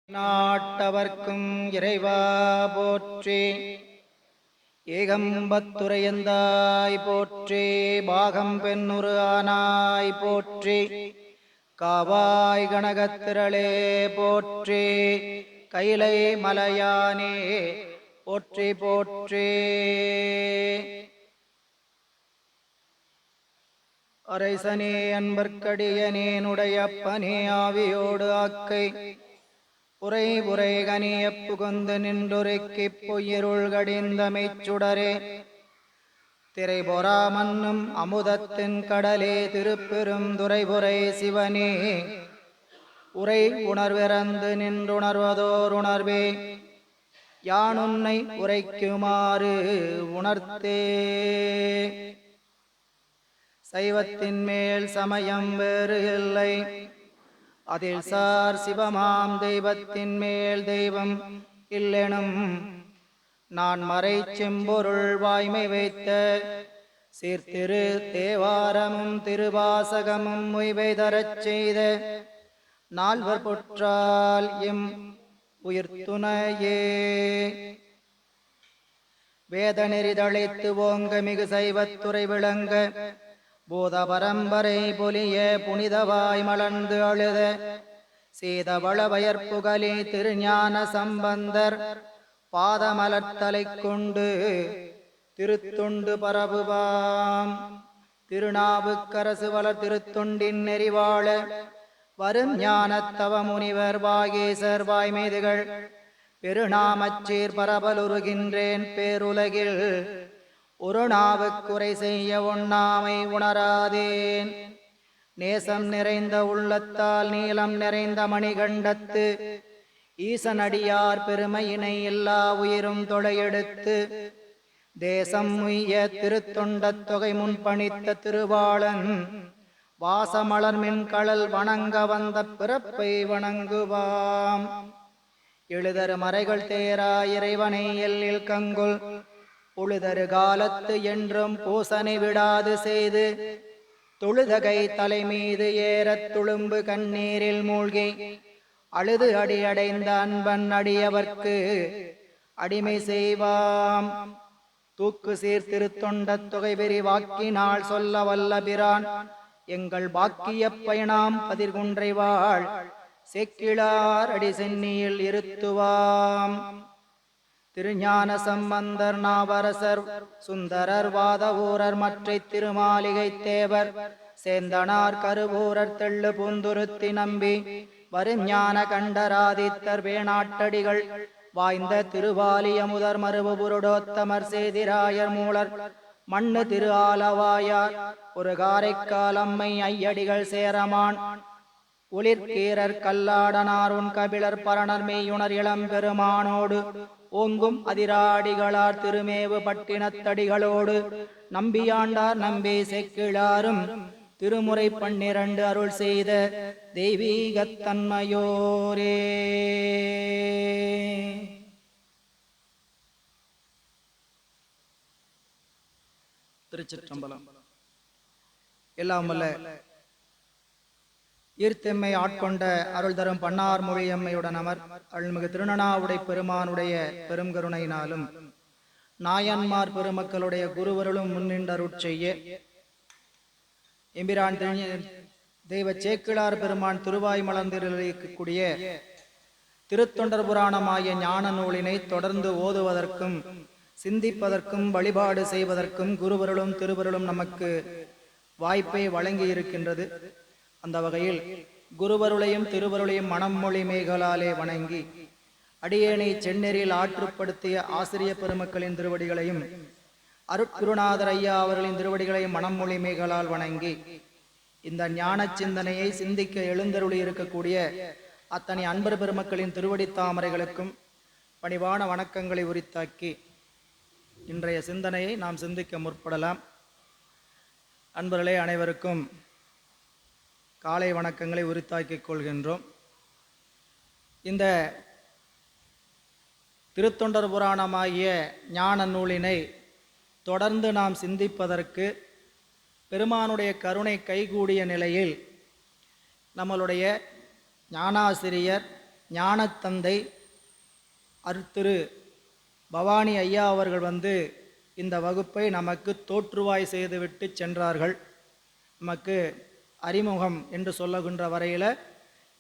நாட்டவர்க்கும் இறைவா போற்றி. ஏகம்பத்துரையந்தாய் போற்றி. பாகம் பெண்ணுரு ஆனாய் போற்றி. காவாய் கனகத்திரளே போற்றி. கைலை மலையானே போற்றி போற்றி. அரைசனே அன்பர்க்கடியனேனுடைய அப்பனே ஆவியோடு ஆக்கை உரை உரை கனிய புகுந்து நின்றுரைக்கிப் பொய்யிருள் கடிந்தமைச் சுடரே திரை பொறா மன்னும் அமுதத்தின் கடலே திருப்பெரும் துறைபுரை சிவனே உரை உணர்விறந்து நின்றுணர்வதோர் உணர்வே யானுன்னை உரைக்குமாறு உணர்த்தே. சைவத்தின் மேல் சமயம் வேறு இல்லை, அதில் சார் சிவமாம் தெய்வத்தின் மேல் தெய்வம் இல்லெனும் நான் மறை செம்பொருள் வாய்மை வைத்த சீர்திரு தேவாரமும் திருவாசகமும் உய்வை தரச் செய்த நால்வர் பொற்றால் எம் உயிர்த்துணையே. வேத நெறிதழைத்து ஓங்க மிகு சைவத்துறை விளங்க பூத பரம்பரை பொலிய புனிதவாய் மலர்ந்து அழுத சீதவள வயற்புகலி திருஞான சம்பந்தர் பாதமலர்த்தலை கொண்டு திருத்தொண்டு பரவுவாம். திருநாவுக்கரசு வளர் திருத்தொண்டின் நெறிவாழ வரும் ஞானத்தவ முனிவர் வாகேசர் வாய்மேதுகள் பெருநாமச்சீர் பரபலுருகின்றேன் பேருலகில் ஒரு நாவுக்குறை செய்ய ஒண்ணாமை உணராதேன். நேசம் நிறைந்த உள்ளத்தால் நீளம் நிறைந்த மணிகண்டத்து ஈசனடியார் பெருமையினை எல்லா உயிரும் தொலையெடுத்து தேசம் உய்ய திருத்தொண்டத் தொகை முன்பணித்த திருவாளன் வாசமலர்மின் களல் வணங்க வந்த பிறப்பை வணங்குவாம். எழுதரு மறைகள் தேரா இறைவனை எல்லில் கங்குல் உழுதரு காலத்து என்றும் பூசனை விடாது செய்து தொழுதகை தலைமீது ஏறத் துளும்பு கண்ணீரில் மூழ்கி அழுது அடியடைந்த அன்பன் அடியவர்க்கு அடிமை செய்வாம். தூக்கு சீர்திருத்தொண்டத் தொகை விரிவாக்கினால் சொல்ல வல்ல பிரான் எங்கள் பாக்கிய பயனாம் பதிர்குன்றை வாழ் செக்கிழார் அடி சென்னியில் இருத்துவாம். திருஞான சம்பந்தர் நாவரசர் சுந்தரர் வாதவூரர் மற்றை திருமாளிகை தேவர் சேந்தனார் கருவூரர் தெள்ளு பூந்துருத்தி நம்பி வரும் ஞான கண்டராதித்தர் வேணாட்டடிகள் வாய்ந்த திருவாலியமுதர் மருவு புருடோத்தமர் சேதிராயர் மூலர் மண்ணு திரு ஆலவாயார் ஒரு காரைக்கால் அம்மை ஐயடிகள் சேரமான் ஒளிர்கீரர் கல்லாடனார் உன் கபிலர் பரணர் மெய்யுணர் இளம்பெருமானோடு ஓங்கும் அதிராடிகளார் திருமேவு பட்டினத்தடிகளோடு நம்பியாண்டார் நம்பி செக்கிழாரும் திருமுறை 12 அருள் செய்த தெய்வீகத்தன்மையோரே. திருச்சிற்றம்பலம். எல்லாம் வல்ல ஈர்த்தெம்மை ஆட்கொண்ட அருள் தரும் பன்னார் மொழியம்மையுடன் அமர் அருள்மிகு திருநனாவுடை பெருமானுடைய பெருங்கருணையினாலும் நாயன்மார் பெருமக்களுடைய குருவருளும் முன்னின்றருட் செய்ய எம்பிரான் தெய்வ சேக்கிழார் பெருமான் திருவாய் மலர்ந்திருக்கக்கூடிய திருத்தொண்டர் புராணமாகிய ஞான நூலினை தொடர்ந்து ஓதுவதற்கும் சிந்திப்பதற்கும் வழிபாடு செய்வதற்கும் குருவருளும் திருவருளும் நமக்கு வாய்ப்பை வழங்கி இருக்கின்றது. அந்த வகையில் குருவருளையும் திருவருளையும் மனம் மொழி மேகலாலே வணங்கி அடியேனை செந்நெறியில் ஆற்றுப்படுத்திய ஆசிரிய பெருமக்களின் திருவடிகளையும் அருட்குருநாதர் ஐயா அவர்களின் திருவடிகளையும் மனம் மொழி மேகலால் வணங்கி இந்த ஞான சிந்தனையை சிந்திக்க எழுந்தருளி இருக்கக்கூடிய அத்தனை அன்பர் பெருமக்களின் திருவடி தாமரைகளுக்கும் பணிவான வணக்கங்களை உரித்தாக்கி இன்றைய சிந்தனையை நாம் சிந்திக்க முற்படலாம். அன்பர்களே, அனைவருக்கும் காலை வணக்கங்களை உரித்தாக்கிக் கொள்கின்றோம். இந்த திருத்தொண்டர் புராணமாகிய ஞான நூலினை தொடர்ந்து நாம் சிந்திப்பதற்கு பெருமானுடைய கருணை கைகூடிய நிலையில் நம்மளுடைய ஞானாசிரியர் ஞானத்தந்தை அருட்திரு பவானி ஐயா அவர்கள் இந்த வகுப்பை நமக்கு தோற்றுவாய் செய்துவிட்டு சென்றார்கள். நமக்கு அறிமுகம் என்று சொல்லுகின்ற வரையில்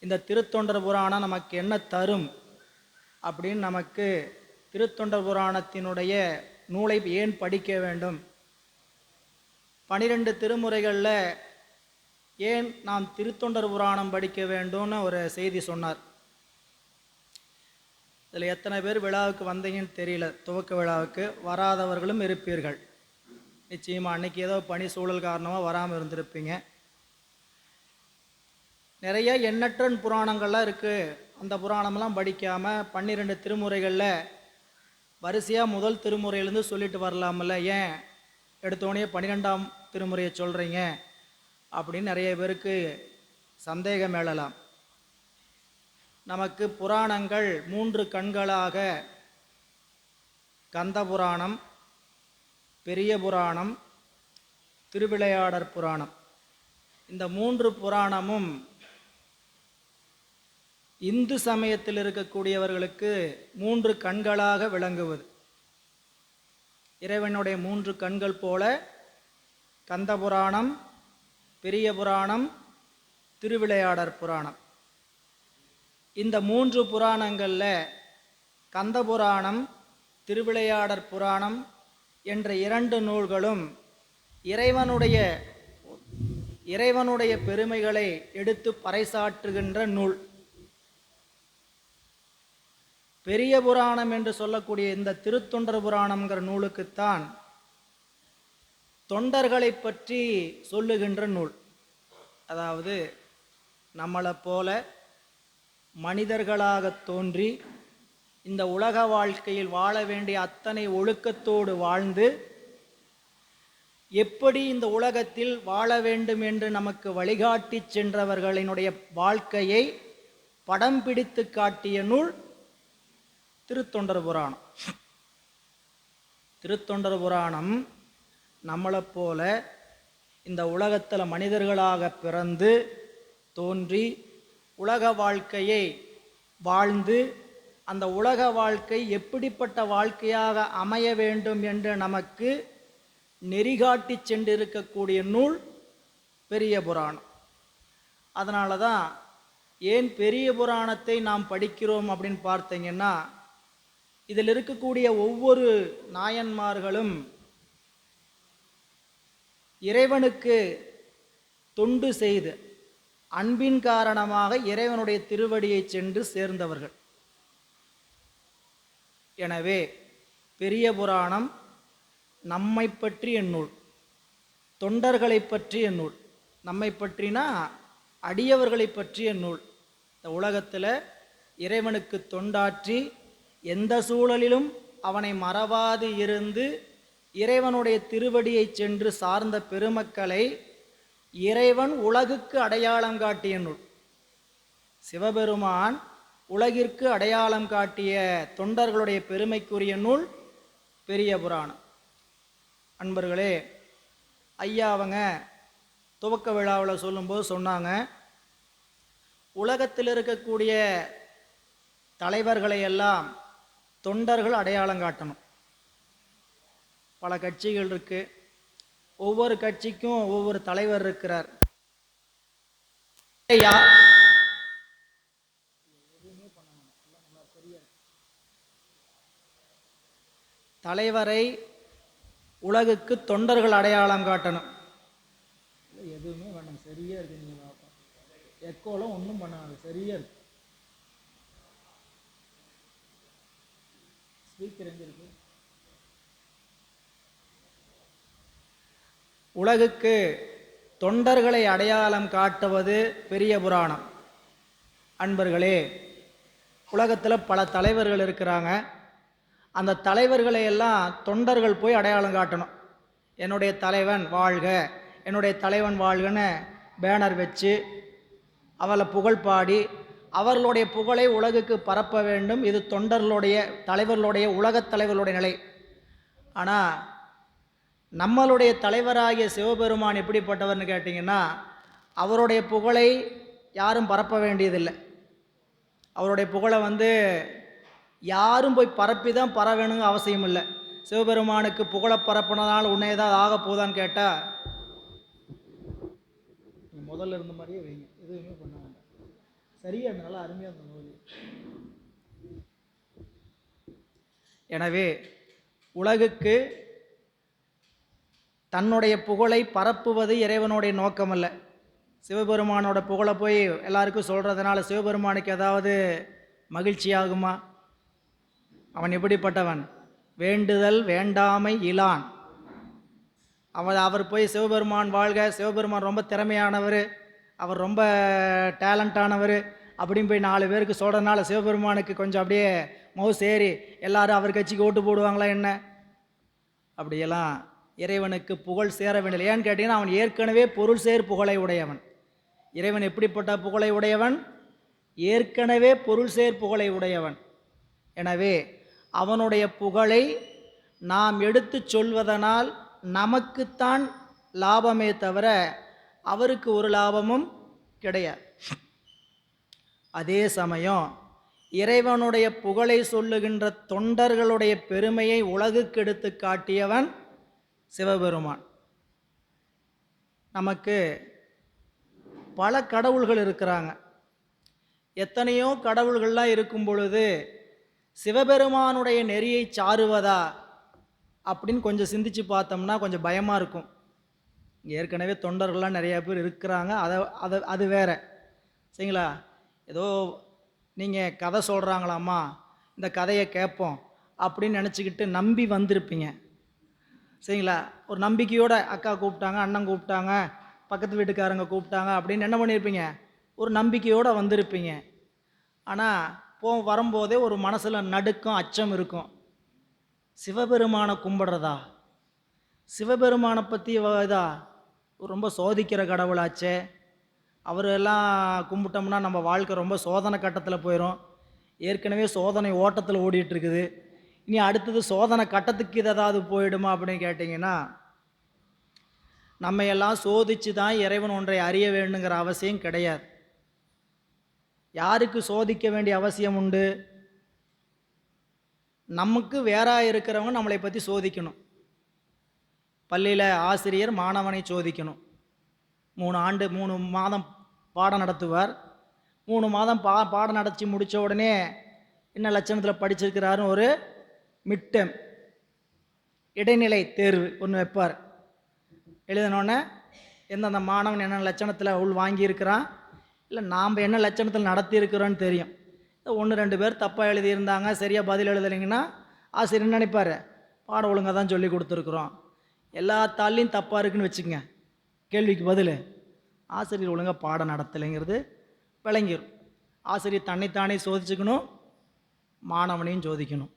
இந்த திருத்தொண்டர் புராணம் நமக்கு என்ன தரும் அப்படின்னு, நமக்கு திருத்தொண்டர் புராணத்தினுடைய நூலை ஏன் படிக்க வேண்டும், 12 திருமுறைகளில் ஏன் நாம் திருத்தொண்டர் புராணம் படிக்க வேண்டும்னு ஒரு செய்தி சொன்னார். இதில் எத்தனை பேர் விழாவுக்கு வந்தீங்கன்னு தெரியல. துவக்க விழாவுக்கு வராதவர்களும் இருப்பீர்கள். நிச்சயமாக அன்றைக்கி ஏதோ பணி சூழல் காரணமாக வராமல் இருந்திருப்பீங்க. நிறைய எண்ணற்ற புராணங்கள்லாம் இருக்குது. அந்த புராணம்லாம் படிக்காமல் 12 திருமுறைகளில் வரிசையாக முதல் திருமுறையிலேருந்து சொல்லிட்டு வரலாமில்ல, ஏன் எடுத்தோடனே 12ஆம் திருமுறையை சொல்கிறீங்க அப்படின்னு நிறைய பேருக்கு சந்தேகம் எழலாம். நமக்கு புராணங்கள் 3 கண்களாக கந்த புராணம், பெரிய புராணம், திருவிளையாடற் புராணம், இந்த 3 புராணமும் இந்து சமயத்தில் இருக்கக்கூடியவர்களுக்கு 3 கண்களாக விளங்குவது. இறைவனுடைய 3 கண்கள் போல கந்த புராணம், பெரிய புராணம், திருவிளையாடற் புராணம். இந்த 3 புராணங்களில் கந்த புராணம், திருவிளையாடற் புராணம் என்ற 2 நூல்களும் இறைவனுடைய பெருமைகளை எடுத்து பறைசாற்றுகின்ற நூல். பெரிய புராணம் என்று சொல்லக்கூடிய இந்த திருத்தொண்டர் புராணம்ங்கிற நூலுக்குத்தான் தொண்டர்களை பற்றி சொல்லுகின்ற நூல். அதாவது நம்மளை போல மனிதர்களாக தோன்றி இந்த உலக வாழ்க்கையில் வாழ வேண்டிய அத்தனை ஒழுக்கத்தோடு வாழ்ந்து எப்படி இந்த உலகத்தில் வாழ வேண்டும் என்று நமக்கு வழிகாட்டி சென்றவர்களினுடைய வாழ்க்கையை படம் பிடித்து காட்டிய நூல் திருத்தொண்டர் புராணம். திருத்தொண்டர் புராணம் நம்மளை போல இந்த உலகத்தில் மனிதர்களாக பிறந்து தோன்றி உலக வாழ்க்கையை வாழ்ந்து அந்த உலக வாழ்க்கை எப்படிப்பட்ட வாழ்க்கையாக அமைய வேண்டும் என்று நமக்கு நெறிகாட்டி சென்றிருக்கக்கூடிய நூல் பெரிய புராணம். அதனால தான் ஏன் பெரிய புராணத்தை நாம் படிக்கிறோம் அப்படின்னு பார்த்தீங்கன்னா, இதில் இருக்கக்கூடிய ஒவ்வொரு நாயன்மார்களும் இறைவனுக்கு தொண்டு செய்து அன்பின் காரணமாக இறைவனுடைய திருவடியை சென்று சேர்ந்தவர்கள். எனவே பெரிய புராணம் நம்மை பற்றிய நூல், தொண்டர்களை பற்றிய நூல். நம்மை பற்றினா அடியவர்களை பற்றிய நூல். இந்த உலகத்தில் இறைவனுக்கு தொண்டாற்றி எந்த சூழலிலும் அவனை மறவாது இருந்து இறைவனுடைய திருவடியை சென்று சார்ந்த பெருமக்களை இறைவன் உலகுக்கு அடையாளம் காட்டிய நூல். சிவபெருமான் உலகிற்கு அடையாளம் காட்டிய தொண்டர்களுடைய பெருமைக்குரிய நூல் பெரிய புராணம். அன்பர்களே, ஐயா அவங்க துவக்க விழாவில் சொல்லும்போது சொன்னாங்க, உலகத்தில் இருக்கக்கூடிய தலைவர்களை எல்லாம் தொண்டர்கள் அடையாளம் காட்டணும். பல கட்சிகள் இருக்கு, ஒவ்வொரு கட்சிக்கும் ஒவ்வொரு தலைவர் இருக்கிறார். தலைவரை உலகுக்கு தொண்டர்கள் அடையாளம் காட்டணும். எதுவுமே வேண்டாம், சரியா இருக்கு. நீங்க எக்கோலாம் ஒன்றும் பண்ணாது, சரியா இருக்கு. ஸ்பீக்கர் எங்க இருக்கு? உலகுக்கு தொண்டர்களை அடையாளம் காட்டுவது பெரிய புராணம். அன்பர்களே, உலகத்தில் பல தலைவர்கள் இருக்கிறாங்க. அந்த தலைவர்களை எல்லாம் தொண்டர்கள் போய் அடையாளம் காட்டணும். என்னுடைய தலைவன் வாழ்க, என்னுடைய தலைவன் வாழ்கன்னு பேனர் வச்சு அவளை புகழ் பாடி அவர்களுடைய புகழை உலகுக்கு பரப்ப வேண்டும். இது தொண்டர்களுடைய தலைவர்களுடைய உலகத் தலைவர்களுடைய நிலை. ஆனால் நம்மளுடைய தலைவராகிய சிவபெருமான் எப்படிப்பட்டவர்னு கேட்டிங்கன்னா, அவருடைய புகழை யாரும் பரப்ப வேண்டியதில்லை. அவருடைய புகழை யாரும் போய் பரப்பி தான் பரவணுங்க அவசியம் இல்லை. சிவபெருமானுக்கு புகழை பரப்பினதால் உன்னை ஏதாவது ஆக போதான்னு கேட்டால் முதல்ல இருந்த மாதிரியே வைங்க, எதுவுமே பண்ண வேண்டாம். சரியா நல்லா அருமையாக இருந்த நோய். எனவே உலகுக்கு தன்னுடைய புகழை பரப்புவது இறைவனுடைய நோக்கமல்ல. சிவபெருமானோட புகழை போய் எல்லாருக்கும் சொல்கிறதுனால சிவபெருமானுக்கு ஏதாவது மகிழ்ச்சி ஆகுமா? அவன் எப்படிப்பட்டவன்? வேண்டுதல் வேண்டாமை இலான். அவர் போய் சிவபெருமான் வாழ்க, சிவபெருமான் ரொம்ப திறமையானவர், அவர் ரொம்ப டேலண்டானவர் அப்படின்னு போய் 4 பேருக்கு சொல்கிறதுனால சிவபெருமானுக்கு கொஞ்சம் அப்படியே மவுசேரி எல்லாரும் அவர் கட்சிக்கு ஓட்டு போடுவாங்களா என்ன? அப்படியெல்லாம் இறைவனுக்கு புகழ் சேர வேண்டிய. ஏன்னு கேட்டிங்கன்னா அவன் ஏற்கனவே பொருள் சேர் புகழை உடையவன். இறைவன் எப்படிப்பட்ட புகழை உடையவன்? ஏற்கனவே பொருள் சேர் புகழை உடையவன். எனவே அவனுடைய புகழை நாம் எடுத்து சொல்வதனால் நமக்குத்தான் லாபமே தவிர அவருக்கு ஒரு லாபமும் கிடையாது. அதே சமயம் இறைவனுடைய புகழை சொல்லுகின்ற தொண்டர்களுடைய பெருமையை உலகுக்கு எடுத்து காட்டியவன் சிவபெருமான். நமக்கு பல கடவுள்கள் இருக்கிறாங்க. எத்தனையோ கடவுள்கள்லாம் இருக்கும் பொழுது சிவபெருமானுடைய நெறியை சாருவதா அப்படின்னு கொஞ்சம் சிந்திச்சு பார்த்தோம்னா கொஞ்சம் பயமாக இருக்கும். இங்கே ஏற்கனவே தொண்டர்கள்லாம் நிறையா பேர் இருக்கிறாங்க, அது வேற. சரிங்களா? ஏதோ நீங்கள் கதை சொல்கிறாங்களாம்மா, இந்த கதையை கேட்போம் அப்படின்னு நினச்சிக்கிட்டு நம்பி வந்திருப்பீங்க. சரிங்களா? ஒரு நம்பிக்கையோடு அக்கா கூப்பிட்டாங்க, அண்ணன் கூப்பிட்டாங்க, பக்கத்து வீட்டுக்காரங்க கூப்பிட்டாங்க அப்படின்னு என்ன பண்ணியிருப்பீங்க? ஒரு நம்பிக்கையோடு வந்திருப்பீங்க. ஆனால் வரும்போதே ஒரு மனசில் நடுக்கம், அச்சம் இருக்கும். சிவபெருமானை கும்பிடுறதா? சிவபெருமானை பற்றி இதா ரொம்ப சோதிக்கிற கடவுளாச்சே, அவரெல்லாம் கும்பிட்டோம்னா நம்ம வாழ்க்கை ரொம்ப சோதனை கட்டத்தில் போயிடும். ஏற்கனவே சோதனை ஓட்டத்தில் ஓடிட்டுருக்குது, இனி அடுத்தது சோதனை கட்டத்துக்கு இது ஏதாவது போயிடுமா அப்படின்னு கேட்டிங்கன்னா, நம்ம எல்லாம் சோதித்து தான் இறைவன் ஒன்றை அறிய வேண்டுங்கிற அவசியம் கிடையாது. யாருக்கு சோதிக்க வேண்டிய அவசியம் உண்டு? நமக்கு வேறாக இருக்கிறவங்க நம்மளை பற்றி சோதிக்கணும். பள்ளியில் ஆசிரியர் மாணவனை சோதிக்கணும். 3 மாதம் பாடம் நடத்துவார். 3 மாதம் பாடம் நடத்தி முடித்த உடனே என்ன லட்சணத்தில் படிச்சிருக்கிறாருன்னு ஒரு மிட்டம் இடைநிலை தேர்வு ஒன்று வைப்பார். எழுதினோடனே எந்தெந்த மாணவன் என்ன லட்சணத்தில் உள் வாங்கியிருக்கிறான், இல்லை நாம் என்ன லட்சணத்தில் நடத்தியிருக்கிறோன்னு தெரியும். 1-2 பேர் தப்பாக எழுதியிருந்தாங்க, சரியாக பதில் எழுதலைங்கன்னா ஆசிரியர் நினைப்பார், பாடம் ஒழுங்காக தான் சொல்லி கொடுத்துருக்குறோம். எல்லா தாள்லையும் தப்பாக இருக்குன்னு வச்சுக்கங்க, கேள்விக்கு பதில் ஆசிரியர் ஒழுங்காக பாடம் நடத்தலைங்கிறது விளங்கிடும். ஆசிரியர் தன்னைத்தானே சோதிச்சுக்கணும், மாணவனையும் சோதிக்கணும்.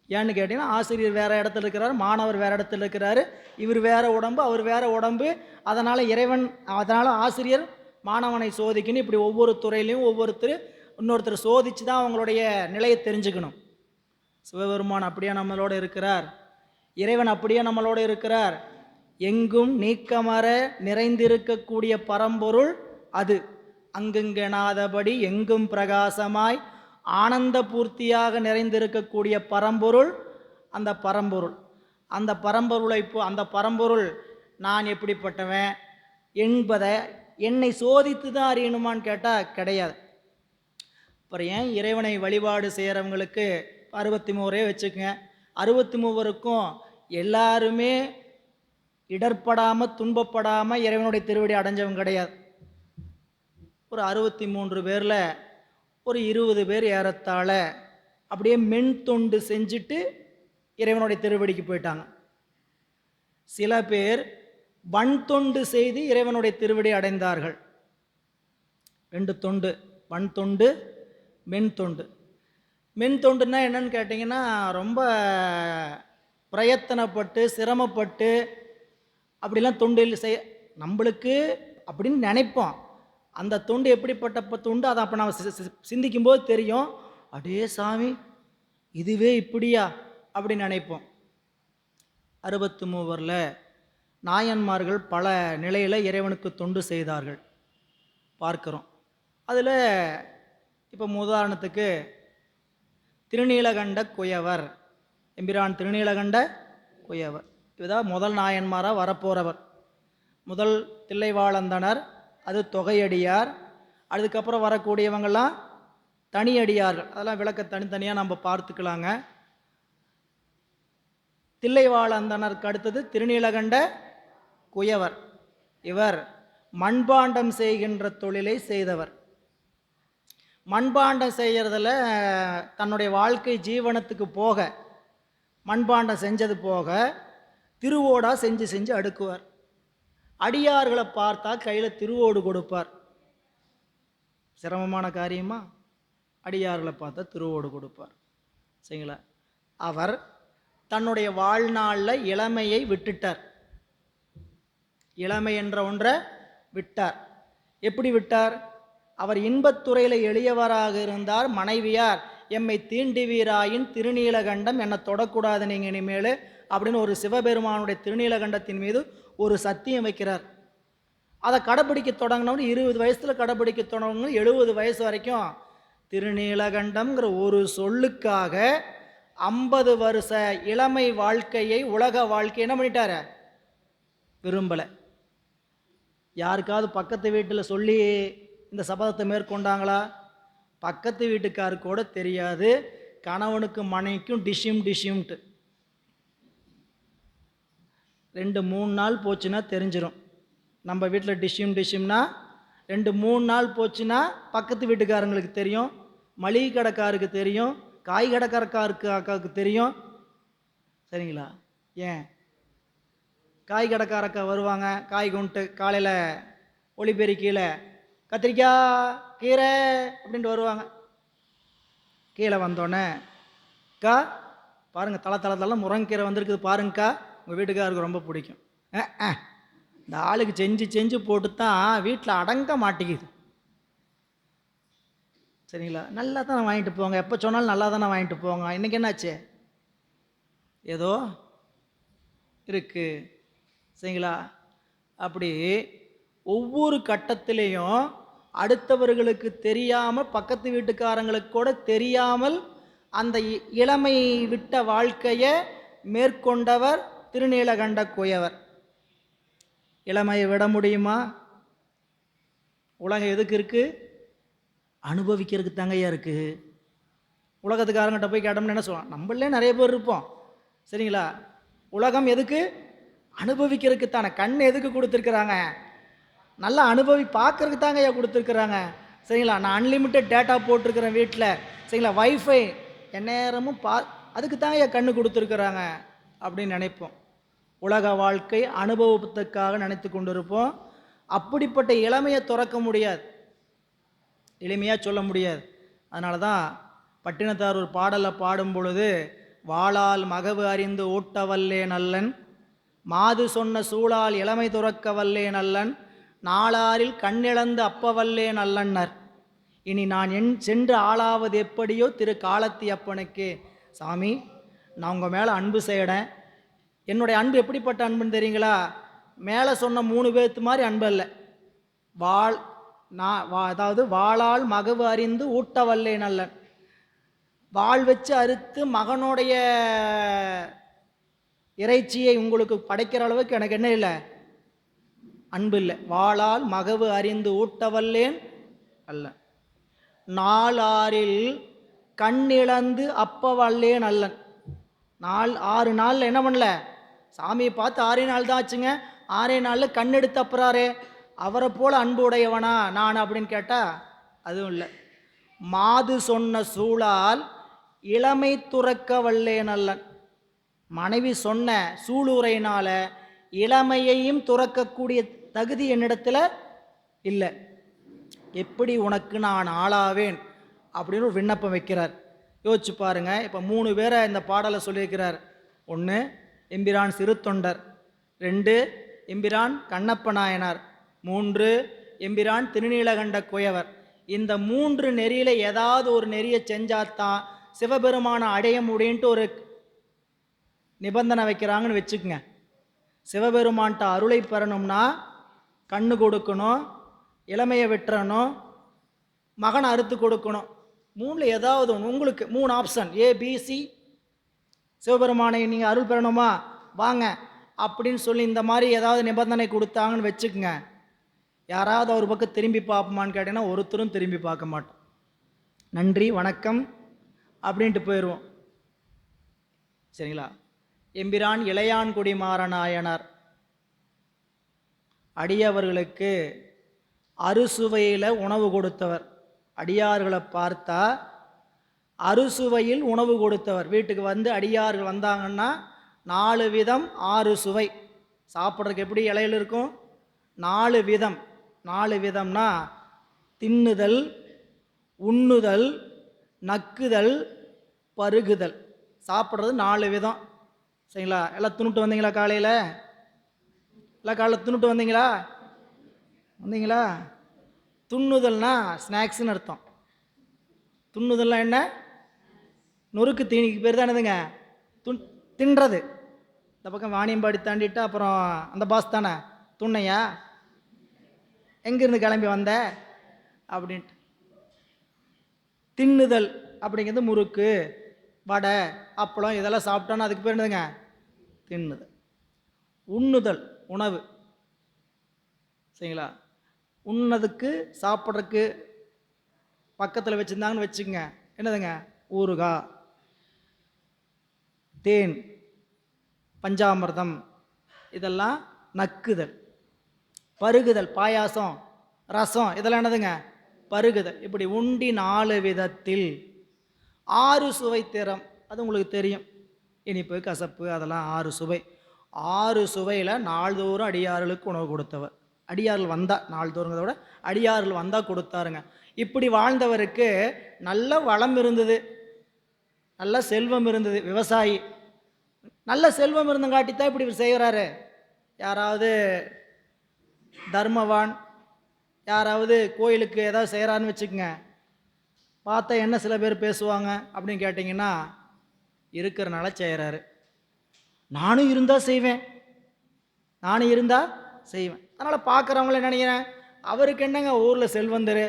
ஏன்னு கேட்டிங்கன்னா ஆசிரியர் வேறு இடத்துல இருக்கிறார், மாணவர் வேறு இடத்துல இருக்கிறாரு, இவர் வேறு உடம்பு, அவர் வேறு உடம்பு. அதனால் ஆசிரியர் மாணவனை சோதிக்கணும். இப்படி ஒவ்வொரு துறையிலையும் இன்னொருத்தர் சோதித்து தான் அவங்களுடைய நிலையை தெரிஞ்சுக்கணும். சிவபெருமான் அப்படியே நம்மளோடு இருக்கிறார், இறைவன் அப்படியே நம்மளோடு இருக்கிறார். எங்கும் நீக்கமற நிறைந்திருக்கக்கூடிய பரம்பொருள் அது. அங்குங்கெனாதபடி எங்கும் பிரகாசமாய் ஆனந்த பூர்த்தியாக நிறைந்திருக்கக்கூடிய பரம்பொருள் அந்த பரம்பொருள். அந்த பரம்பொருள் நான் எப்படிப்பட்டவன் என்பதை என்னை சோதித்து தான் அறியணுமான்னு கேட்டால் கிடையாது. அப்புறம் ஏன் இறைவனை வழிபாடு செய்கிறவங்களுக்கு 63 வச்சுக்கங்க, 63க்கும் எல்லாருமே இடர்படாமல் துன்பப்படாமல் இறைவனுடைய திருவடி அடைஞ்சவங்க கிடையாது. ஒரு 63 பேரில் ஒரு 20 பேர் ஏறத்தாழ அப்படியே மென் தொண்டு செஞ்சுட்டு இறைவனுடைய திருவடிக்கு போயிட்டாங்க. சில பேர் வன் தொண்டு செய்து இறைவனுடைய திருவடி அடைந்தார்கள். 2 தொண்டு, வன் தொண்டு, மென் தொண்டு. மென் தொண்டுன்னா என்னன்னு கேட்டிங்கன்னா, ரொம்ப பிரயத்தனப்பட்டு சிரமப்பட்டு அப்படிலாம் தொண்டு நம்மளுக்கு அப்படின்னு நினைப்போம். அந்த தொண்டு எப்படிப்பட்ட தொண்டு அதை அப்போ நம்ம சிந்திக்கும்போது தெரியும், அடே சாமி இதுவே இப்படியா அப்படின்னு நினைப்போம். 63 நாயன்மார்கள் பல நிலையில் இறைவனுக்கு தொண்டு செய்தார்கள் பார்க்குறோம். அதில் இப்போ உதாரணத்துக்கு திருநீலகண்ட குயவர், எம்பிரான் திருநீலகண்ட குயவர், இதுதான் முதல் நாயன்மாராக வரப்போகிறவர். முதல் தில்லைவாழந்தனர், அது தொகையடியார். அதுக்கப்புறம் வரக்கூடியவங்கள்லாம் தனியடியார்கள். அதெல்லாம் விளக்க தனித்தனியாக நம்ம பார்த்துக்கலாங்க. தில்லைவாழந்தனருக்கு அடுத்தது திருநீலகண்ட குயவர். இவர் மண்பாண்டம் செய்கின்ற தொழிலை செய்தவர். மண்பாண்டம் செய்கிறதுல தன்னுடைய வாழ்க்கை ஜீவனத்துக்கு போக மண்பாண்டம் செஞ்சது போக திருவோடாக செஞ்சு செஞ்சு அடுக்குவார். அடியார்களை பார்த்தா கையில் திருவோடு கொடுப்பார். சிரமமான காரியமா? அடியார்களை பார்த்தா திருவோடு கொடுப்பார். சரிங்களா? அவர் தன்னுடைய வாழ்நாளில் இளமையை விட்டுட்டார். இளமை என்ற ஒன்றை விட்டார். எப்படி விட்டார்? அவர் இன்பத்துறையில் எளியவராக இருந்தார். மனைவியார், எம்மை தீண்டுவீராயின் திருநீலகண்டம் என்னை தொடக்கூடாது நீங்கள் இனிமேல் அப்படின்னு ஒரு சிவபெருமானுடைய திருநீலகண்டத்தின் மீது ஒரு சத்தியம் வைக்கிறார். அதை கடைப்பிடிக்க தொடங்கினவனு 20 வயசில் கடைப்பிடிக்க தொடங்கின 70 வயசு வரைக்கும் திருநீலகண்டம்ங்கிற ஒரு சொல்லுக்காக 50 வருஷ இளமை வாழ்க்கையை, உலக வாழ்க்கையை என்ன பண்ணிட்டார? விரும்பலை. யாருக்காவது பக்கத்து வீட்டில் சொல்லி இந்த சபதத்தை மேற்கொண்டாங்களா? பக்கத்து வீட்டுக்காரு கூட தெரியாது. கணவனுக்கு மனைவிக்கும் டிஷ்யூம்ட்டு 2-3 நாள் போச்சுன்னா தெரிஞ்சிடும். நம்ம வீட்டில் டிஷ்யூம்னா 2-3 நாள் போச்சுன்னா பக்கத்து வீட்டுக்காரங்களுக்கு தெரியும், மளிகை கடைக்காருக்கு தெரியும், காய் கடைக்காரக்காருக்கு அக்காவுக்கு தெரியும். சரிங்களா? ஏன் காய் கடைக்காரக்கா வருவாங்க, காய் கொண்டு காலையில் ஒளிபெருக்கியில் கத்திரிக்காய் கீரை அப்படின்ட்டு வருவாங்க. கீழே வந்தோடனே அக்கா பாருங்கள், தலை முருங்கீரை வந்திருக்குது பாருங்கக்கா, உங்கள் வீட்டுக்காருக்கு ரொம்ப பிடிக்கும். இந்த ஆளுக்கு செஞ்சு செஞ்சு போட்டு தான் வீட்டில் அடங்க மாட்டேங்குது. சரிங்களா? நல்லா தானே வாங்கிட்டு போங்க, எப்போ சொன்னாலும் நல்லா தானே வாங்கிட்டு போங்க. இன்றைக்கி என்னாச்சு? ஏதோ இருக்குது. சரிங்களா? அப்படி ஒவ்வொரு கட்டத்திலையும் அடுத்தவர்களுக்கு தெரியாமல், பக்கத்து வீட்டுக்காரங்களுக்கு கூட தெரியாமல் அந்த இளமை விட்ட வாழ்க்கையை மேற்கொண்டவர் திருநீலகண்ட குயவர். இளமையை விட முடியுமா? உலகம் எதுக்கு இருக்குது? அனுபவிக்கிறதுக்கு தாங்கய்யா இருக்குது. உலகத்துக்காரங்கிட்ட போய் கேட்டோம்னு என்ன சொல்லுவான்? நம்மளே நிறைய பேர் இருப்போம். சரிங்களா? உலகம் எதுக்கு? அனுபவிக்கிறதுக்கு தானே. கண் எதுக்கு கொடுத்துருக்குறாங்க? நல்லா பார்க்கறதுக்கு தாங்க ஐயா கொடுத்துருக்குறாங்க. சரிங்களா? நான் அன்லிமிட்டெட் டேட்டா போட்டிருக்கிறேன் வீட்டில். சரிங்களா? வைஃபை எந்நேரமும் அதுக்கு தாங்க ஐயா கண்ணு கொடுத்துருக்குறாங்க அப்படின்னு நினைப்போம். உலக வாழ்க்கை அனுபவத்துக்காக நினைத்து கொண்டு இருப்போம். அப்படிப்பட்ட இளமையை துறக்க முடியாது, எளிமையாக சொல்ல முடியாது. அதனால தான் பட்டினத்தார் ஒரு பாடலை பாடும் பொழுது, வாளால் மகவு அறிந்து ஊட்டவல்லே நல்லன், மாது சொன்ன சூழால் இளமை துறக்க வல்லே நல்லன், நாளாரில் கண்ணிழந்து அப்பவல்லே நல்லன்னர், இனி நான் சென்று ஆளாவது எப்படியோ திரு காலத்தி அப்பனுக்கு. சாமி, நான் உங்கள் மேலே அன்பு செய்கிறேன். என்னுடைய அன்பு எப்படிப்பட்ட அன்புன்னு தெரியுங்களா? மேலே சொன்ன 3 பேர்த்து மாதிரி அன்பு இல்லை. அதாவது வாளால் மகவு அறிந்து ஊட்டவல்லே நல்லன், வாள் வச்சு அறுத்து மகனுடைய இறைச்சியை உங்களுக்கு படைக்கிற அளவுக்கு எனக்கு என்ன இல்லை? அன்பு இல்லை. வாளால் மகவு அறிந்து ஊட்டவல்லேன் அல்ல, நாளாரில் கண்ணிழந்து அப்பவல்லேன் அல்லன். 6 நாளில் என்ன பண்ணல? சாமியை பார்த்து 6 நாள் தான் ஆச்சுங்க. 6 நாளில் கண்ணெடுத்து அப்புறாரே, அவரை போல் அன்பு உடையவனா நான் அப்படின்னு கேட்டால் அதுவும் இல்லை. மாது சொன்ன சூழால் இளமை துறக்க வல்லேன் அல்லன், மனைவி சொன்ன சூளுரையினால இளமையையும் துறக்கக்கூடிய தகுதி என்னிடத்தில் இல்லை. எப்படி உனக்கு நான் ஆளாவேன் அப்படின்னு ஒரு விண்ணப்பம் வைக்கிறார். யோசிச்சு பாருங்க. இப்போ 3 பேரை இந்த பாடலை சொல்லியிருக்கிறார். 1 எம்பிரான் சிறு தொண்டர், 2 எம்பிரான் கண்ணப்ப நாயனார், 3 எம்பிரான் திருநீலகண்ட குயவர். இந்த 3 நெறியில் ஏதாவது ஒரு நெறியை செஞ்சாதான் சிவபெருமான அடைய முடியுன்ட்டு ஒரு நிபந்தனை வைக்கிறாங்கன்னு வச்சுக்கோங்க. சிவபெருமான்ட்ட அருளை பெறணும்னா கண்ணு கொடுக்கணும், இளமையை வெட்டணும், மகனை அறுத்து கொடுக்கணும். மூணில் ஏதாவது ஒன்று உங்களுக்கு 3 ஆப்ஷன் ஏபிசி. சிவபெருமானை நீங்கள் அருள் பெறணுமா வாங்க அப்படின்னு சொல்லி இந்த மாதிரி ஏதாவது நிபந்தனை கொடுத்தாங்கன்னு வச்சுக்கோங்க, யாராவது ஒரு பக்கம் திரும்பி பார்ப்போமான்னு கேட்டிங்கன்னா ஒருத்தரும் திரும்பி பார்க்க மாட்டோம். நன்றி வணக்கம் அப்படின்ட்டு போயிடுவோம். சரிங்களா? எம்பிரான் இளையான்குடி மாறனாயனார் அடியவர்களுக்கு அறுசுவையில் உணவு கொடுத்தவர். அடியார்களை பார்த்தா அறுசுவையில் உணவு கொடுத்தவர். வீட்டுக்கு வந்து அடியார்கள் வந்தாங்கன்னா 4 விதம் 6 சுவை சாப்பிட்றதுக்கு எப்படி இலையில் இருக்கும்? 4 விதம். 4 விதம்னா தின்னுதல், உண்ணுதல், நக்குதல், பருகுதல். சாப்பிட்றது 4 விதம். சரிங்களா? எல்லாம் துணுட்டு வந்தீங்களா? காலையில் எல்லாம் காலையில் துணுட்டு வந்தீங்களா? துண்ணுதல்னா ஸ்நாக்ஸ்ன்னு அர்த்தம். துண்ணுதல்லாம் என்ன? நொறுக்கு தீனிக்கு பேர் தானேதுங்க தின்றது. இந்த பக்கம் வாணியம்பாடி தாண்டிட்டு அப்புறம் அந்த பாஸ் தானே துண்ணையா, எங்கேருந்து கிளம்பி வந்த அப்படின்ட்டு. தின்னுதல் அப்படிங்கிறது முறுக்கு, வடை, அப்பளம் இதெல்லாம் சாப்பிட்டோன்னா அதுக்கு பேர் என்னதுங்க? தின்னுதல். உண்ணுதல் உணவு. சரிங்களா? உண்ணதுக்கு சாப்பிட்றதுக்கு பக்கத்தில் வச்சுருந்தாங்கன்னு வச்சுக்கோங்க, என்னதுங்க? ஊறுகாய், தேன், பஞ்சாமிர்தம், இதெல்லாம் நக்குதல். பருகுதல் பாயாசம், ரசம், இதெல்லாம் என்னதுங்க? பருகுதல். இப்படி உண்டி 4 விதத்தில் 6 சுவை திறம். அது உங்களுக்கு தெரியும், இனிப்பு, கசப்பு, அதெல்லாம் 6 சுவை. 6 சுவையில் நாள்தோறும் அடியார்களுக்கு உணவு கொடுத்தவர். அடியார்கள் வந்தால், நாள்தோறுங்கிறத விட அடியார்கள் வந்தால் கொடுத்தாருங்க. இப்படி வாழ்ந்தவருக்கு நல்ல வளம் இருந்தது, நல்ல செல்வம் இருந்தது. விவசாயி, நல்ல செல்வம் இருந்தங்காட்டித்தான் இப்படி செய்கிறாரு. யாராவது தர்மவான், யாராவது கோயிலுக்கு ஏதாவது செய்கிறான்னு வச்சுக்கோங்க, பார்த்தா என்ன சில பேர் பேசுவாங்க அப்படின்னு கேட்டிங்கன்னா, இருக்கிறனால செய்கிறாரு. நானும் இருந்தால் செய்வேன், அதனால் பார்க்குறவங்கள நினைக்கிறேன், அவருக்கு என்னங்க ஊரில் செல்வந்தர்,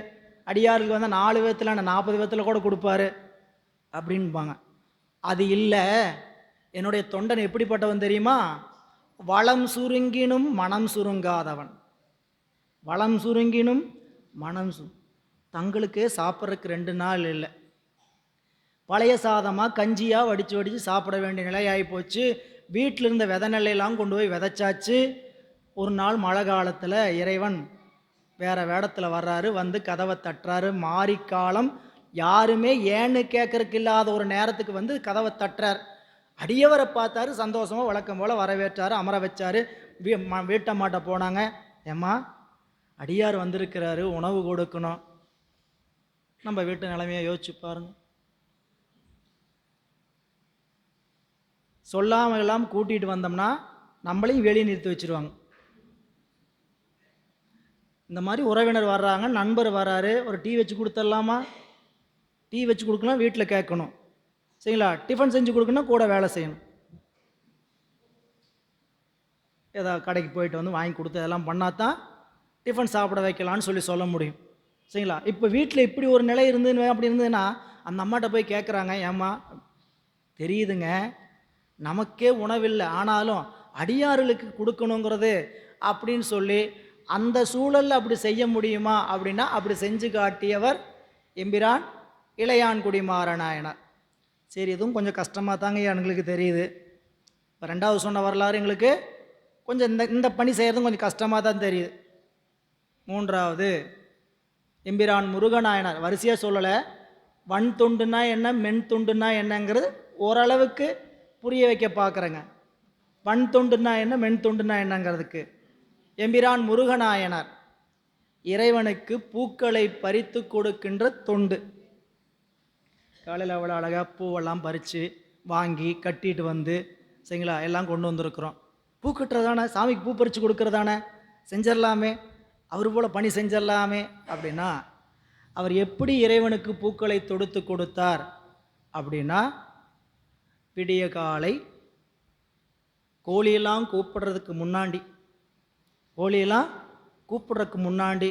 அடியாருக்கு வந்தால் 4 விதத்தில் 40 விதத்தில் கூட கொடுப்பாரு அப்படின்பாங்க. அது இல்லை. என்னுடைய தொண்டன் எப்படிப்பட்டவன் தெரியுமா? வளம் சுருங்கினும் மனம் சுருங்காதவன். வளம் சுருங்கினும் மனம் தங்களுக்கே சாப்பிட்றதுக்கு 2 நாள் இல்லை, பழைய சாதமாக கஞ்சியாக வடித்து சாப்பிட வேண்டிய நிலையாகி போச்சு. வீட்டில் இருந்த விதை நெல்லையெல்லாம் கொண்டு போய் விதைச்சாச்சு. ஒரு நாள் மழை காலத்தில் இறைவன் வேறு வேடத்தில் வர்றாரு, வந்து கதவை தட்டுறாரு. மாரிக்காலம், யாருமே ஏன்னு கேட்கறதுக்கு இல்லாத ஒரு நேரத்துக்கு வந்து கதவை தட்டுறார். அடியவரை பார்த்தாரு, சந்தோஷமாக வழக்கம் போல் வரவேற்றார், அமர வச்சார். வீட்டம்மாட்ட போனாங்க, ஏம்மா அடியார் வந்திருக்கிறாரு, உணவு கொடுக்கணும். நம்ம வீட்டு நிலைமையை யோசிச்சு பாருங்க. சொல்லாமல் எல்லாம் கூட்டிகிட்டு வந்தோம்னா நம்மளையும் வெளியே நிறுத்தி வச்சுருவாங்க. இந்த மாதிரி உறவினர் வர்றாங்க, நண்பர் வர்றாரு, ஒரு டீ வச்சு கொடுத்துடலாமா? டீ வச்சு கொடுக்கலாம், வீட்டில் கேட்கணும். சரிங்களா? டிஃபன் செஞ்சு கொடுக்கணும், கூட வேலை செய்யணும். ஏதாவது கடைக்கு போயிட்டு வந்து வாங்கி கொடுத்து அதெல்லாம் பண்ணால் தான் டிஃபன் சாப்பிட வைக்கலான்னு சொல்ல முடியும். சரிங்களா? இப்போ வீட்டில் இப்படி ஒரு நிலை இருந்ததுன்னு அப்படி இருந்ததுன்னா அந்த அம்மாட்ட போய் கேட்குறாங்க, ஏம்மா தெரியுதுங்க நமக்கே உணவில்லை, ஆனாலும் அடியார்களுக்கு கொடுக்கணுங்கிறது அப்படின்னு சொல்லி அந்த சூழலில் அப்படி செய்ய முடியுமா அப்படின்னா அப்படி செஞ்சு காட்டியவர் எம்பிரான் இளையான்குடி மாறனாயனார். சரி, இதுவும் கொஞ்சம் கஷ்டமாக தாங்க எங்களுக்கு தெரியுது. இப்போ 2வது சொன்ன வரலாறு எங்களுக்கு கொஞ்சம் இந்த பணி செய்கிறதும் கொஞ்சம் கஷ்டமாக தான் தெரியுது. 3வது எம்பிரான் முருகநாயனார். வரிசையாக சொல்லலை, வன் துண்டுனா என்ன, மென் துண்டுனா என்னங்கிறது ஓரளவுக்கு புரிய வைக்க பார்க்குறேங்க. வன் தொண்டுனா என்ன, மென் தொண்டுனா என்னங்கிறதுக்கு எம்பிரான் முருகநாயனார் இறைவனுக்கு பூக்களை பறித்து கொடுக்கின்ற தொண்டு. காலையில் அவ்வளோ அழகாக பூவெல்லாம் பறித்து வாங்கி கட்டிட்டு வந்து, சரிங்களா, எல்லாம் கொண்டு வந்திருக்கிறோம். பூ கட்டுறதானே, சாமிக்கு பூ பறித்து கொடுக்குறதானே, செஞ்சிடலாமே, அவர் போல் பணி செஞ்சிடலாமே அப்படின்னா, அவர் எப்படி இறைவனுக்கு பூக்களை தொடுத்து கொடுத்தார் அப்படின்னா, விடிய காலை கோழியெல்லாம் கூப்பிடுறதுக்கு முன்னாடி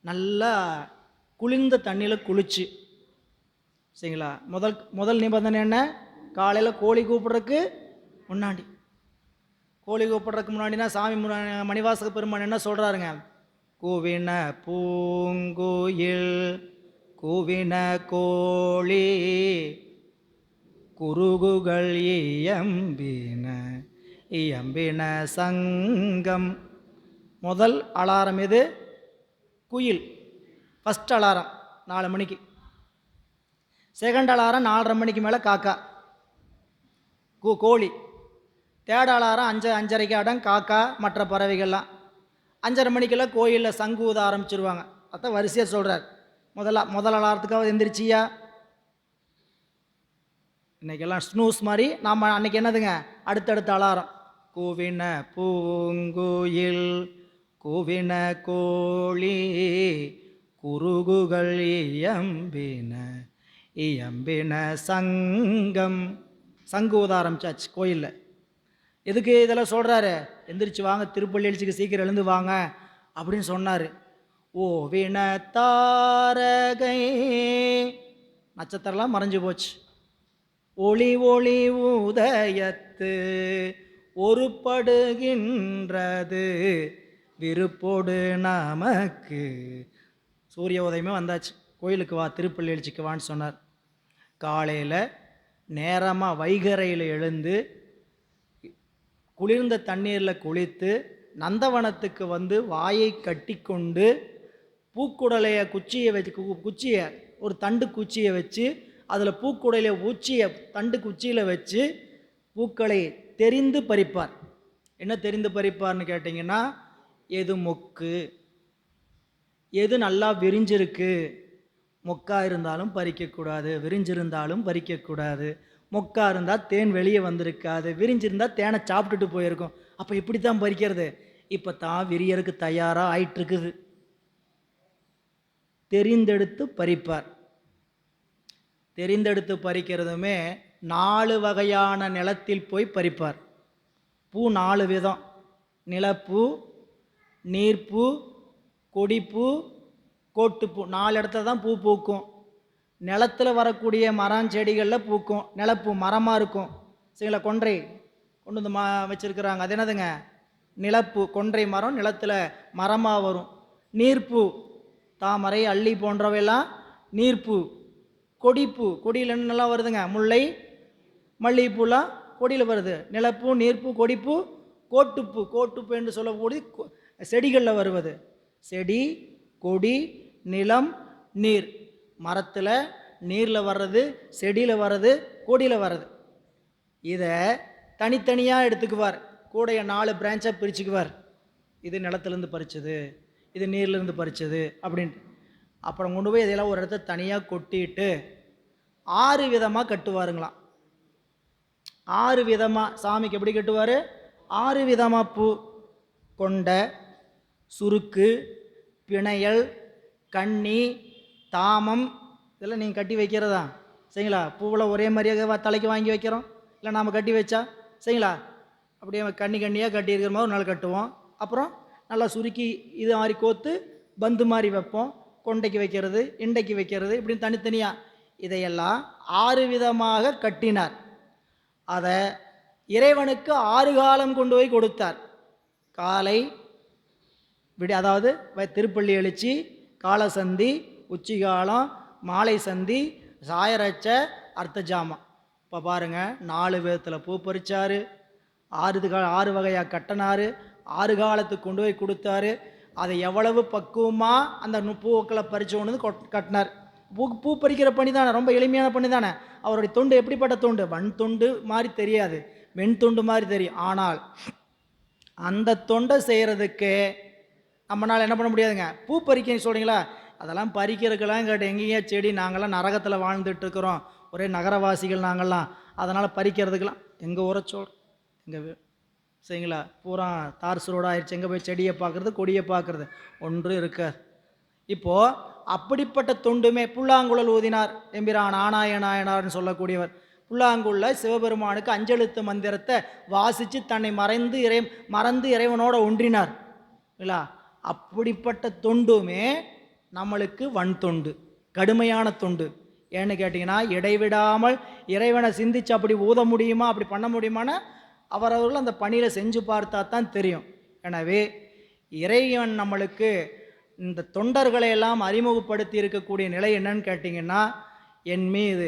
நல்லா குளிர்ந்த தண்ணியில் குளிச்சு சரிங்களா? முதல் நிபந்தனை என்ன? காலையில் கோழி கூப்பிட்றதுக்கு முன்னாடி. கோழி கூப்பிட்றதுக்கு முன்னாடினா சாமி மணிவாசக பெருமான் என்ன சொல்கிறாருங்க? கூவின பூங்குயில் கூவின கோழி குருகுகள் இயம்பின சங்கம். முதல் அலாரம் எது? குயில். ஃபஸ்ட் அலாரம் 4 மணிக்கு. செகண்ட் அலாரம் 4:30 மணிக்கு மேலே காக்கா கோழி. தேர்ட் அலாரம் 5:30க்கு அடம் காக்கா மற்ற பறவைகள்லாம். 5:30 மணிக்கெல்லாம் கோயிலில் சங்கு ஊத ஆரம்பிச்சிருவாங்க. அதான் வரிசையாக சொல்கிறார். முதல் அலாரத்துக்காக எந்திரிச்சியா? இன்றைக்கெல்லாம் ஸ்னூஸ் மாதிரி. நாம் அன்றைக்கி என்னதுங்க? அடுத்தடுத்த அலாரம். கூவின பூங்குயில் கூவின கோழி குருகுகள் இயம்பின சங்கம். சங்கு ஊத ஆரம்பிச்சாச்சு கோயிலில். எதுக்கு இதெல்லாம் சொல்கிறாரு? எந்திரிச்சு வாங்க, திருப்பள்ளி எழுச்சிக்கு சீக்கிரம் எழுந்து வாங்க அப்படின்னு சொன்னார். ஓவின தாரகை, நட்சத்திரம்லாம் மறைஞ்சு போச்சு. ஒளி ஒளி உதயத்து ஒருப்படுகின்றது விருப்போடு நமக்கு. சூரிய உதயமே வந்தாச்சு. கோயிலுக்கு வா, திருப்பள்ளி எழுச்சிக்கு வான்னு சொன்னார். காலையில் நேரமாக வைகரையில் எழுந்து குளிர்ந்த தண்ணீரில் குளித்து நந்தவனத்துக்கு வந்து வாயை கட்டி கொண்டு பூக்குடலையை குச்சியை ஒரு தண்டு குச்சியை வச்சு அதில் பூக்குடலையை தண்டு குச்சியில் வச்சு பூக்களை தெரிந்து பறிப்பார். என்ன தெரிந்து பறிப்பார்னு கேட்டிங்கன்னா, எது மொக்கு, எது நல்லா விரிஞ்சிருக்கு. மொக்கா இருந்தாலும் பறிக்கக்கூடாது, விரிஞ்சிருந்தாலும் பறிக்கக்கூடாது. மொக்கா இருந்தால் தேன் வெளியே வந்திருக்காது, விரிஞ்சிருந்தால் தேனை சாப்பிட்டுட்டு போயிருக்கும். அப்போ இப்படி தான் பறிக்கிறது. இப்போ தான் விரியருக்கு தயாராக ஆயிட்டுருக்குது. தெரிந்தெடுத்து பறிப்பார். தெரிந்தெடுத்து பறிக்கிறதுமே 4 வகையான நிலத்தில் போய் பறிப்பார். பூ 4 விதம்: நிலப்பூ, நீர்ப்பூ, கொடிப்பூ, கோட்டுப்பூ. 4 இடத்துல தான் பூ பூக்கும். நிலத்தில் வரக்கூடிய மரம் செடிகளில் பூக்கும். நிலப்பூ மரமாக இருக்கும். சரிங்களா? கொன்றை கொண்டு வந்து வச்சுருக்குறாங்க. அது என்னதுங்க? நிலப்பூ. கொன்றை மரம் நிலத்தில் மரமாக வரும். நீர்ப்பூ தாமரை, அள்ளி போன்றவையெல்லாம் நீர்ப்பூ. கொடிப்பூ, கொடியில் என்னெல்லாம் வருதுங்க? முல்லை, மல்லிகைப்பூலாம் கொடியில் வருது. நிலப்பூ, நீர்ப்பூ, கொடிப்பூ, கோட்டுப்பூ. கோட்டுப்பூ என்று சொல்லக்கூடிய செடிகளில் வருவது. செடி, கொடி, நிலம், நீர். மரத்தில் நீரில் வர்றது, செடியில் வர்றது, கொடியில் வர்றது. இதை தனித்தனியாக எடுத்துக்குவார். கூடைய 4 பிரான்ச்சாக பிரிச்சுக்குவார். இது நிலத்துலேருந்து பறிச்சது, இது நீர்லேருந்து பறிச்சது அப்படின்ட்டு. அப்புறம் கொண்டு போய் இதெல்லாம் ஒரு இடத்த தனியாக கொட்டிட்டு 6 விதமாக கட்டுவாருங்களாம். 6 விதமாக. சாமிக்கு எப்படி கட்டுவார்? 6 விதமாக பூ. கொண்டை, சுருக்கு, பிணையல், கன்னி, தாமம். இதெல்லாம் நீங்கள் கட்டி வைக்கிறதா? சரிங்களா? பூவில் ஒரே மாதிரியாக தலைக்கு வாங்கி வைக்கிறோம், இல்லை நாம் கட்டி வச்சா? சரிங்களா? அப்படியே கன்னியாக கட்டியிருக்கிற மாதிரி ஒரு நாள் கட்டுவோம். அப்புறம் நல்லா சுருக்கி இது மாதிரி கோத்து பந்து மாதிரி வைப்போம். கொண்டைக்கு வைக்கிறது, இண்டைக்கு வைக்கிறது, இப்படின்னு தனித்தனியாக. இதையெல்லாம் 6 விதமாக கட்டினார். அதை இறைவனுக்கு 6 காலம் கொண்டு போய் கொடுத்தார். காலை அதாவது திருப்பள்ளி எழுச்சி, காலசந்தி, உச்சிகாலம், மாலை சந்தி, சாயரட்ச, அர்த்தஜாமம். இப்போ பாருங்கள், 4 விதத்தில் பூ பறிச்சார். 6 வகையாக கட்டினார். 6 காலத்துக்கு கொண்டு போய் கொடுத்தாரு. அதை எவ்வளவு பக்குவமாக அந்த பூக்களை பறிச்சோன்னு கட்டினார். பூ பறிக்கிற பணி தானே, ரொம்ப எளிமையான பணி தானே. அவருடைய தொண்டு எப்படிப்பட்ட தொண்டு? வன் தொண்டு மாதிரி தெரியாது, வெண் தொண்டு மாதிரி தெரியும். ஆனால் அந்த தொண்டை செய்கிறதுக்கு நம்மளால் என்ன பண்ண முடியாதுங்க. பூ பறிக்க சொல்கிறீங்களா? அதெல்லாம் பறிக்கிறதுக்கெல்லாம் கேட்டு எங்கேயா செடி? நாங்கள்லாம் நரகத்தில் வாழ்ந்துட்டுருக்குறோம், ஒரே நகரவாசிகள் நாங்கள்லாம். அதனால் பறிக்கிறதுக்கெல்லாம் எங்கள் ஊரை எங்கள் சரிங்களா, பூரா தார்ஸ் ரோடு ஆயிடுச்சு. எங்கே போய் செடியை பார்க்குறது, கொடியை பார்க்குறது? ஒன்றும் இருக்காது. இப்போது அப்படிப்பட்ட தொண்டுமே புல்லாங்குழல் ஊதினார் எம்பிரான் ஆனாய நாயனார்னு சொல்லக்கூடியவர். புல்லாங்குழல சிவபெருமானுக்கு 5 எழுத்து மந்திரத்தை வாசித்து தன்னை மறந்து இறைவனோடு ஒன்றினார் இல்லா. அப்படிப்பட்ட தொண்டுமே நம்மளுக்கு வன் தொண்டு, கடுமையான தொண்டு. ஏன்னு கேட்டிங்கன்னா, இடைவிடாமல் இறைவனை சிந்திச்சு அப்படி ஊத முடியுமா, அப்படி பண்ண முடியுமான்னு அவரவர்கள் அந்த பணியில் செஞ்சு பார்த்தா தான் தெரியும். எனவே இறைவன் நம்மளுக்கு இந்த தொண்டர்களை எல்லாம் அறிமுகப்படுத்தி இருக்கக்கூடிய நிலை என்னன்னு கேட்டிங்கன்னா, என் மீது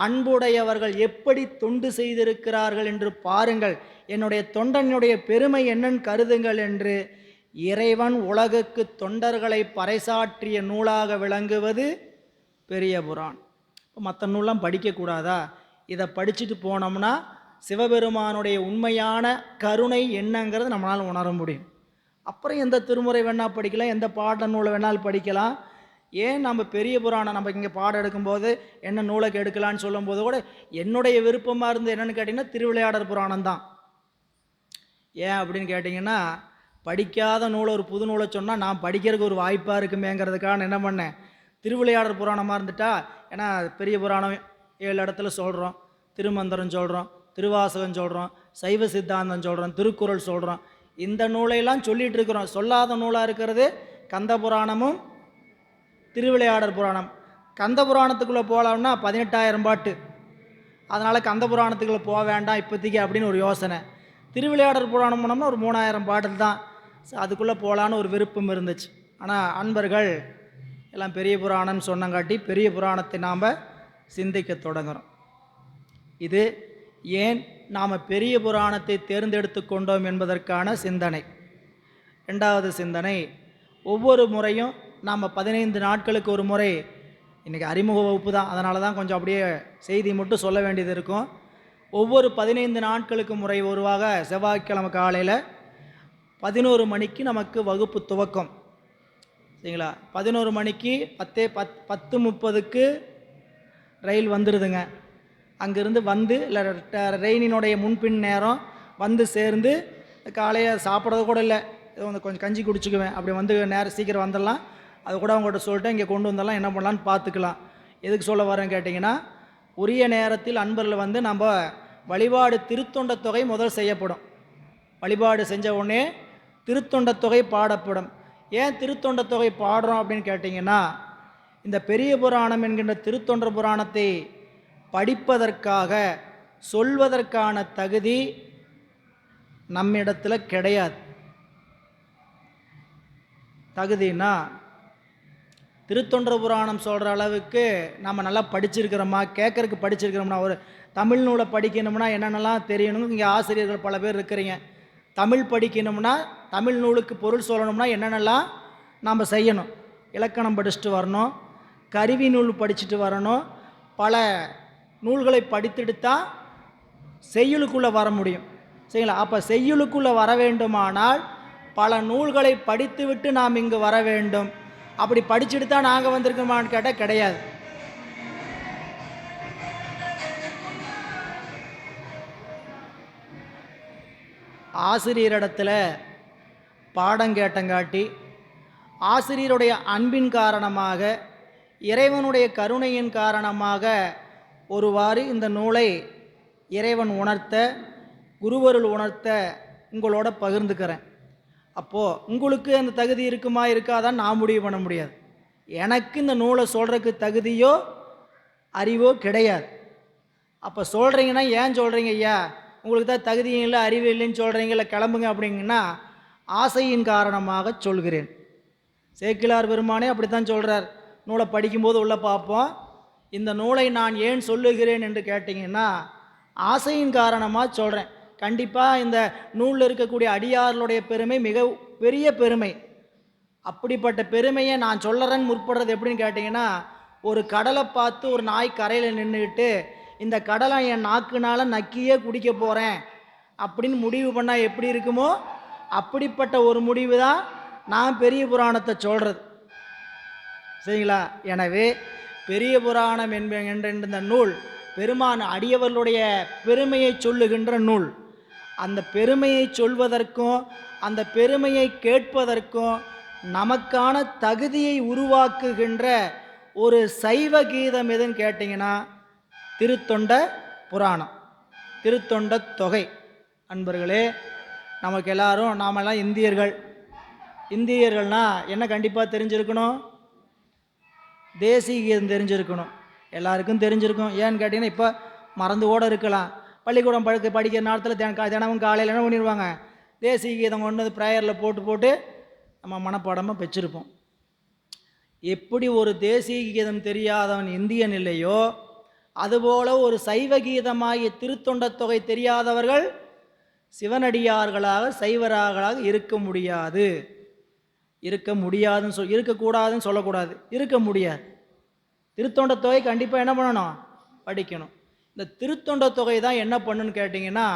அன்புடையவர்கள் எப்படி தொண்டு செய்திருக்கிறார்கள் என்று பாருங்கள், என்னுடைய தொண்டனுடைய பெருமை என்னன்னு கருதுங்கள் என்று இறைவன் உலகுக்கு தொண்டர்களை பறைசாற்றிய நூலாக விளங்குவது பெரிய புராணம். மற்ற நூலாம் படிக்கக்கூடாதா? இதை படிச்சுட்டு போனோம்னா சிவபெருமானுடைய உண்மையான கருணை என்னங்கிறது நம்மளால் உணர முடியும். அப்புறம் எந்த திருமுறை வேணால் படிக்கலாம், எந்த பாட நூலை வேணாலும் படிக்கலாம். ஏன் நம்ம பெரிய புராணம் நம்ம இங்கே பாடம் எடுக்கும்போது என்ன நூலுக்கு எடுக்கலான்னு சொல்லும்போது கூட என்னுடைய விருப்பமாக இருந்து என்னென்னு கேட்டிங்கன்னா திருவிளையாடல் புராணம் தான். ஏன் அப்படின்னு கேட்டிங்கன்னா, படிக்காத நூலை ஒரு புது நூலை சொன்னால் நான் படிக்கிறதுக்கு ஒரு வாய்ப்பாக இருக்குமேங்கிறதுக்காக என்ன பண்ணேன், திருவிளையாடல் புராணமாக இருந்துட்டா, ஏன்னா பெரிய புராணம் 7 இடத்துல சொல்கிறோம், திருமந்திரம் சொல்கிறோம், திருவாசகம் சொல்கிறோம், சைவ சித்தாந்தம் சொல்கிறோம், திருக்குறள் சொல்கிறோம். இந்த நூலையெல்லாம் சொல்லிகிட்டு இருக்கிறோம். சொல்லாத நூலாக இருக்கிறது கந்த புராணமும் திருவிளையாடல் புராணம். கந்த புராணத்துக்குள்ளே போகலாம்னா 18,000 பாட்டு, அதனால் கந்த புராணத்துக்குள்ளே போக வேண்டாம் இப்போதைக்கு அப்படின்னு ஒரு யோசனை. திருவிளையாடல் புராணம் போனோம்னா ஒரு 3,000 பாடல் தான், அதுக்குள்ளே போகலான்னு ஒரு விருப்பம் இருந்துச்சு. ஆனால் அன்பர்கள் எல்லாம் பெரிய புராணம்னு சொன்னங்காட்டி பெரிய புராணத்தை நாம் சிந்திக்க தொடங்குகிறோம். இது ஏன் நாம் பெரிய புராணத்தை தேர்ந்தெடுத்து கொண்டோம் என்பதற்கான சிந்தனை. 2வது சிந்தனை, ஒவ்வொரு முறையும் நாம் 15 நாட்களுக்கு ஒரு முறை, இன்றைக்கி அறிமுக வகுப்பு தான், அதனால தான் கொஞ்சம் அப்படியே செய்தி மட்டும் சொல்ல வேண்டியது இருக்கும். ஒவ்வொரு 15 நாட்களுக்கு முறை ஒருவாக செவ்வாய்க்கிழமை காலையில் 11 மணிக்கு நமக்கு வகுப்பு துவக்கம். சரிங்களா? 11 மணிக்கு 10:30க்கு ரயில் வந்துடுதுங்க. அங்கேருந்து வந்து இல்லை ரெயினினுடைய முன்பின் நேரம் வந்து சேர்ந்து காலையில் சாப்பிட்றது கூட இல்லை, கொஞ்சம் கஞ்சி குடிச்சிக்குவேன், அப்படி வந்து நேரம் சீக்கிரம் வந்துடலாம். அது கூட அவங்கள்ட்ட சொல்லிட்டு இங்கே கொண்டு வந்தெல்லாம் என்ன பண்ணலான்னு பார்த்துக்கலாம். எதுக்கு சொல்ல வரேன்னு கேட்டிங்கன்னா, உரிய நேரத்தில் அன்பர்கள் வந்து நம்ம வழிபாடு திருத்தொண்ட தொகை முதல் செய்யப்படும். வழிபாடு செஞ்ச உடனே திருத்தொண்ட தொகை பாடப்படும். ஏன் திருத்தொண்ட தொகை பாடுறோம் அப்படின்னு கேட்டிங்கன்னா, இந்த பெரிய புராணம் என்கின்ற திருத்தொண்ட புராணத்தை படிப்பதற்காக சொல்வதற்கான தகுதி நம்மிடத்தில் கிடையாது. தகுதினா திருத்தொண்ட புராணம் சொல்கிற அளவுக்கு நம்ம நல்லா படிச்சிருக்கிறோமா, கேட்கறதுக்கு படிச்சிருக்கிறோம்னா, ஒரு தமிழ் நூலை படிக்கணும்னா என்னென்னலாம் தெரியணும். இங்கே ஆசிரியர்கள் பல பேர் இருக்கிறீங்க. தமிழ் படிக்கணும்னா, தமிழ் நூலுக்கு பொருள் சொல்லணும்னா என்னென்னலாம் நாம் செய்யணும். இலக்கணம் படிச்சுட்டு வரணும், கருவி நூல் படிச்சுட்டு வரணும், பல நூல்களை படித்துட்டு தான் செய்யுளுக்குள்ளே வர முடியும். சரிங்களா? அப்போ செய்யுளுக்குள்ளே வர வேண்டுமானால் பல நூல்களை படித்துவிட்டு நாம் இங்கு வர வேண்டும். அப்படி படிச்சுட்டு தான் நாங்கள் வந்திருக்கோமான்னு கேட்டால் கிடையாது. ஆசிரியரிடத்தில் பாடம் கேட்டங்காட்டி ஆசிரியருடைய அன்பின் காரணமாக, இறைவனுடைய கருணையின் காரணமாக ஒருவாறு இந்த நூலை இறைவன் உணர்த்த, குருவருள் உணர்த்த உங்களோட பகிர்ந்துக்கிறேன். அப்போது உங்களுக்கு அந்த தகுதி இருக்குமா இருக்காதான் நான் முடிவு பண்ண முடியாது. எனக்கு இந்த நூலை சொல்கிறதுக்கு தகுதியோ அறிவோ கிடையாது. அப்போ சொல்கிறீங்கன்னா ஏன் சொல்கிறீங்க ஐயா, உங்களுக்கு தான் தகுதியும் இல்லை அறிவு இல்லைன்னு சொல்கிறீங்க, இல்லை கிளம்புங்க அப்படிங்கன்னா ஆசையின் காரணமாக சொல்கிறேன். சேக்கிழார் பெருமானே அப்படித்தான் சொல்கிறார். நூலை படிக்கும்போது உள்ள பார்ப்போம். இந்த நூலை நான் ஏன் சொல்லுகிறேன் என்று கேட்டிங்கன்னா, ஆசையின் காரணமாக சொல்கிறேன். கண்டிப்பாக இந்த நூலில் இருக்கக்கூடிய அடியார்களுடைய பெருமை மிக பெரிய பெருமை. அப்படிப்பட்ட பெருமையை நான் சொல்லறேன்னு முற்படுறது எப்படின்னு கேட்டிங்கன்னா, ஒரு கடலை பார்த்து ஒரு நாய் கரையில் நின்றுக்கிட்டு இந்த கடலை என் நாக்குனால நக்கியே குடிக்க போகிறேன் அப்படின்னு முடிவு பண்ணால் எப்படி இருக்குமோ அப்படிப்பட்ட ஒரு முடிவு தான் நான் பெரிய புராணத்தை சொல்கிறது. சரிங்களா? எனவே பெரிய புராணம் என்கின்ற இந்த நூல் பெருமான் அடியவர்களுடைய பெருமையை சொல்லுகின்ற நூல். அந்த பெருமையை சொல்வதற்கும் அந்த பெருமையை கேட்பதற்கும் நமக்கான தகுதியை உருவாக்குகின்ற ஒரு சைவ கீதம் எதுன்னு கேட்டிங்கன்னா திருத்தொண்ட புராணம், திருத்தொண்ட தொகை. அன்பர்களே, நமக்கு எல்லாரும் நாமெல்லாம் இந்தியர்கள். இந்தியர்கள்னால் என்ன கண்டிப்பாக தெரிஞ்சிருக்கணும்? தேசிய கீதம் தெரிஞ்சிருக்கணும். எல்லாருக்கும் தெரிஞ்சிருக்கும். ஏன்னு கேட்டிங்கன்னா இப்போ மறந்து கூட இருக்கலாம். பள்ளிக்கூடம் படிக்கிற நேரத்தில் தினமும் காலையில் என்ன பண்ணிடுவாங்க, தேசிய கீதம் கொண்டு வந்து ப்ரேயரில் போட்டு போட்டு நம்ம மனப்பாடமாக வச்சுருப்போம். எப்படி ஒரு தேசிய கீதம் தெரியாதவன் இந்தியன் இல்லையோ, அதுபோல ஒரு சைவ கீதமாகிய திருத்தொண்ட தொகை தெரியாதவர்கள் சிவனடியார்களாக சைவராகளாக இருக்க முடியாது. இருக்கக்கூடாதுன்னு சொல்லக்கூடாது, இருக்க முடியாது. திருத்தொண்ட தொகை கண்டிப்பாக என்ன பண்ணணும், படிக்கணும். இந்த திருத்தொண்ட தொகை தான் என்ன பண்ணுன்னு கேட்டிங்கன்னா,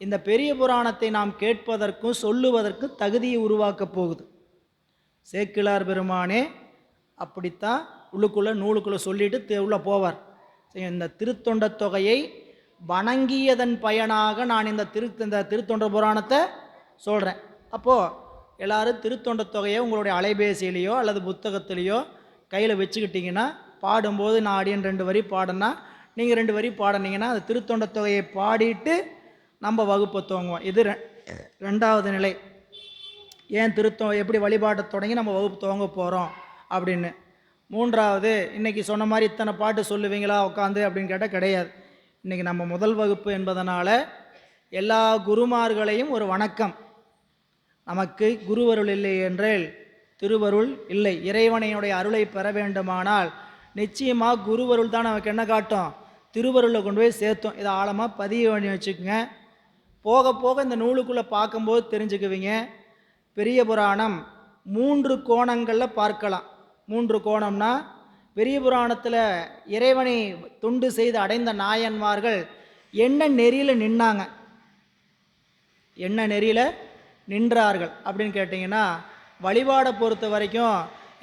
இந்த பெரிய புராணத்தை நாம் கேட்பதற்கும் சொல்லுவதற்கும் தகுதியை உருவாக்கப் போகுது. சேக்கிழார் பெருமானே அப்படித்தான் நூலுக்குள்ளே சொல்லிட்டு உள்ளே போவார். இந்த திருத்தொண்ட தொகையை வணங்கியதன் பயனாக நான் இந்த திருத்தொண்ட புராணத்தை சொல்கிறேன். அப்போது எல்லோரும் திருத்தொண்ட தொகையை உங்களுடைய அலைபேசியிலையோ அல்லது புத்தகத்திலையோ கையில் வச்சுக்கிட்டிங்கன்னா, பாடும்போது நான் அடியன் 2 வரி பாடினா நீங்கள் 2 வரி பாடினீங்கன்னா அந்த திருத்தொண்ட தொகையை பாடிட்டு நம்ம வகுப்பை துவங்குவோம். இது 2வது நிலை. ஏன் எப்படி வழிபாட்டை தொடங்கி நம்ம வகுப்பு துவங்க போகிறோம் அப்படின்னு. 3வது, இன்றைக்கி சொன்ன மாதிரி இத்தனை பாட்டு சொல்லுவீங்களா உட்காந்து அப்படின்னு கேட்டால் கிடையாது. இன்றைக்கி நம்ம முதல் வகுப்பு என்பதனால் எல்லா குருமார்களையும் ஒரு வணக்கம். நமக்கு குருவருள் இல்லை என்றால் திருவருள் இல்லை. இறைவனையுடைய அருளை பெற வேண்டுமானால் நிச்சயமாக குருவருள் தான் நமக்கு என்ன காட்டும், திருவருளை கொண்டு போய் சேர்த்தோம். இதை ஆழமாக பதிய பண்ணி வச்சுக்கோங்க. போக போக இந்த நூலுக்குள்ளே பார்க்கும்போது தெரிஞ்சுக்குவீங்க. பெரிய புராணம் 3 கோணங்களில் பார்க்கலாம். 3 கோணம்னா, பெரிய புராணத்தில் இறைவனை தொண்டு செய்து அடைந்த நாயன்மார்கள் என்ன நெறியில் நின்னாங்க, என்ன நெறியில் நின்றார்கள் அப்படின்னு கேட்டிங்கன்னா, வழிபாடை பொறுத்த வரைக்கும்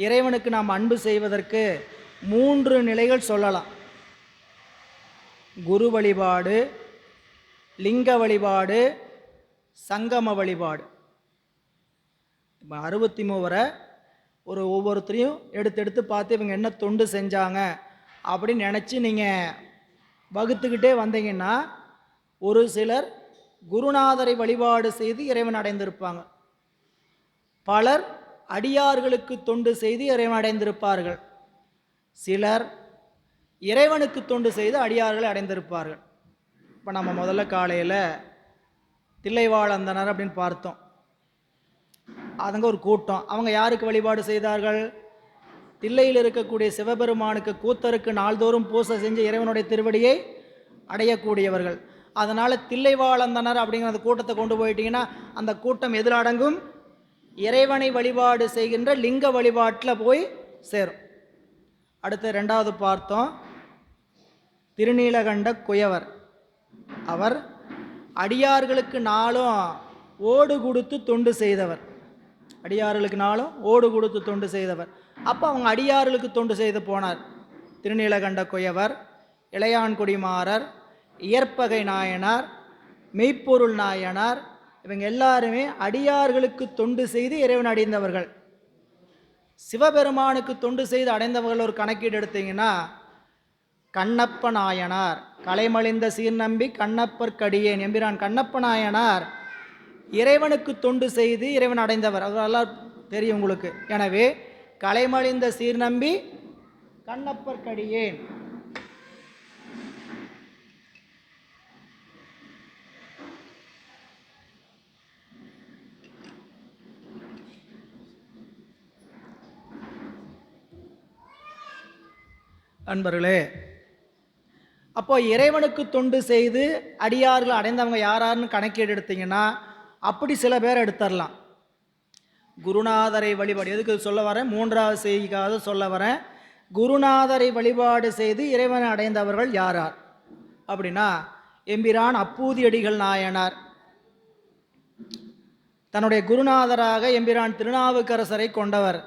இறைவனுக்கு நாம் அன்பு செய்வதற்கு 3 நிலைகள் சொல்லலாம். குரு வழிபாடு, லிங்க வழிபாடு, சங்கம வழிபாடு. இப்போ 63 ஒவ்வொருத்தரையும் எடுத்து பார்த்து இவங்க என்ன தொண்டு செஞ்சாங்க அப்படின்னு நினச்சி நீங்கள் வகுத்துக்கிட்டே வந்தீங்கன்னா, ஒரு சிலர் குருநாதரை வழிபாடு செய்து இறைவன் அடைந்திருப்பாங்க. பலர் அடியார்களுக்கு தொண்டு செய்து இறைவன் அடைந்திருப்பார்கள். சிலர் இறைவனுக்கு தொண்டு செய்து அடியார்களை அடைந்திருப்பார்கள். இப்போ நம்ம முதல்ல காலையில் தில்லைவாழந்தனர் அப்படின்னு பார்த்தோம். அதுங்க ஒரு கூட்டம். அவங்க யாருக்கு வழிபாடு செய்தார்கள், தில்லையில் இருக்கக்கூடிய சிவபெருமானுக்கு கூத்தருக்கு நாள்தோறும் பூசை செஞ்சு இறைவனுடைய திருவடியை அடையக்கூடியவர்கள். அதனால் தில்லைவாழந்தனர் அப்படிங்கிற அந்த கூட்டத்தை கொண்டு போயிட்டீங்கன்னா அந்த கூட்டம் எதில் அடங்கும், இறைவனை வழிபாடு செய்கின்ற லிங்க வழிபாட்டில் போய் சேரும். அடுத்து 2வது பார்த்தோம், திருநீலகண்ட குயவர். அவர் அடியார்களுக்கு நாளும் ஓடு கொடுத்து தொண்டு செய்தவர். அடியார்களுக்கு நாளும் ஓடு கொடுத்து தொண்டு செய்தவர். அப்போ அவங்க அடியார்களுக்கு தொண்டு செய்து போனார். திருநீலகண்ட குயவர், இளையான்குடிமாறர், இயற்பகை நாயனார், மெய்ப்பொருள் நாயனார், இவங்க எல்லாருமே அடியார்களுக்கு தொண்டு செய்து இறைவன் அடைந்தவர்கள். சிவபெருமானுக்கு தொண்டு செய்து அடைந்தவர்கள் ஒரு கணக்கீடு எடுத்தீங்கன்னா, கண்ணப்ப நாயனார், கலைமலிந்த சீர்நம்பி கண்ணப்பர்க்கடியேன் எம்பிரான் கண்ணப்ப நாயனார் இறைவனுக்கு தொண்டு செய்து இறைவன் அடைந்தவர். அதெல்லாம் தெரியும் உங்களுக்கு. எனவே கலைமலிந்த சீர்நம்பி கண்ணப்பர்க்கடியேன். அன்பர்களே, அப்போ இறைவனுக்கு தொண்டு செய்து அடியார்கள் அடைந்தவங்க யாராருன்னு கணக்கீடு எடுத்தீங்கன்னா அப்படி சில பேர் எடுத்துடலாம். குருநாதரை வழிபாடு, எதுக்கு சொல்ல வரேன், 3வது செய்திக்காக சொல்ல வரேன். குருநாதரை வழிபாடு செய்து இறைவனை அடைந்தவர்கள் யார் அப்படின்னா, எம்பிரான் அப்பூதியடிகள் நாயனார் தன்னுடைய குருநாதராக எம்பிரான் திருநாவுக்கரசரை கொண்டவர்.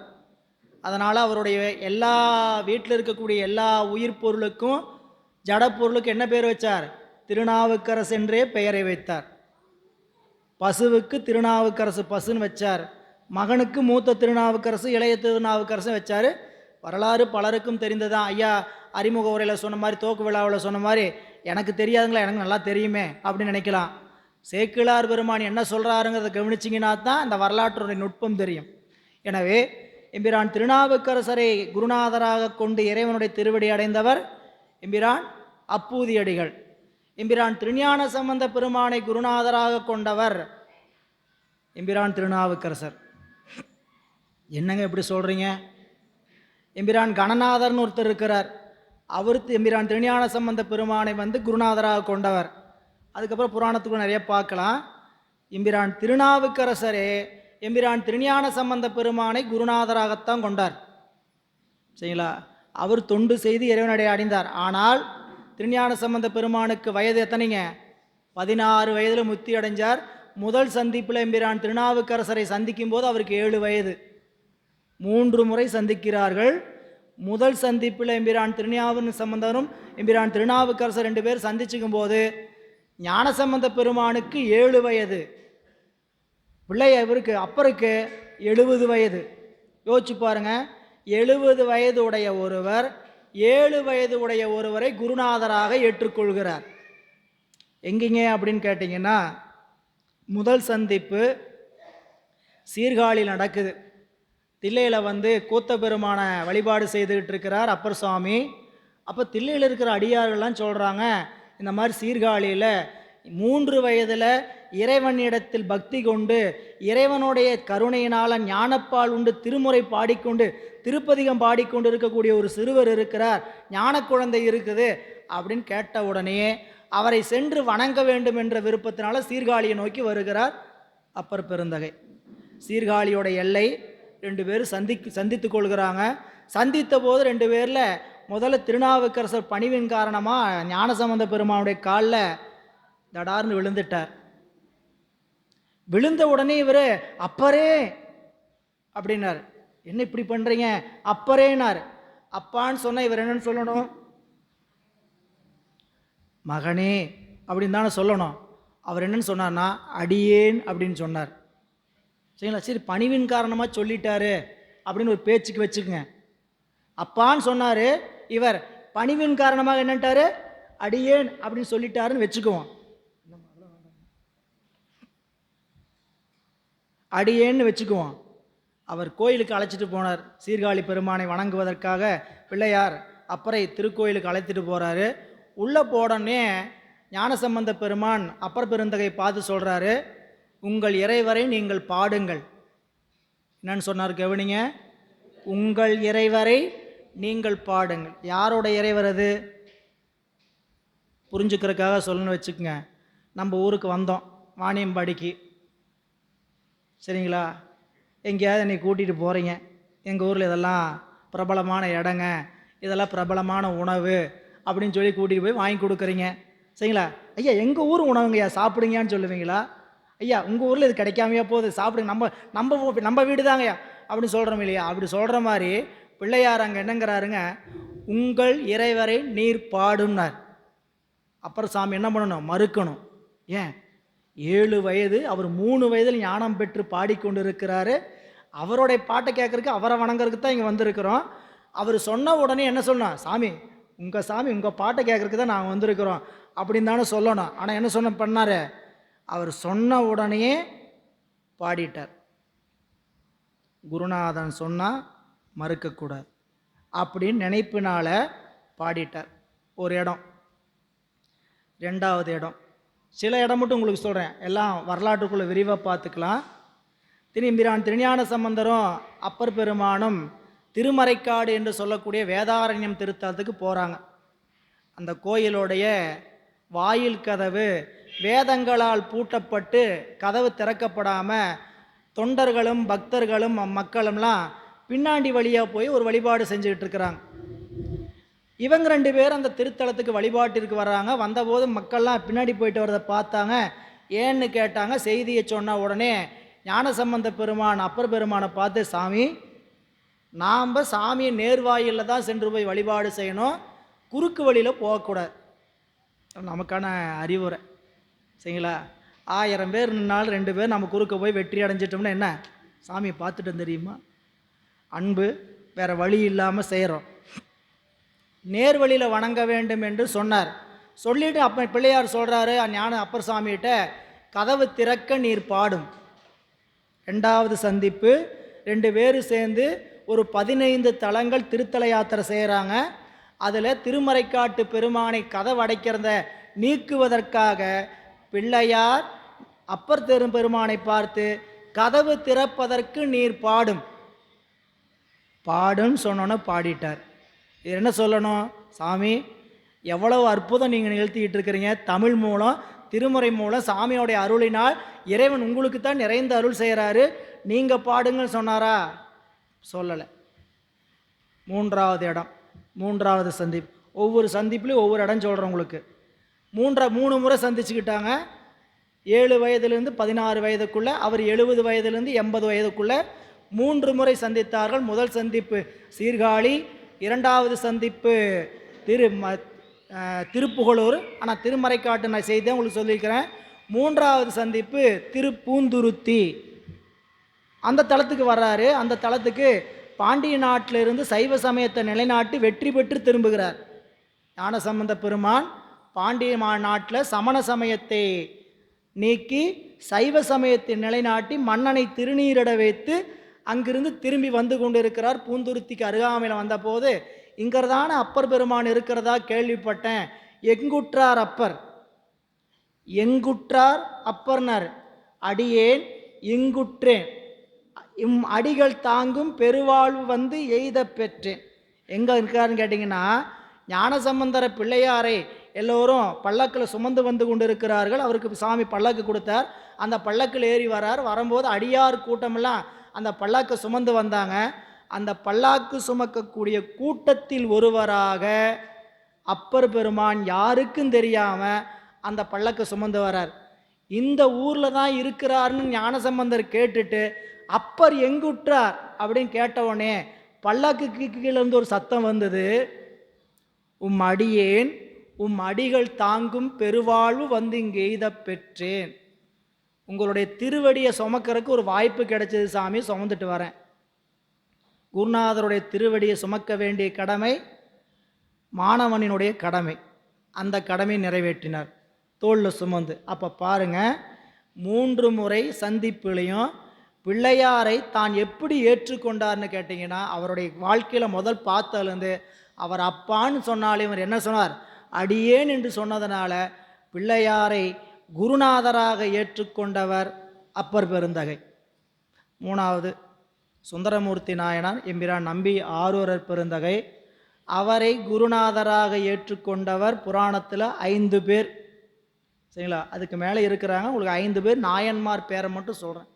அதனால் அவருடைய எல்லா வீட்டில் இருக்கக்கூடிய எல்லா உயிர் பொருளுக்கும் ஜடப்பொருளுக்கு என்ன பேர் வச்சார், திருநாவுக்கரசு என்றே பெயரை வைத்தார். பசுவுக்கு திருநாவுக்கரசு பசுன்னு வச்சார். மகனுக்கு மூத்த திருநாவுக்கரசு இளைய திருநாவுக்கரசு வச்சார். வரலாறு பலருக்கும் தெரிந்ததான். ஐயா அறிமுக உரையில் சொன்ன மாதிரி, தோக்கு விழாவில் சொன்ன மாதிரி, எனக்கு தெரியாதுங்களா, எனக்கு நல்லா தெரியுமே அப்படின்னு நினைக்கலாம். சேக்கிழார் பெருமான் என்ன சொல்கிறாருங்கிறத கவனிச்சிங்கன்னா தான் இந்த வரலாற்றுடைய நுட்பம் தெரியும். எனவே எம்பிரான் திருநாவுக்கரசரை குருநாதராக கொண்டு இறைவனுடைய திருவடி அடைந்தவர் எம்பிரான் அப்பூதியடிகள். எம்பிரான் திருஞான சம்பந்த பெருமானை குருநாதராக கொண்டவர் எம்பிரான் திருநாவுக்கரசர். என்னங்க இப்படி சொல்கிறீங்க? எம்பிரான் கணநாதர்னு ஒருத்தர் இருக்கிறார், அவர் எம்பிரான் திருஞான சம்பந்த பெருமானை குருநாதராக கொண்டவர். அதுக்கப்புறம் புராணத்துக்கு நிறைய பார்க்கலாம். எம்பிரான் திருநாவுக்கரசரே எம்பிரான் திருஞான சம்பந்த பெருமானை குருநாதராகத்தான் கொண்டார். சரிங்களா? அவர் தொண்டு செய்து இறைவனடை அடைந்தார். ஆனால் திருஞான சம்பந்த பெருமானுக்கு வயது எத்தனைங்க? 16 வயதில் முத்தி அடைஞ்சார். முதல் சந்திப்பில் எம்பிரான் திருநாவுக்கரசரை சந்திக்கும் போது அவருக்கு 7 வயது. 3 முறை சந்திக்கிறார்கள். முதல் சந்திப்பில் எம்பிரான் திருஞான சம்பந்தரும் எம்பிரான் திருநாவுக்கரசர் 2 பேர் சந்திச்சுக்கும் போது ஞானசம்பந்த பெருமானுக்கு 7 வயது, இவருக்கு அப்பருக்கு 70 வயது. யோசிச்சு பாருங்க, 70 வயது உடைய ஒருவர் 7 வயது உடைய ஒருவரை குருநாதராக ஏற்றுக்கொள்கிறார். எங்கிங்க அப்படின்னு கேட்டிங்கன்னா, முதல் சந்திப்பு சீர்காழியில் நடக்குது. தில்லையில் கூத்த பெருமான வழிபாடு செய்துக்கிட்டு இருக்கிறார் அப்பர் சுவாமி. அப்போ தில்லையில் இருக்கிற அடியார்கள்லாம் சொல்கிறாங்க, இந்த மாதிரி சீர்காழியில் 3 வயதில் இறைவனிடத்தில் பக்தி கொண்டு இறைவனுடைய கருணையினால் ஞானப்பால் உண்டு திருமுறை பாடிக்கொண்டு திருப்பதிகம் பாடிக்கொண்டு இருக்கக்கூடிய ஒரு சிறுவர் இருக்கிறார், ஞான குழந்தை இருக்குது அப்படின்னு கேட்ட உடனே அவரை சென்று வணங்க வேண்டும் என்ற விருப்பத்தினால சீர்காழியை நோக்கி வருகிறார் அப்பர் பெருந்தகை. சீர்காழியோட எல்லை 2 பேரும் சந்தித்து கொள்கிறாங்க. சந்தித்த போது 2 பேரில் முதல்ல திருநாவுக்கரசர் பணிவின் காரணமாக ஞானசம்பந்த பெருமானுடைய காலில் தடார்னு விழுந்துட்டார். விழுந்த உடனே இவர் அப்பரே அப்படின்னார். என்ன இப்படி பண்ணுறீங்க? அப்பரேனார். அப்பான்னு சொன்னால் இவர் என்னன்னு சொல்லணும்? மகனே அப்படின்னு தானே சொல்லணும். அவர் என்னன்னு சொன்னார்னா அடியேன் அப்படின்னு சொன்னார். சரிங்களா? சரி, பணிவின் காரணமாக சொல்லிட்டாரு அப்படின்னு ஒரு பேச்சுக்கு வச்சுக்கோங்க. அப்பான்னு சொன்னார், இவர் பணிவின் காரணமாக என்னட்டாரு அடியேன் அப்படின்னு சொல்லிட்டாருன்னு வச்சுக்குவோம். அடியேன்னு வச்சுக்குவோம். அவர் கோயிலுக்கு அழைச்சிட்டு போனார். சீர்காழி பெருமானை வணங்குவதற்காக பிள்ளையார் அப்பரை திருக்கோயிலுக்கு அழைச்சிட்டு போகிறாரு. உள்ளே போடனே ஞானசம்பந்த பெருமான் அப்பர் பெருந்தகை பார்த்து சொல்கிறாரு, உங்கள் இறைவரை நீங்கள் பாடுங்கள். என்னன்னு சொன்னார் கவனிங்க? உங்கள் இறைவரை நீங்கள் பாடுங்கள். யாரோட இறைவர் அது? புரிஞ்சுக்கிறதுக்காக சொல்லணும்னு வச்சுக்கோங்க. நம்ம ஊருக்கு வந்தோம் வாணியம்பாடிக்கு, சரிங்களா? எங்கேயாவது என்னை கூட்டிகிட்டு போகிறீங்க, எங்கள் ஊரில் இதெல்லாம் பிரபலமான இடங்க, இதெல்லாம் பிரபலமான உணவு அப்படின்னு சொல்லி கூட்டிகிட்டு போய் வாங்கி கொடுக்குறீங்க, சரிங்களா? ஐயா எங்கள் ஊர் உணவுங்கய்யா சாப்பிடுங்கன்னு சொல்லுவீங்களா? ஐயா உங்கள் ஊரில் இது கிடைக்காமையா போகுது, சாப்பிடுங்க, நம்ம வீடு தாங்கய்யா அப்படின்னு சொல்கிறோம் இல்லையா? அப்படி சொல்கிற மாதிரி பிள்ளையார் அங்கே என்னங்கிறாருங்க, உங்கள் இறைவரை நீர் பாடுன்னார். அப்புறம் சாமி என்ன பண்ணணும்? மறுக்கணும். ஏன்? 7 வயது, அவர் 3 வயதில் ஞானம் பெற்று பாடிக்கொண்டு இருக்கிறாரு. அவருடைய பாட்டை கேட்கறதுக்கு அவரை வணங்குறதுக்கு தான் இங்கே வந்திருக்கிறோம். அவர் சொன்ன உடனே என்ன சொல்லணும்? சாமி உங்கள் பாட்டை கேட்கறதுக்கு தான் நாங்கள் வந்திருக்கிறோம் அப்படின்னு தானே சொல்லணும். ஆனால் என்ன பண்ணார்? அவர் சொன்ன உடனே பாடிட்டார். குருநாதன் சொன்னால் மறுக்கக்கூடாது அப்படின்னு நினைப்பினால பாடிட்டார். ஒரு இடம். 2வது இடம், சில இடம் மட்டும் உங்களுக்கு சொல்கிறேன், எல்லாம் வரலாற்றுக்குள்ளே விரிவாக பார்த்துக்கலாம். திரும்பிரான் திருஞான சம்பந்தரும் அப்பர் பெருமானும் திருமறைக்காடு என்று சொல்லக்கூடிய வேதாரண்யம் திருத்தலத்துக்கு போகிறாங்க. அந்த கோயிலுடைய வாயில் கதவு வேதங்களால் பூட்டப்பட்டு கதவு திறக்கப்படாமல் தொண்டர்களும் பக்தர்களும் மக்களும்லாம் பின்னாடி வழியாக போய் ஒரு வழிபாடு செஞ்சுக்கிட்டு இருக்கிறாங்க. இவங்க 2 பேர் அந்த திருத்தலத்துக்கு வழிபாட்டிற்கு வர்றாங்க. வந்தபோது மக்கள்லாம் பின்னாடி போயிட்டு வரதை பார்த்தாங்க. ஏன்னு கேட்டாங்க. செய்தியை சொன்ன உடனே ஞானசம்பந்த பெருமான் அப்பர் பெருமானை பார்த்து, சாமி நாம் சாமியை நேர்வாயில் தான் சென்று போய் வழிபாடு செய்யணும், குறுக்கு வழியில் போகக்கூடாது. நமக்கான அறிவுரை, சரிங்களா? 1000 பேர் நின்னாலும் 2 பேர் நம்ம குறுக்க போய் வெற்றி அடைஞ்சிட்டோம்னா என்ன? சாமியை பார்த்துட்டோம் தெரியுமா? அன்பு, வேறு வழி இல்லாமல் செய்கிறோம். நேர்வழியில் வணங்க வேண்டும் என்று சொன்னார். சொல்லிவிட்டு அப்போ பிள்ளையார் சொல்கிறாரு ஞான அப்பர் சாமிகிட்ட, கதவு திறக்க நீர் பாடும். 2வது சந்திப்பு 2 பேர் சேர்ந்து ஒரு 15 தலங்கள் திருத்தல யாத்திரை செய்கிறாங்க. அதில் திருமறைக்காட்டு பெருமானை கதவடைக்கிறத நீக்குவதற்காக பிள்ளையார் அப்பர் பெருமானை பார்த்து கதவு திறப்பதற்கு நீர் பாடும் பாடுன்னு சொன்னோன்னே பாடிட்டார். இது என்ன சொல்லணும்? சாமி எவ்வளவு அற்புதம் நீங்கள் நிகழ்த்திக்கிட்டு இருக்கிறீங்க. தமிழ் மூலம் திருமுறை மூலம் சாமியோடைய அருளினால் இறைவன் உங்களுக்கு தான் நிறைந்த அருள் செய்கிறாரு, நீங்கள் பாடுங்கன்னு சொன்னாரா? சொல்லலை. மூன்றாவது இடம், மூன்றாவது சந்திப்பு. ஒவ்வொரு சந்திப்புலையும் ஒவ்வொரு இடம் சொல்கிறேன் உங்களுக்கு. 3 முறை சந்திச்சுக்கிட்டாங்க. 7 வயதிலிருந்து 16 வயதுக்குள்ளே, அவர் 70 வயதிலிருந்து 80 வயதுக்குள்ளே 3 முறை சந்தித்தார்கள். முதல் சந்திப்பு சீர்காழி, இரண்டாவது சந்திப்பு திருப்புகலூர். ஆனால் திருமறைக்காட்டு நான் செய்தேன் உங்களுக்கு சொல்லியிருக்கிறேன். மூன்றாவது சந்திப்பு திருப்பூந்துருத்தி. அந்த தலத்துக்கு வர்றாரு. அந்த தலத்துக்கு பாண்டிய நாட்டிலிருந்து சைவ சமயத்தை நிலைநாட்டி வெற்றி பெற்று திரும்புகிறார் ஞானசம்பந்த பெருமான். பாண்டிய நாட்டில் சமண சமயத்தை நீக்கி சைவ சமயத்தை நிலைநாட்டி மன்னனை திருநீரிட வைத்து அங்கிருந்து திரும்பி வந்து கொண்டு இருக்கிறார். பூந்துருத்திக்கு அருகாமையில் வந்தபோது இங்கர்தான அப்பர் பெருமான் இருக்கிறதா கேள்விப்பட்டேன். எங்குற்றார் அப்பர்? எங்குற்றார் அப்பர்னர்? அடியேன் இங்குற்றேன், அடிகள் தாங்கும் பெருவாழ்வு வந்து எய்த பெற்றேன். எங்கே இருக்காருன்னு கேட்டிங்கன்னா, ஞானசம்பந்தர பிள்ளையாரை எல்லோரும் பல்லக்கில் சுமந்து வந்து கொண்டு இருக்கிறார்கள். அவருக்கு சாமி பல்லக்கு கொடுத்தார். அந்த பல்லக்கில் ஏறி வரார். வரும்போது அடியார் கூட்டமெல்லாம் அந்த பல்லாக்கை சுமந்து வந்தாங்க. அந்த பல்லாக்கு சுமக்கக்கூடிய கூட்டத்தில் ஒருவராக அப்பர் பெருமான் யாருக்கும் தெரியாமல் அந்த பல்லக்கை சுமந்து வரார். இந்த ஊரில் தான் இருக்கிறாருன்னு ஞானசம்பந்தர் கேட்டுட்டு அப்பர் எங்குற்றார் அப்படின்னு கேட்டவுடனே பல்லாக்குக்கு கீழேருந்து ஒரு சத்தம் வந்தது. அடியேன் அடிகள் தாங்கும் பெருவாழ்வு வந்து இங்கே எய்த பெற்றேன். உங்களுடைய திருவடியை சுமக்கிறதுக்கு ஒரு வாய்ப்பு கிடைச்சது சாமி, சுமந்துட்டு வரேன். குருநாதருடைய திருவடியை சுமக்க வேண்டிய கடமை மாணவனினுடைய கடமை. அந்த கடமை நிறைவேற்றினார் தோளில் சுமந்து. அப்போ பாருங்கள், 3 முறை சந்திப்புலையும் பிள்ளையாரை தான் எப்படி ஏற்றுக்கொண்டார்னு கேட்டிங்கன்னா, அவருடைய வாழ்க்கையில் முதல் பார்த்ததுலேருந்து அவர் அப்பான்னு சொன்னாலே இவர் என்ன சொன்னார்? அடியேன் என்று சொன்னதனால பிள்ளையாரை குருநாதராக ஏற்றுக்கொண்டவர் அப்பர் பெருந்தகை. 3வது சுந்தரமூர்த்தி நாயனார் எம்பிரான் நம்பி ஆரூரர் பெருந்தகை. அவரை குருநாதராக ஏற்றுக்கொண்டவர் புராணத்தில் 5 பேர். சரிங்களா? அதுக்கு மேலே இருக்கிறாங்க. உங்களுக்கு 5 பேர் நாயன்மார் பேரை மட்டும் சொல்கிறேன்.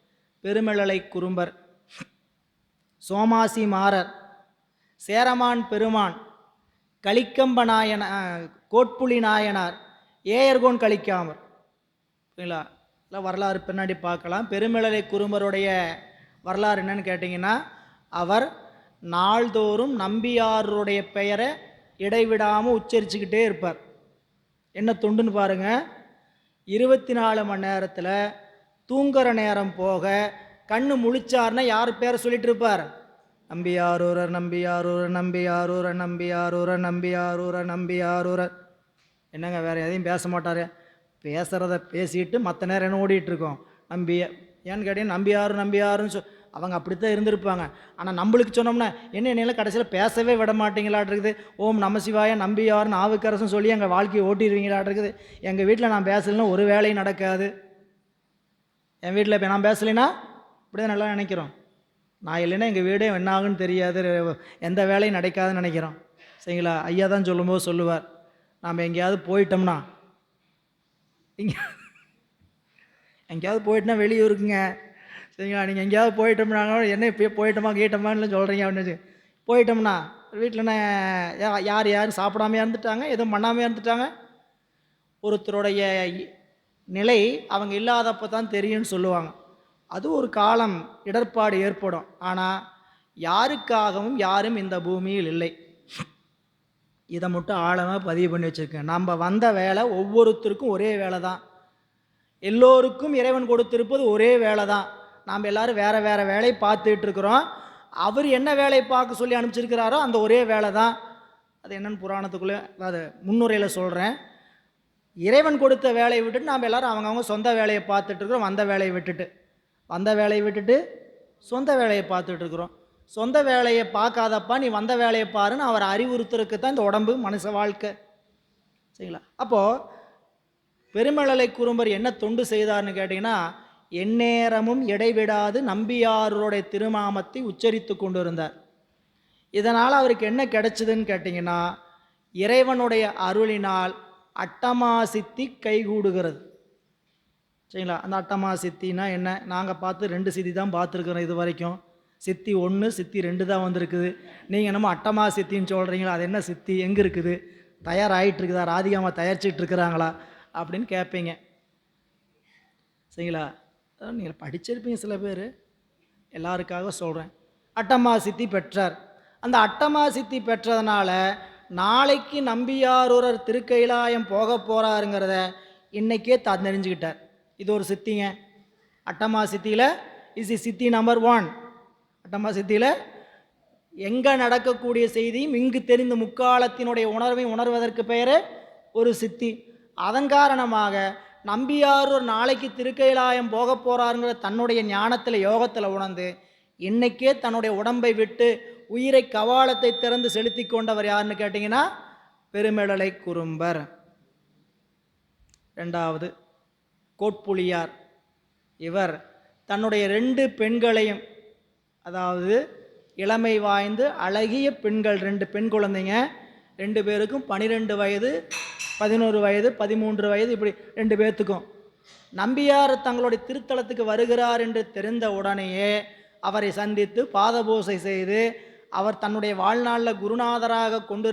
பெருமிழலை குறும்பர், சோமாசி மாறர், சேரமான் பெருமான், கலிக்கம்ப கோட்புலி நாயனார், ஏயர்கோன் கலிக்காமர். சரிங்களா? இல்லை வரலாறு பின்னாடி பார்க்கலாம். பெருமிழலை குறும்பருடைய வரலாறு என்னன்னு கேட்டிங்கன்னா, அவர் நாள்தோறும் நம்பியாருடைய பெயரை இடைவிடாமல் உச்சரிச்சுக்கிட்டே இருப்பார். என்ன தொண்டுன்னு பாருங்கள். 24 மணி நேரத்தில் தூங்குற நேரம் போக கண்ணு முழிச்சார்னா யார் பேரை சொல்லிட்டு இருப்பார்? நம்பியாரூரர் நம்பியாரூரர் நம்பியாரூரர் நம்பியாரூரர் நம்பியாரூரர் நம்பியாரூரர். என்னங்க வேறு எதையும் பேச மாட்டார். பேசுகிறத பேசிட்டு மற்ற நேரம் என்ன ஓடிட்டுருக்கோம்? ஏன்னு கேட்டீங்கன்னா நம்பியாருன்னு அவங்க அப்படித்தான் இருந்திருப்பாங்க. ஆனால் நம்மளுக்கு சொன்னோம்னா என்ன கடைசியில் பேசவே விட மாட்டீங்களாட்டிருக்குது. ஓம் நம சிவாய நம்பியார் நாவுக்கரசுன்னு சொல்லி எங்கள் வாழ்க்கையை ஓட்டிடுவீங்களாட்டிருக்குது. எங்கள் வீட்டில் நான் பேசலைன்னா ஒரு வேலையும் நடக்காது. என் வீட்டில் இப்போ நான் பேசலைன்னா இப்படி தான் நல்லா நினைக்கிறோம். நான் இல்லைன்னா எங்கள் வீடே என்ன ஆகுன்னு தெரியாது, எந்த வேலையும் நடக்காதுன்னு நினைக்கிறோம். சரிங்களா? ஐயா தான் சொல்லும்போது சொல்லுவார், நாம் எங்கேயாவது போயிட்டோம்னா, எங்கேயாவது போயிட்டோம்னா வெளியூருக்குங்க. சரிங்களா? நீங்கள் எங்கேயாவது போயிட்டோம்னா என்ன இப்போ போயிட்டோமா கேட்டோமான்னு சொல்கிறீங்க அப்படின்னு போயிட்டோம்னா வீட்டில் யார் யாரும் சாப்பிடாமையாக இருந்துட்டாங்க, எதுவும் பண்ணாமையாக இருந்துட்டாங்க. ஒருத்தருடைய நிலை அவங்க இல்லாதப்போ தான் தெரியும்னு சொல்லுவாங்க. அது ஒரு காலம் இடர்பாடு ஏற்படும். ஆனால் யாருக்காகவும் யாரும் இந்த பூமியில் இல்லை. இதை மட்டும் ஆழமாக பதிவு பண்ணி வச்சுருக்கேன். நம்ம வந்த வேலை ஒவ்வொருத்தருக்கும் ஒரே வேலை தான். எல்லோருக்கும் இறைவன் கொடுத்திருப்பது ஒரே வேலை தான். நாம் எல்லோரும் வேறு வேறு வேலையை பார்த்துட்டு இருக்கிறோம். அவர் என்ன வேலையை பார்க்க சொல்லி அனுப்பிச்சிருக்கிறாரோ அந்த ஒரே வேலை தான். அது என்னென்னு புராணத்துக்குள்ளே அது முன்னுரையில் சொல்கிறேன். இறைவன் கொடுத்த வேலையை விட்டுட்டு நாம் எல்லோரும் அவங்கவுங்க சொந்த வேலையை பார்த்துட்ருக்குறோம். வந்த வேலையை விட்டுட்டு சொந்த வேலையை பார்த்துட்ருக்குறோம். சொந்த வேலையை பார்க்காதப்பா, நீ வந்த வேலையை பாருன்னு அவர் அறிவுறுத்தலுக்கு தான் இந்த உடம்பு, மனுஷ வாழ்க்கை. சரிங்களா? அப்போது பெருமழலை குறும்பர் என்ன தொண்டு செய்தார்னு கேட்டிங்கன்னா, எந்நேரமும் இடைவிடாது நம்பியாருடைய திருநாமத்தை உச்சரித்து கொண்டு இருந்தார். இதனால் அவருக்கு என்ன கிடைச்சதுன்னு கேட்டிங்கன்னா, இறைவனுடைய அருளினால் அட்டமா சித்தி கைகூடுகிறது. சரிங்களா? அந்த அட்டமா சித்தினா என்ன? நாங்கள் பார்த்து 2 சித்தி தான் பார்த்துருக்குறோம் இது வரைக்கும். சித்தி 1, சித்தி 2 தான் வந்திருக்குது. நீங்கள் என்னமோ அட்டமா சித்தின்னு சொல்கிறீங்களா? அது என்ன சித்தி, எங்கே இருக்குது, தயாராகிட்டு இருக்குதா, ராதிகாமா தயாரிச்சிட்டு இருக்கிறாங்களா அப்படின்னு கேட்பீங்க. சரிங்களா? நீங்கள் படிச்சிருப்பீங்க சில பேர், எல்லாருக்காக சொல்கிறேன். அட்டமா சித்தி பெற்றார். அந்த அட்டமா சித்தி பெற்றதுனால நாளைக்கு நம்பியாரூரர் திருக்கைலாயம் போக போகிறாருங்கிறத இன்றைக்கே தெரிஞ்சுக்கிட்டார். இது ஒரு சித்திங்க. அட்டமா சித்தியில் இஸ் சித்தி நம்பர் 1. அட்டமா சித்தியில் எங்கே நடக்கக்கூடிய செய்தியும் இங்கு தெரிந்து முக்காலத்தினுடைய உணர்வை உணர்வதற்கு பெயரே ஒரு சித்தி. அதன் காரணமாக நம்பியாரூர் நாளைக்கு திருக்கைலாயம் போக போகிறாருங்கிற தன்னுடைய ஞானத்தில், யோகத்தில் உணர்ந்து இன்னைக்கே தன்னுடைய உடம்பை விட்டு உயிரை கவாலத்தை திறந்து செலுத்தி கொண்டவர் யாருன்னு கேட்டிங்கன்னா, பெருமிழலை குறும்பர். 2வது கோட்புலியார். இவர் தன்னுடைய 2 பெண்களையும், அதாவது இளமை வாய்ந்து அழகிய பெண்கள், 2 பெண் குழந்தைங்க, 2 பேருக்கும் 12 வயது, 11 வயது, 13 வயது, இப்படி 2 பேர்த்துக்கும் நம்பியார் தங்களுடைய திருத்தலத்துக்கு வருகிறார் என்று தெரிந்த உடனேயே அவரை சந்தித்து பாதபூசை செய்து அவர் தன்னுடைய வாழ்நாளில் குருநாதராக கொண்டு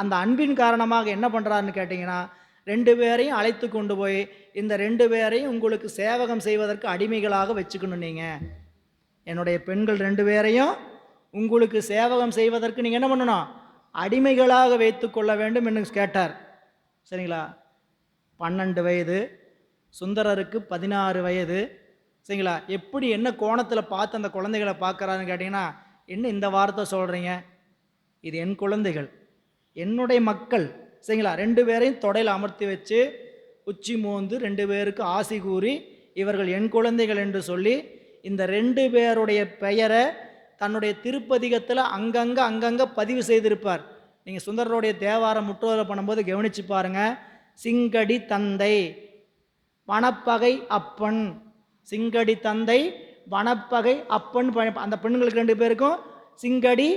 அந்த அன்பின் காரணமாக என்ன பண்ணுறாருன்னு கேட்டிங்கன்னா, 2 பேரையும் அழைத்து கொண்டு போய் இந்த 2 பேரையும் உங்களுக்கு சேவகம் செய்வதற்கு அடிமைகளாக வச்சுக்கணும். நீங்கள் என்னுடைய பெண்கள் 2 பேரையும் உங்களுக்கு சேவகம் செய்வதற்கு நீங்கள் என்ன பண்ணணும், அடிமைகளாக வைத்து கொள்ள வேண்டும் என்று கேட்டார். சரிங்களா? 12 வயது, சுந்தரருக்கு 16 வயது. சரிங்களா? எப்படி என்ன கோணத்தில் பார்த்து அந்த குழந்தைகளை பார்க்குறாருன்னு கேட்டிங்கன்னா, என்ன இந்த வார்த்தை சொல்கிறீங்க, இது என் குழந்தைகள், என்னுடைய மக்கள். சரிங்களா? 2 பேரையும் தொடையில் அமர்த்தி வச்சு உச்சி மோந்து 2 பேருக்கு ஆசி கூறி இவர்கள் என் குழந்தைகள் என்று சொல்லி இந்த 2 பேருடைய பெயரை தன்னுடைய திருப்பதிகத்தில் அங்கங்கே பதிவு செய்திருப்பார். நீங்கள் சுந்தரருடைய தேவாரம் முற்றோரை பண்ணும்போது கவனித்து பாருங்கள். சிங்கடி தந்தை, வனப்பகை அப்பன். சிங்கடி தந்தை, வனப்பகை அப்பன். அந்த பெண்களுக்கு 2 பேருக்கும் சிங்கடி,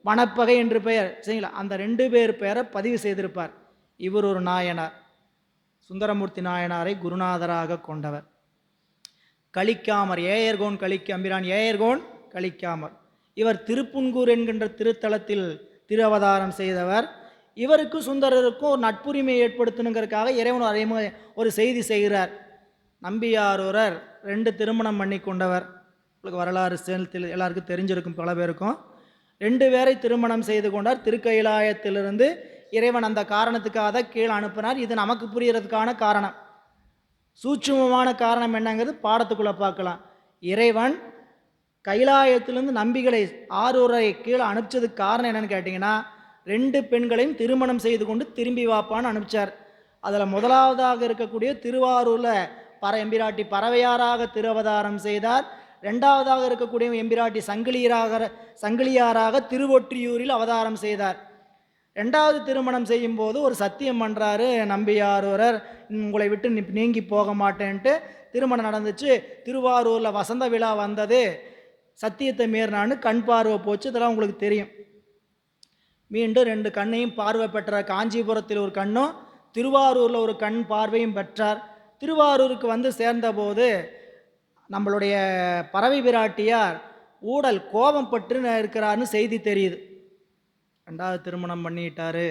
வனப்பகை என்று பெயர். சரிங்களா? அந்த 2 பேர் பெயரை பதிவு செய்திருப்பார். இவர் ஒரு நாயனார், சுந்தரமூர்த்தி நாயனாரை குருநாதராக கொண்டவர். கலிக்காமர், ஏயர்கோன் அம்பிரான் ஏயர்கோன் கலிக்காமர். இவர் திருப்புன்கூர் என்கின்ற திருத்தலத்தில் திருஅவதாரம் செய்தவர். இவருக்கு சுந்தரருக்கும் ஒரு நட்புரிமை ஏற்படுத்தணுங்கிறதுக்காக இறைவன் ஒரு செய்தி செய்கிறார். நம்பியாரூரர் 2 திருமணம் பண்ணி கொண்டவர். உங்களுக்கு வரலாறு சேலத்தில் எல்லாருக்கும் தெரிஞ்சிருக்கும், பல பேருக்கும். 2 பேரை திருமணம் செய்து கொண்டார். திருக்கைலாயத்திலிருந்து இறைவன் அந்த காரணத்துக்காக தான் கீழே அனுப்பினார். இது நமக்கு புரியறதுக்கான காரணம். சூட்சுமமான காரணம் என்னங்கிறது பாடத்துக்குள்ளே பார்க்கலாம். இறைவன் கைலாயத்திலிருந்து நம்பிகளை ஆரூரை கீழே அனுப்பிச்சதுக்கு காரணம் என்னன்னு கேட்டிங்கன்னா, 2 பெண்களையும் திருமணம் செய்து கொண்டு திரும்பி வாப்பான்னு அனுப்பிச்சார். அதில் முதலாவதாக இருக்கக்கூடிய திருவாரூரில் எம்பிராட்டி பறவையாராக திருவதாரம் செய்தார். 2வதாக இருக்கக்கூடிய எம்பிராட்டி சங்கிலியாராக திருவொற்றியூரில் அவதாரம் செய்தார். 2வது திருமணம் செய்யும் போது ஒரு சத்தியம் பண்ணுறாரு நம்பியாரூரர், உங்களை விட்டு நீங்கி போக மாட்டேன்ட்டு. திருமணம் நடந்துச்சு. திருவாரூரில் வசந்த விழா வந்தது. சத்தியத்தை மீறினான்னு கண் பார்வை போச்சு. இதெல்லாம் உங்களுக்கு தெரியும். மீண்டும் 2 கண்ணையும் பார்வை பெற்ற. காஞ்சிபுரத்தில் ஒரு கண்ணும் திருவாரூரில் ஒரு கண் பார்வையும் பெற்றார். திருவாரூருக்கு வந்து சேர்ந்தபோது நம்மளுடைய பறவை பிராட்டியார் ஊடல் கோபம் பற்று இருக்கிறாருன்னு செய்தி தெரியுது. 2வது திருமணம் பண்ணிட்டாரு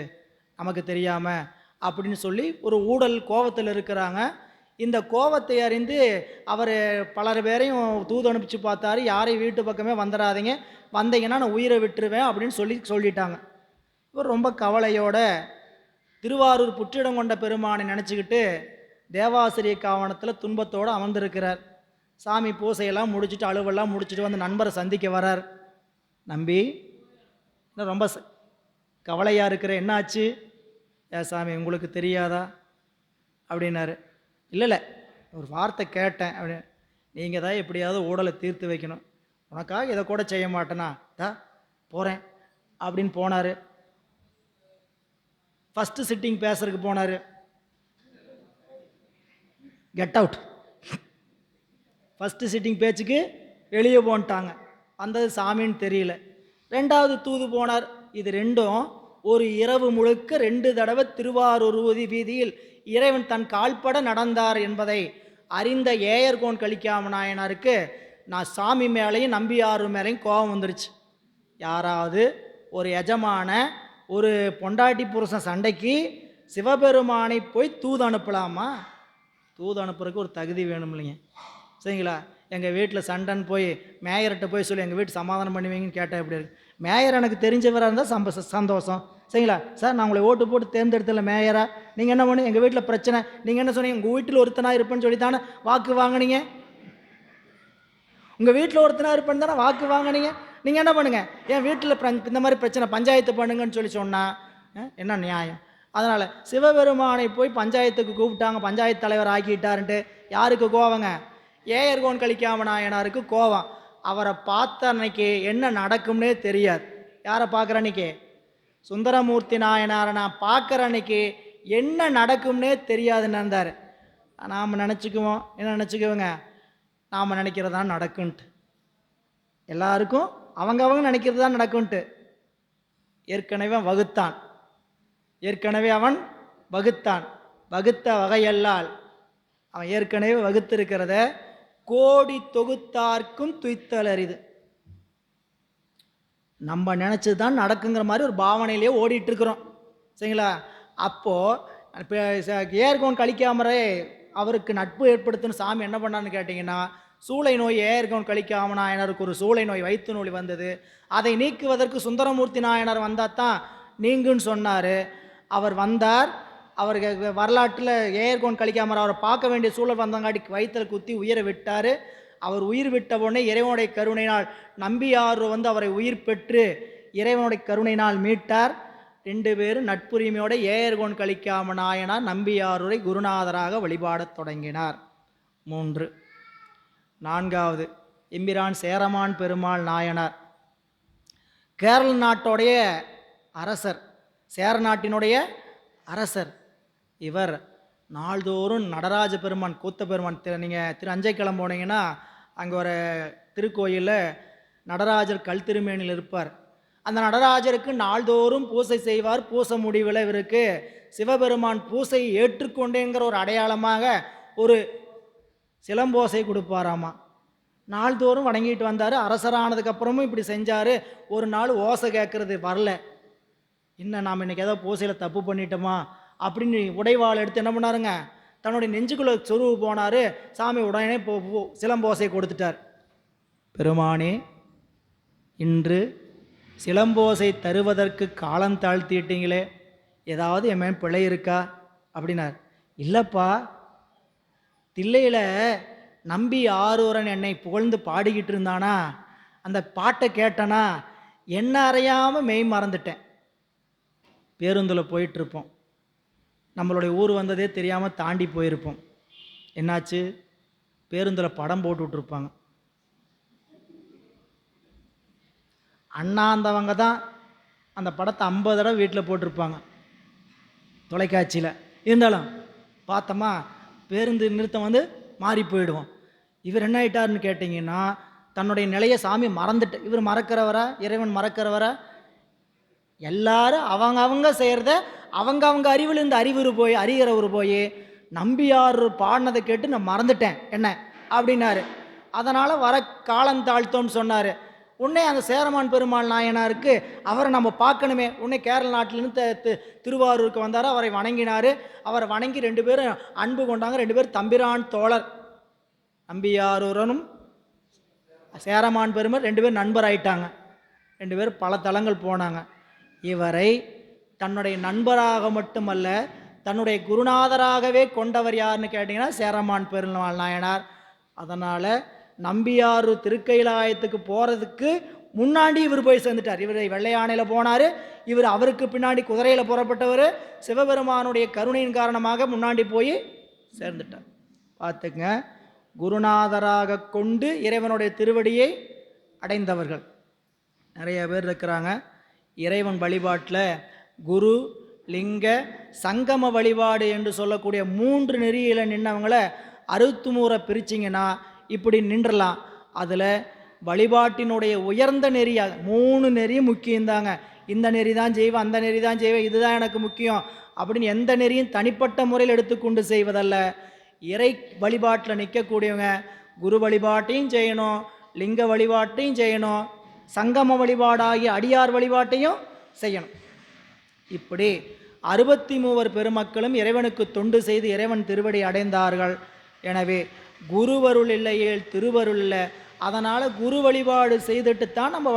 நமக்கு தெரியாமல் அப்படின்னு சொல்லி ஒரு ஊடல் கோபத்தில் இருக்கிறாங்க. இந்த கோபத்தை அறிந்து அவர் பலர் பேரையும் தூது அனுப்பிச்சு பார்த்தாரு. யாரையும் வீட்டு பக்கமே வந்துடாதீங்க, வந்தீங்கன்னா நான் உயிரை விட்டுருவேன் அப்படின்னு சொல்லிட்டாங்க. இவர் ரொம்ப கவலையோட திருவாரூர் புற்றிடம் கொண்ட பெருமானை நினச்சிக்கிட்டு தேவாசிரிய காவணத்தில் துன்பத்தோடு அமர்ந்திருக்கிறார். சாமி பூசையெல்லாம் முடிச்சுட்டு அலுவெல்லாம் முடிச்சுட்டு வந்து நண்பரை சந்திக்க வரார். நம்பி இன்னும் ரொம்ப கவலையாக இருக்கிற, என்னாச்சு? சாமி உங்களுக்கு தெரியாதா அப்படின்னாரு. இல்லை ஒரு வார்த்தை கேட்டேன் அப்படின்னு. நீங்கள் தான் எப்படியாவது ஊடலை தீர்த்து வைக்கணும். உனக்காக இதை கூட செய்ய மாட்டேனா, போகிறேன் அப்படின்னு போனார். ஃபஸ்ட்டு சிட்டிங் பேசுறதுக்கு போனார். Get out. ஃபஸ்ட்டு சிட்டிங் பேச்சுக்கு வெளியே போன்ட்டாங்க. வந்தது சாமின்னு தெரியல. ரெண்டாவது தூது போனார். இது ரெண்டும் ஒரு இரவு முழுக்க 2 தடவை திருவாரூர் வீதியில் இறைவன் தன் கால்பட நடந்தார் என்பதை அறிந்த ஏயர்கோன் கலிக்காம நாயனாருக்கு நான் சாமி மேலேயும் நம்பியார் மேலேயும் கோபம் வந்துருச்சு. யாராவது ஒரு எஜமான ஒரு பொண்டாட்டி புருஷன் சண்டைக்கு சிவபெருமானை போய் தூது அனுப்பலாமா? தூது அனுப்புறதுக்கு ஒரு தகுதி வேணும் இல்லைங்க, சரிங்களா? எங்கள் வீட்டில் சண்டைன்னு போய் மேயர்கிட்ட போய் சொல்லி எங்கள் வீட்டு சமாதானம் பண்ணுவீங்கன்னு கேட்டால் எப்படி இருக்கு? மேயர் எனக்கு தெரிஞ்சவராக இருந்தால் சந்தோஷம், சரிங்களா? சார் நான் உங்களை ஓட்டு போட்டு தேர்ந்தெடுத்தல மேயரா, நீங்கள் என்ன பண்ணு, எங்கள் வீட்டில் பிரச்சனை, நீங்கள் என்ன சொன்னீங்க, உங்கள் வீட்டில் ஒருத்தனாக இருப்பேன்னு சொல்லி தானே வாக்கு வாங்கினீங்க. உங்கள் வீட்டில் ஒருத்தனாக இருப்பேன்னு தானே வாக்கு வாங்கினீங்க. நீங்கள் என்ன பண்ணுங்கள், என் வீட்டில் இந்த மாதிரி பிரச்சனை பஞ்சாயத்து பண்ணுங்கன்னு சொல்லி சொன்னால் என்ன நியாயம்? அதனால் சிவபெருமானை போய் பஞ்சாயத்துக்கு கூப்பிட்டாங்க, பஞ்சாயத்து தலைவர் ஆக்கிட்டாருன்ட்டு யாருக்கு கோவங்க? ஏயர்கோன் கலிக்காம நாயனாருக்கு கோவம். அவரை பார்த்த அன்னைக்கு என்ன நடக்கும்னே தெரியாது. யாரை பார்க்குற அன்னைக்கு? சுந்தரமூர்த்தி நாயனாரை நான் பார்க்குற அன்னைக்கு என்ன நடக்கும்னே தெரியாதுன்னு இருந்தார். நாம் நினச்சிக்குவோம், என்ன நினச்சிக்குவோங்க, நாம் நினைக்கிறது தான் நடக்குன்ட்டு. எல்லாருக்கும் அவங்க நினைக்கிறது தான் நடக்குன்ட்டு. ஏற்கனவே வகுத்தான், ஏற்கனவே அவன் வகுத்தான். வகுத்த வகையல்லால் அவன் ஏற்கனவே வகுத்திருக்கிறத கோடி தொகுத்தார்க்கும் துய்த்தல் அரிது. நம்ம நினச்சது தான் நடக்குங்கிற மாதிரி ஒரு பாவனையிலேயே ஓடிட்டு இருக்கிறோம், சரிங்களா? அப்போது இப்போ ஏர்கோன் கலிக்காமரே அவருக்கு நட்பு ஏற்படுத்தணும் சாமி என்ன பண்ணான்னு கேட்டிங்கன்னா, சூளை நோய் ஏர்கோன் கலிக்காம நாயனருக்கு ஒரு சூளை நோய் வயிற்று நோய் வந்தது. அதை நீக்குவதற்கு சுந்தரமூர்த்தி நாயனார் வந்தால் தான் நீங்குன்னு சொன்னார். அவர் வந்தார். அவருக்கு வரலாற்றில் ஏர்கோன் கலிக்காமர் அவரை பார்க்க வேண்டிய சூழல் வந்தங்காட்டி வயிற்றில் குத்தி உயிரை விட்டார். அவர் உயிர் விட்ட உடனே இறைவனுடைய கருணையினால் நம்பியார் அவரை உயிர் பெற்று இறைவனுடைய கருணையினால் மீட்டார். 2 பேரும் நட்புரிமையோட ஏர்கோன் கலிக்காம நாயனார் நம்பியாரூரை குருநாதராக வழிபாடத் தொடங்கினார். 3. 4வது எம்பிரான் சேரமான் பெருமாள் நாயனார். கேரள நாட்டோடைய அரசர், சேர நாட்டினுடைய அரசர். இவர் நாள்தோறும் நடராஜ பெருமான் கூத்த பெருமான் நீங்கள் திரு அஞ்சைக்கிழமை போனீங்கன்னா அங்கே ஒரு திருக்கோயிலில் நடராஜர் கல் திருமேனியில் இருப்பார். அந்த நடராஜருக்கு நாள்தோறும் பூசை செய்வார். பூசை முடிவில் இவருக்கு சிவபெருமான் பூசையை ஏற்றுக்கொண்டேங்கிற ஒரு அடையாளமாக ஒரு சிலம்போசை கொடுப்பாராமா. நாள்தோறும் வணங்கிட்டு வந்தார். அரசரானதுக்கப்புறமும் இப்படி செஞ்சார். ஒரு நாள் ஓசை கேட்குறது வரல. இன்னும் நாம் இன்றைக்கி ஏதோ பூசையில் தப்பு பண்ணிட்டோமா அப்படின்னு உடைவாள் எடுத்து என்ன பண்ணாருங்க, தன்னுடைய நெஞ்சுக்குள்ளே சொருவு போனார். சாமி உடனே சிலம்போசை கொடுத்துட்டார். பெருமானே, இன்று சிலம்போசை தருவதற்கு காலம் தாழ்த்திட்டீங்களே, ஏதாவது என் மேல் பிழை இருக்கா அப்படின்னார். இல்லைப்பா, தில்லையில் நம்பி ஆரூரன் என்னை புகழ்ந்து பாடிக்கிட்டு இருந்தானா, அந்த பாட்டை கேட்டனா என்ன அறியாமல் மெய் மறந்துட்டேன். பேருந்தில் போயிட்டுருப்போம், நம்மளுடைய ஊர் வந்ததே தெரியாமல் தாண்டி போயிருப்போம். என்னாச்சு, பேருந்தில் படம் போட்டுட்ருப்பாங்க. அண்ணாந்தவங்க தான் அந்த படத்தை 50 தடவை வீட்டில் போட்டிருப்பாங்க தொலைக்காட்சியில். இருந்தாலும் பார்த்தோமா பேருந்து நிறுத்தம் மாறி போயிடுவோம். இவர் என்ன ஆயிட்டாருன்னு கேட்டிங்கன்னா, தன்னுடைய நிலையை சாமி மறந்துட்டு, இவர் மறக்கிறவரா, இறைவன் மறக்கிறவரா? எல்லாரும் அவங்க செய்கிறத அவங்க அறிவிலிருந்து அறிகிறவர் போய் நம்பியார் பாடினதை கேட்டு நான் மறந்துட்டேன் என்ன அப்படின்னாரு. அதனால் வர காலம் தாழ்த்தோன்னு சொன்னார். உடனே அந்த சேரமான் பெருமாள் நாயனாருக்கு அவரை நம்ம பார்க்கணுமே. உடனே கேரள நாட்டிலேருந்து திருவாரூருக்கு வந்தார். அவரை வணங்கினார். அவரை வணங்கி 2 பேரும் அன்பு கொண்டாங்க. 2 பேர் தம்பிரான் தோழர். நம்பியாரூரனும் சேரமான் பெருமாள் 2 பேர் நண்பர் ஆயிட்டாங்க. 2 பேர் பல தலங்கள் போனாங்க. இவரை தன்னுடைய நண்பராக மட்டுமல்ல, தன்னுடைய குருநாதராகவே கொண்டவர் யாருன்னு கேட்டிங்கன்னா சேரமான் பெருமாள் நாயனார். அதனால் நம்பியார் திருக்கைலாயத்துக்கு போகிறதுக்கு முன்னாடி இவர் போய் சேர்ந்துட்டார். இவர் வெள்ளையானையில் போனார். இவர் அவருக்கு பின்னாடி குதிரையில் புறப்பட்டவர். சிவபெருமானுடைய கருணையின் காரணமாக முன்னாடி போய் சேர்ந்துட்டார். பார்த்துங்க, குருநாதராக கொண்டு இறைவனுடைய திருவடியை அடைந்தவர்கள் நிறைய பேர் இருக்கிறாங்க. இறைவன் வழிபாட்டில் குரு, லிங்க, சங்கம வழிபாடு என்று சொல்லக்கூடிய 3 நெறியில் நின்றவங்கள 63 பிரிச்சிங்கன்னா இப்படி நின்றலாம். அதில் வழிபாட்டினுடைய உயர்ந்த நெறியாக 3 நெறி முக்கியந்தாங்க. இந்த நெறி தான் செய்வேன், அந்த நெறி தான் செய்வேன், இதுதான் எனக்கு முக்கியம் அப்படின்னு எந்த நெறியும் தனிப்பட்ட முறையில் எடுத்துக்கொண்டு செய்வதல்ல. இறை வழிபாட்டில் நிற்கக்கூடியவங்க குரு வழிபாட்டையும் செய்யணும், லிங்க வழிபாட்டையும் செய்யணும், சங்கம வழிபாடாகிய அடியார் வழிபாட்டையும் செய்யணும். இப்படி 63 பெருமக்களும் இறைவனுக்கு தொண்டு செய்து இறைவன் திருவடி அடைந்தார்கள். எனவே குருவருள் இல்லையேல் திருவருள் இல்லை. அதனால் குரு வழிபாடு செய்துட்டு தான் நம்ம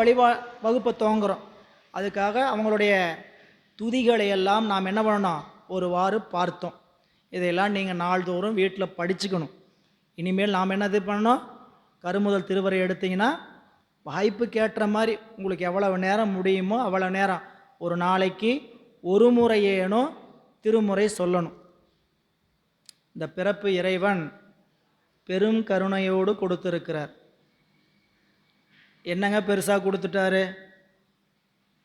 வகுப்பை துவங்குறோம். அதுக்காக அவங்களுடைய துதிகளை எல்லாம் நாம் என்ன பண்ணணும், ஒருவாறு பார்த்தோம். இதையெல்லாம் நீங்கள் நாள்தோறும் வீட்டில் படிச்சுக்கணும். இனிமேல் நாம் என்னது பண்ணணும், கருமுதல் திருவரை எடுத்திங்கன்னா வாய்ப்புக்கு ஏற்ற மாதிரி உங்களுக்கு எவ்வளவு நேரம் முடியுமோ அவ்வளோ நேரம் ஒரு நாளைக்கு ஒரு முறையேனும் திருமுறை சொல்லணும். இந்த பிறப்பு இறைவன் பெரும் கருணையோடு கொடுத்துருக்கிறார். என்னங்க பெருசாக கொடுத்துட்டாரு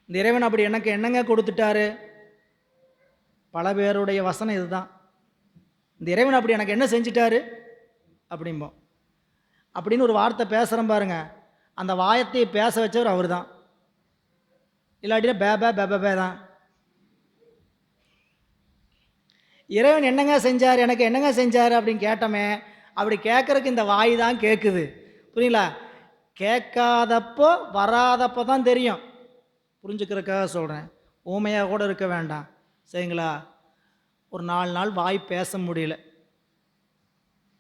இந்த இறைவன்? அப்படி எனக்கு என்னங்க கொடுத்துட்டாரு? பல பேருடைய வசனம் இதுதான். இந்த இறைவன் அப்படி எனக்கு என்ன செஞ்சிட்டாரு அப்படிம்போம். அப்படின்னு ஒரு வார்த்தை பேசுகிறேன் பாருங்க, அந்த வாயத்தை பேச வச்சவர் அவர் தான். இல்லாட்டினா பேபே பேபே தான். இறைவன் என்னங்க செஞ்சார், எனக்கு என்னங்க செஞ்சார் அப்படின்னு கேட்டோமே, அப்படி கேட்குறதுக்கு இந்த வாய் தான் கேட்குது. புரியுங்களா? கேட்காதப்போ வராதப்போ தான் தெரியும். புரிஞ்சுக்கிறதுக்காக சொல்கிறேன், ஊமையாக கூட இருக்க வேண்டாம். சரிங்களா? ஒரு 4 நாள் வாய் பேச முடியல,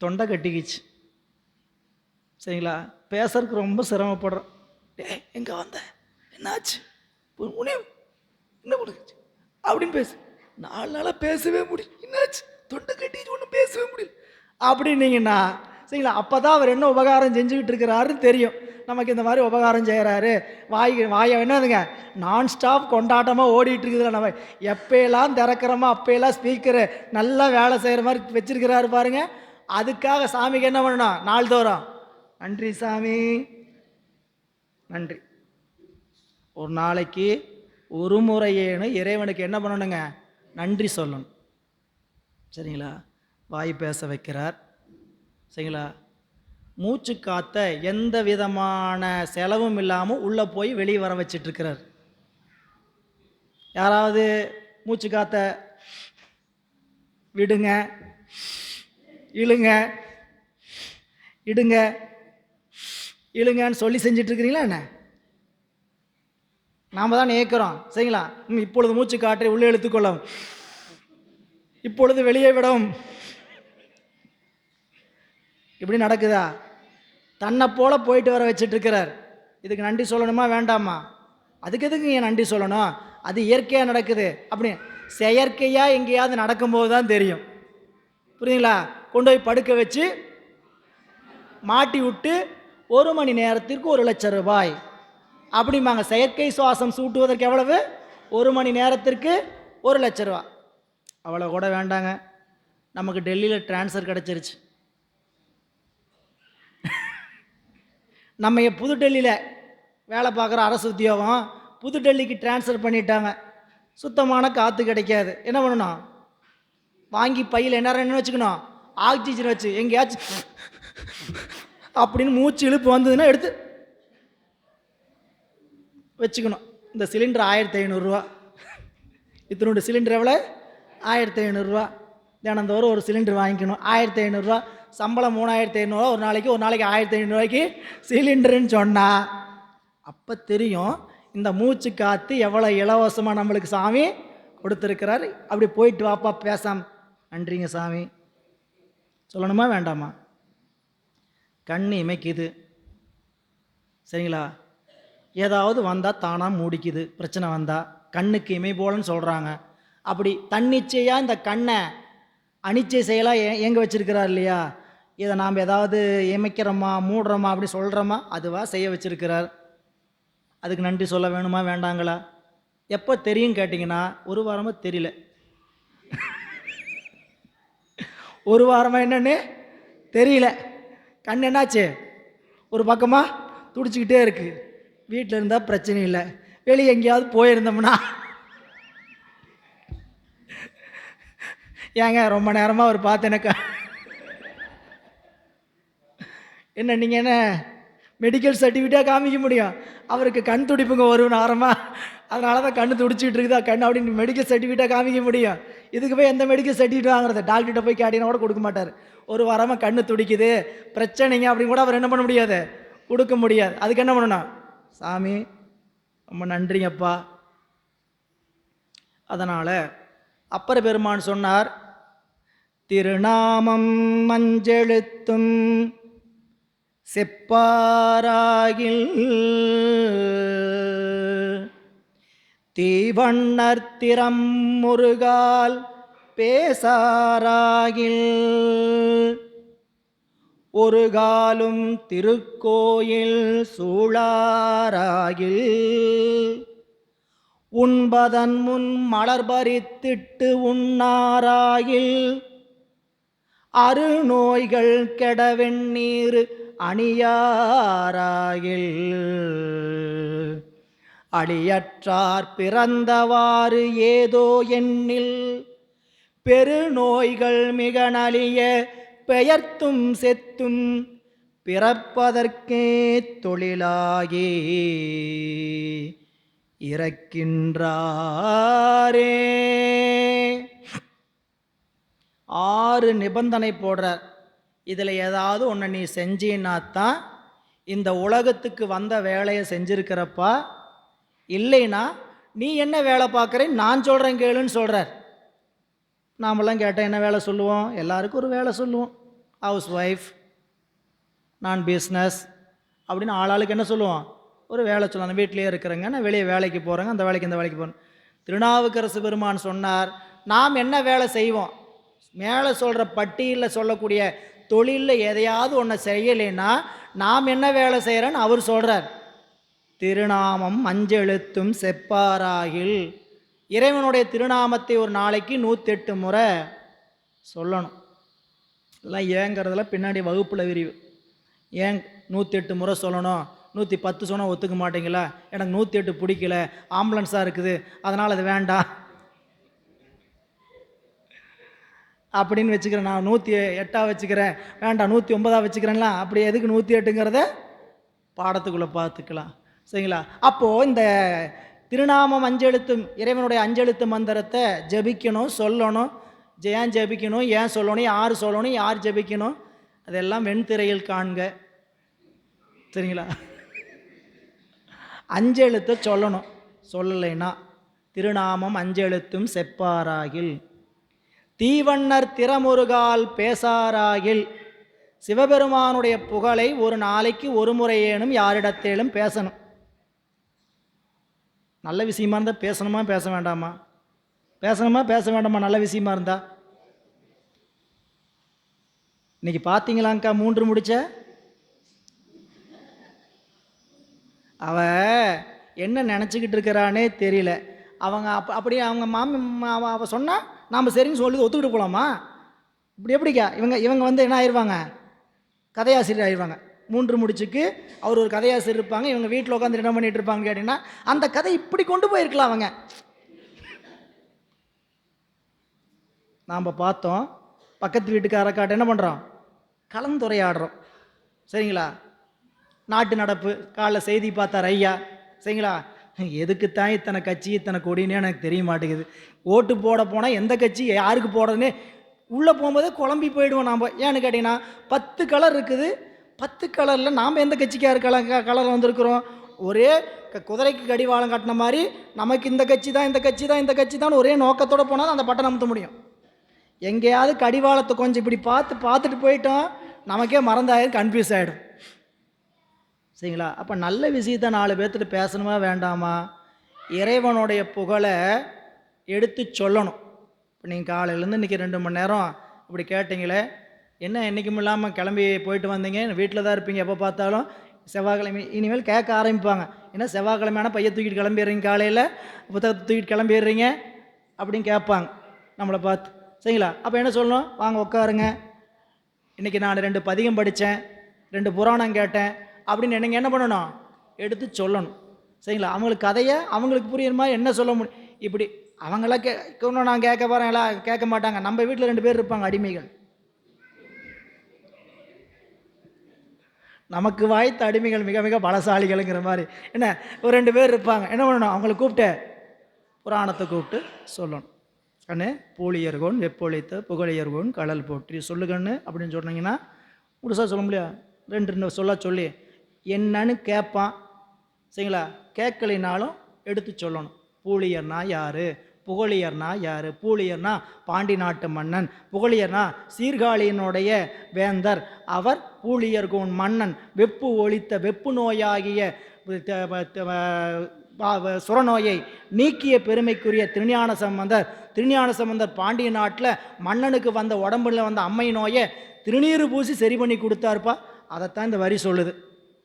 தொண்டை கட்டிக்கிச்சு. சரிங்களா? பேசுறதுக்கு ரொம்ப சிரமப்படுறோம். எங்கே வந்த, என்னாச்சு, என்ன பண்ணுச்சு அப்படின்னு பேசு. 4 நாளாக பேசவே முடியும், என்னாச்சு, தொண்டை கட்டிச்சு, ஒன்றும் பேசவே முடியல அப்படின்னீங்கன்னா சரிங்களா, அப்போ தான் அவர் என்ன உபகாரம் செஞ்சுக்கிட்டு இருக்கிறாருன்னு தெரியும். நமக்கு இந்த மாதிரி உபகாரம் செய்கிறாரு. வாயை என்னதுங்க நான் ஸ்டாப் கொண்டாட்டமாக ஓடிட்டு இருக்குதுல. நம்ம எப்போயெல்லாம் திறக்கிறோமோ அப்போயெல்லாம் ஸ்பீக்கரு நல்லா வேலை செய்கிற மாதிரி வச்சிருக்கிறாரு பாருங்க. அதுக்காக சாமிக்கு என்ன பண்ணணும், நாள்தோறும் நன்றி சாமி நன்றி. ஒரு நாளைக்கு ஒரு முறையேன்னு இறைவனுக்கு என்ன பண்ணணுங்க, நன்றி சொல்லணும். சரிங்களா? வாய் பேச வைக்கிறார். சரிங்களா? மூச்சு காத்த எந்த விதமான செலவும் இல்லாமல் உள்ளே போய் வெளியே வர வச்சிட்ருக்கிறார். யாராவது மூச்சு காத்த விடுங்க, இழுங்க, இடுங்க, இழுங்கன்னு சொல்லி செஞ்சிட்ருக்கிறீங்களா என்ன? நாம் தான் ஏற்கிறோம். சரிங்களா? இப்பொழுது மூச்சு காற்றை உள்ளே இழுத்துக்கொள்ளவும், இப்பொழுது வெளியே விடவும். இப்படி நடக்குதா? தன்னை போல போயிட்டு வர வச்சிட்ருக்கிறார். இதுக்கு நன்றி சொல்லணுமா வேண்டாமா? அதுக்கு எதுக்கு ஏன் நன்றி சொல்லணும்? அது இயற்கையாக நடக்குது. அப்படி செயற்கையாக எங்கேயாவது நடக்கும்போது தான் தெரியும். புரியுதுங்களா? கொண்டு போய் படுக்க வச்சு மாட்டி விட்டு 1 மணி நேரத்திற்கு 1 லட்சம் ரூபாய் அப்படிம்பாங்க. செயற்கை சுவாசம் சூட்டுவதற்கு எவ்வளவு? 1 மணி நேரத்திற்கு 1 லட்சம் ரூபா. அவ்வளோ கூட வேண்டாங்க, நமக்கு டெல்லியில் டிரான்ஸ்ஃபர் கிடச்சிருச்சு. நம்ம புது டெல்லியில் வேலை பார்க்குற அரசு உத்தியோகம் புது டெல்லிக்கு டிரான்ஸ்ஃபர் பண்ணிட்டாங்க. சுத்தமான காற்று கிடைக்காது. என்ன பண்ணணும், வாங்கி பையில் என்ன வச்சுக்கணும், ஆக்சிஜன் வச்சு எங்கேயாச்சும் அப்படின்னு மூச்சு இழுப்பு வந்ததுன்னா எடுத்து வச்சுக்கணும். இந்த சிலிண்டர் 1500 ரூபா. இத்தனோட சிலிண்டர் எவ்வளோ? 1500 ரூபா. தினந்தோறும் ஒரு சிலிண்டர் வாங்கிக்கணும். 1500 ரூபா. சம்பளம் 3500 ஒரு நாளைக்கு. 1500 ரூபாய்க்கு சிலிண்டருன்னு சொன்னால் அப்போ தெரியும் இந்த மூச்சு காற்று எவ்வளோ இலவசமாக நம்மளுக்கு சாமி கொடுத்துருக்கிறாரு. அப்படி போயிட்டு வாப்பா பேசாம நன்றிங்க சாமி சொல்லணுமா வேண்டாமா? கண் இமைக்குது. சரிங்களா? ஏதாவது வந்தால் தானாக மூடிக்குது. பிரச்சனை வந்தால் கண்ணுக்கு இமை போலன்னு சொல்கிறாங்க. அப்படி தன்னிச்சையாக இந்த கண்ணை அனிச்சை செயலாக எங்கே வச்சுருக்கிறார் இல்லையா? இதை நாம் ஏதாவது இமைக்கிறோமா மூடுறோமா அப்படி சொல்கிறோமா, அதுவாக செய்ய வச்சுருக்கிறார். அதுக்கு நன்றி சொல்ல வேணுமா வேண்டாங்களா? எப்போ தெரியும் கேட்டிங்கன்னா, 1 வாரமாக தெரியல. 1 வாரமாக என்னன்னு தெரியல. கண் என்னாச்சு, ஒரு பக்கமாக துடிச்சிக்கிட்டே இருக்குது. வீட்டில் இருந்தால் பிரச்சனை இல்லை, வெளியே எங்கேயாவது போயிருந்தோம்னா ஏங்க ரொம்ப நேரமாக அவர் பார்த்து எனக்கு என்ன நீங்கள் என்ன மெடிக்கல் சர்டிஃபிகேட்டாக காமிக்க முடியும்? அவருக்கு கண் துடிப்புங்க ஒரு நேரமாக, அதனால தான் கண் துடிச்சிக்கிட்டு இருக்குதா கண் அப்படின்னு மெடிக்கல் சர்டிஃபிகேட்டாக காமிக்க முடியும். இதுக்கு போய் எந்த மெடிக்கல் சர்டிஃபிகேட் வாங்குறது? டாக்டர்கிட்ட போய் கேட்டீங்கன்னா கூட கொடுக்க மாட்டார். ஒரு வாரமாக கண் துடிக்குது பிரச்சனைங்க அப்படின்னு கூட அவர் என்ன பண்ண முடியாது, கொடுக்க முடியாது. அதுக்கு என்ன பண்ணணும்? சாமி ரொம்ப நன்றிங்கப்பா. அதனால் அப்பர் பெருமான் சொன்னார், திருநாமம் மஞ்செழுத்தும் செப்பாராகில் தீவண்ணர் திறம் முருகால் பேசாராகில் ஒரு காலும் திருக்கோயில் சூழாராகில் உண்பதன் முன் மலர் பறித்திட்டு உண்ணாராகில் அருநோய்கள் கெடவெண்ணீர் அணியாராகில் அடியற்றார் பிறந்தவாறு ஏதோ எண்ணில் பெருநோய்கள் மிக நலிய பெயர்த்தும் செத்தும் பிறப்பதற்கே தொழிலாகி இறக்கின்றாரே. 6 நிபந்தனை போடுறார். இதில் ஏதாவது ஒன்று நீ செஞ்சின்னா தான் இந்த உலகத்துக்கு வந்த வேலையை செஞ்சிருக்கிறப்பா, இல்லைன்னா நீ என்ன வேலை பார்க்குறேன் நான் சொல்கிறேன் கேளுன்னு சொல்கிறார். நாமெல்லாம் கேட்டால் என்ன வேலை சொல்லுவோம்? எல்லாருக்கும் ஒரு வேலை சொல்லுவோம். ஹவுஸ் ஒய்ஃப், நான் பிஸ்னஸ் அப்படின்னு ஆளாளுக்கு என்ன சொல்லுவோம்? ஒரு வேலை சொல்லணும். வீட்டிலே இருக்கிறேங்க, நான் வெளியே வேலைக்கு போகிறேங்க, அந்த வேலைக்கு இந்த வேலைக்கு போகிறேன். திருநாவுக்கரசு பெருமான் சொன்னார், நாம் என்ன வேலை செய்வோம்? மேலே சொல்கிற பட்டியலில் சொல்லக்கூடிய தொழிலில் எதையாவது ஒன்று செய்யலைன்னா நாம் என்ன வேலை செய்கிறேன்னு அவர் சொல்கிறார். திருநாமம் மஞ்செழுத்தும் செப்பாராகில், இறைவனுடைய திருநாமத்தை ஒரு நாளைக்கு 108 முறை சொல்லணும். இதெல்லாம் ஏங்கிறதுல பின்னாடி வகுப்பில் விரிவு. ஏன் 108 முறை சொல்லணும்? 110 சொன்னால் ஒத்துக்க மாட்டீங்களா? எனக்கு 108 பிடிக்கல, ஆம்புலன்ஸாக இருக்குது, அதனால் அது வேண்டாம் அப்படின்னு வச்சுக்கிறேன். நான் 108 வச்சுக்கிறேன், வேண்டாம் 109 வச்சுக்கிறேன்லாம். அப்படி எதுக்கு 108ங்கிறத பாடத்துக்குள்ளே பார்த்துக்கலாம். சரிங்களா? அப்போது இந்த திருநாமம் அஞ்செழுத்தும் இறைவனுடைய அஞ்செழுத்து மந்திரத்தை ஜபிக்கணும், சொல்லணும். ஏன் ஜபிக்கணும், ஏன் சொல்லணும், யார் சொல்லணும், யார் ஜபிக்கணும், அதெல்லாம் வெண்திரையில் காண்க. சரிங்களா? அஞ்செழுத்தை சொல்லணும். சொல்லலைன்னா திருநாமம் அஞ்செழுத்தும் செப்பாராகில் தீவண்ணர் திறமுருகால் பேசாராகில், சிவபெருமானுடைய புகழை ஒரு நாளைக்கு ஒரு முறையேனும் யாரிடத்தேலும் பேசணும். நல்ல விஷயமா இருந்தால் பேசணுமா பேச வேண்டாமா? பேசணுமா பேச வேண்டாமா? நல்ல விஷயமா இருந்தா. இன்னைக்கு பார்த்தீங்களாங்க்கா 3 முடிச்ச அவ என்ன நினச்சிக்கிட்டு இருக்கிறானே தெரியல. அவங்க அப்படியே அவங்க அவ சொன்னால் நாம் சரின்னு சொல்லி ஒத்துக்கிட்டு போகலாமா? இப்படி எப்படிக்கா இவங்க வந்து என்ன ஆயிடுவாங்க? கதையாசிரியர் ஆயிடுவாங்க. 3 முடிச்சுக்கு அவர் ஒரு கதையாசிரியர் இருப்பாங்க, இவங்க வீட்டில் உட்காந்து என்ன பண்ணிகிட்டு இருப்பாங்கன்னு கேட்டிங்கன்னா, அந்த கதை இப்படி கொண்டு போயிருக்கலாம். அவங்க நாம் பார்த்தோம், பக்கத்து வீட்டுக்காரக்காட்ட என்ன பண்ணுறோம்? கலந்துரையாடுறோம். சரிங்களா? நாட்டு நடப்பு, காலைல செய்தி பார்த்தார் ஐயா. சரிங்களா? எதுக்குத்தான் இத்தனை கட்சி இத்தனை கொடின்னு எனக்கு தெரிய மாட்டேங்குது. ஓட்டு போட போனால் எந்த கட்சி யாருக்கு போடுறதுன்னு உள்ளே போகும்போதே குழம்பி போயிடுவோம் நாம். ஏன்னு கேட்டிங்கன்னா 10 கலர் இருக்குது, 10 கலரில் நாம் எந்த கட்சிக்காரு கலர் வந்திருக்கிறோம்? ஒரே குதிரைக்கு கடிவாளம் கட்டின மாதிரி நமக்கு இந்த கட்சி தான் இந்த கட்சி தான் இந்த கட்சி தான் ஒரே நோக்கத்தோடு போனால் அந்த பட்டம் அமுத்த முடியும். எங்கேயாவது கடிவாளத்தை கொஞ்சம் இப்படி பார்த்துட்டு போயிட்டோம், நமக்கே மறந்தாயிரும், கன்ஃபியூஸ் ஆகிடும். சரிங்களா? அப்போ நல்ல விஷயத்தை 4 பேர்த்துட்டு பேசணுமா வேண்டாமா? இறைவனுடைய புகழை எடுத்து சொல்லணும். இப்போ நீங்கள் காலையிலேருந்து இன்றைக்கி 2 மணி நேரம் இப்படி கேட்டிங்களே, என்ன என்றைக்கும் இல்லாமல் கிளம்பி போயிட்டு வந்தீங்க, வீட்டில் தான் இருப்பீங்க எப்போ பார்த்தாலும், செவ்வாய்க்கிழமை இனிமேல் கேட்க ஆரம்பிப்பாங்க. ஏன்னா செவ்வாய்க்கிழமையான பையை தூக்கிட்டு கிளம்பிடுறீங்க, காலையில் புத்தகத்தை தூக்கிட்டு கிளம்பிடுறீங்க அப்படின்னு கேட்பாங்க நம்மளை பார்த்து. சரிங்களா? அப்போ என்ன சொல்லணும்? வாங்க உட்காருங்க, இன்றைக்கி நான் 2 பதிகம் படித்தேன், 2 புராணம் கேட்டேன், அப்படின்னு நீங்கள் என்ன பண்ணணும், எடுத்து சொல்லணும். சரிங்களா? அவங்களுக்கு கதையை அவங்களுக்கு புரியுற மாதிரி என்ன சொல்ல முடியும். இப்படி அவங்களாம் கேட்கணும், நான் கேட்க போகிறேங்களா, கேட்க மாட்டாங்க. நம்ம வீட்டில் 2 பேர் இருப்பாங்க அடிமைகள். நமக்கு வாய்த்த அடிமைகள் மிக மிக பலசாலிகள்ங்கிற மாதிரி என்ன, ஒரு 2 பேர் இருப்பாங்க. என்ன பண்ணணும், அவங்கள கூப்பிட்டு புராணத்தை கூப்பிட்டு சொல்லணும். கண்ணு பூழியர்கோன் வெப்பொழித்த புகழியர்கோன் கடல் போற்றி சொல்லுகண்ணு அப்படின்னு சொன்னீங்கன்னா முழுசாக சொல்ல முடியாது. 2 சொல்ல சொல்லி என்னன்னு கேட்பான். சரிங்களா? கேட்கலினாலும் எடுத்து சொல்லணும். பூழியர்னா யார், புகழியர்னா யார். பூழியர்னா பாண்டி நாட்டு மன்னன், புகழியர்னா சீர்காழியினுடைய வேந்தர். அவர் பூழியர்கோன் மன்னன் வெப்பு ஒழித்த வெப்பு நோயாகிய சுரநோயை நீக்கிய பெருமைக்குரிய திருஞான சம்பந்தர். திருஞான சம்பந்தர் பாண்டிய நாட்டில் மன்னனுக்கு வந்த உடம்புல வந்த அம்மை நோயை திருநீறு பூசி சரி பண்ணி கொடுத்தாருப்பா. அதைத்தான் இந்த வரி சொல்லுது.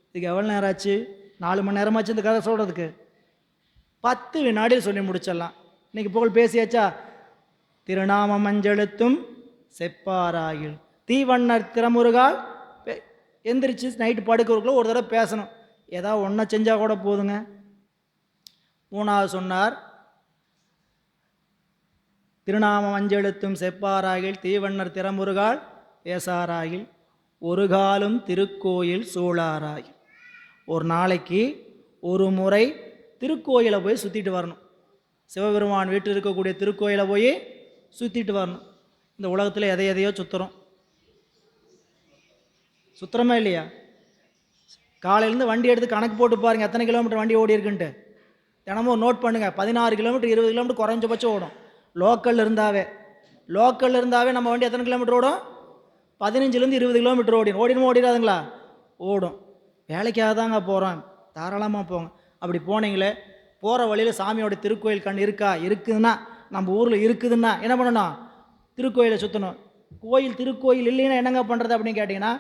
இதுக்கு எவ்வளோ நேரம் ஆச்சு? 4 மணி நேரமாச்சு இந்த கதை சொல்கிறதுக்கு. 10 வினாடியில் சொல்லி முடிச்சிடலாம். இன்றைக்கி புகழ் பேசியாச்சா? திருநாம மஞ்சளுத்தும் செப்பாராயில் தீவண்ணர் திறமுருகால். எந்திரிச்சு நைட்டு படுக்கிறதுக்குள்ள ஒரு தடவை பேசணும். ஏதாவது ஒன்றை செஞ்சால் கூட போதுங்க. 3வது சொன்னார், திருநாம மஞ்செழுத்தும் செப்பாராகில் தீவண்ணர் திறமுருகால் பேசாராகில் ஒரு காலும் திருக்கோயில் சூழாராகில். ஒரு நாளைக்கு ஒரு முறை திருக்கோயிலை போய் சுற்றிட்டு வரணும். சிவபெருமான் வீட்டில் இருக்கக்கூடிய திருக்கோயிலை போய் சுற்றிட்டு வரணும். இந்த உலகத்தில் எதையோ சுற்றுறோம். சுற்றுறோமா இல்லையா? காலையிலேருந்து வண்டி எடுத்து கணக்கு போட்டு பாருங்கள் எத்தனை கிலோமீட்டர் வண்டி ஓடி இருக்குன்ட்டு. தினமும் நோட் பண்ணுங்கள். 16 கிலோமீட்டர் 20 கிலோமீட்டர் குறைஞ்சபட்சம் ஓடும். லோக்கல் இருந்தாவே நம்ம வண்டி எத்தனை கிலோமீட்டர் ஓடும்? 15லேருந்து 20 கிலோமீட்டர் ஓடிடாதுங்களா? ஓடும். வேலைக்காக தாங்க போகிறோம், தாராளமாக போங்க. அப்படி போனீங்களே, போகிற வழியில் சாமியோட திருக்கோயில் கண் இருக்குதுன்னா, நம்ம ஊரில் இருக்குதுன்னா என்ன பண்ணணும்? திருக்கோயிலை சுற்றணும். திருக்கோயில் இல்லைன்னா என்னங்க பண்ணுறது அப்படின்னு கேட்டிங்கன்னா,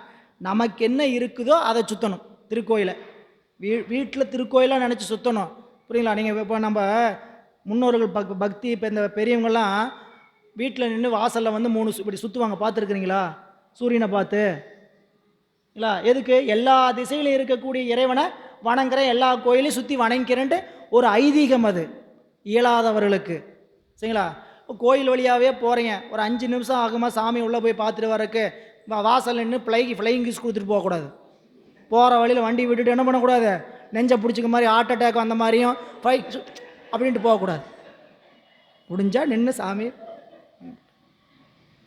நமக்கு என்ன இருக்குதோ அதை சுற்றணும். திருக்கோயிலை வீட்டில் திருக்கோயிலாக நினச்சி சுற்றணும். புரியுங்களா? நீங்கள் இப்போ நம்ம முன்னோர்கள் பக்தி இப்போ இந்த பெரியவங்கள்லாம் வீட்டில் நின்று வாசலில் வந்து 3 இப்படி சுற்றுவாங்க, பார்த்துருக்குறீங்களா? சூரியனை பார்த்து இல்லை, எதுக்கு? எல்லா திசையிலும் இருக்கக்கூடிய இறைவனை வணங்குற, எல்லா கோயிலையும் சுற்றி வணங்கிறேன்ட்டு ஒரு ஐதீகம். அது இயலாதவர்களுக்கு. சரிங்களா? கோயில் வழியாகவே போகிறீங்க, ஒரு 5 நிமிஷம் ஆகுமா சாமி உள்ளே போய் பார்த்துட்டு வரக்கு, வாசல் நின்று ஃப்ளைங் கிஸ் கொடுத்துட்டு போகக்கூடாது. போகிற வழியில் வண்டி விட்டுட்டு என்ன பண்ணக்கூடாது, நெஞ்சை பிடிச்சிக்க மாதிரி ஹார்ட் அட்டாக் அந்த மாதிரியும் அப்படின்ட்டு போகக்கூடாது. முடிஞ்சால் நின்று சாமி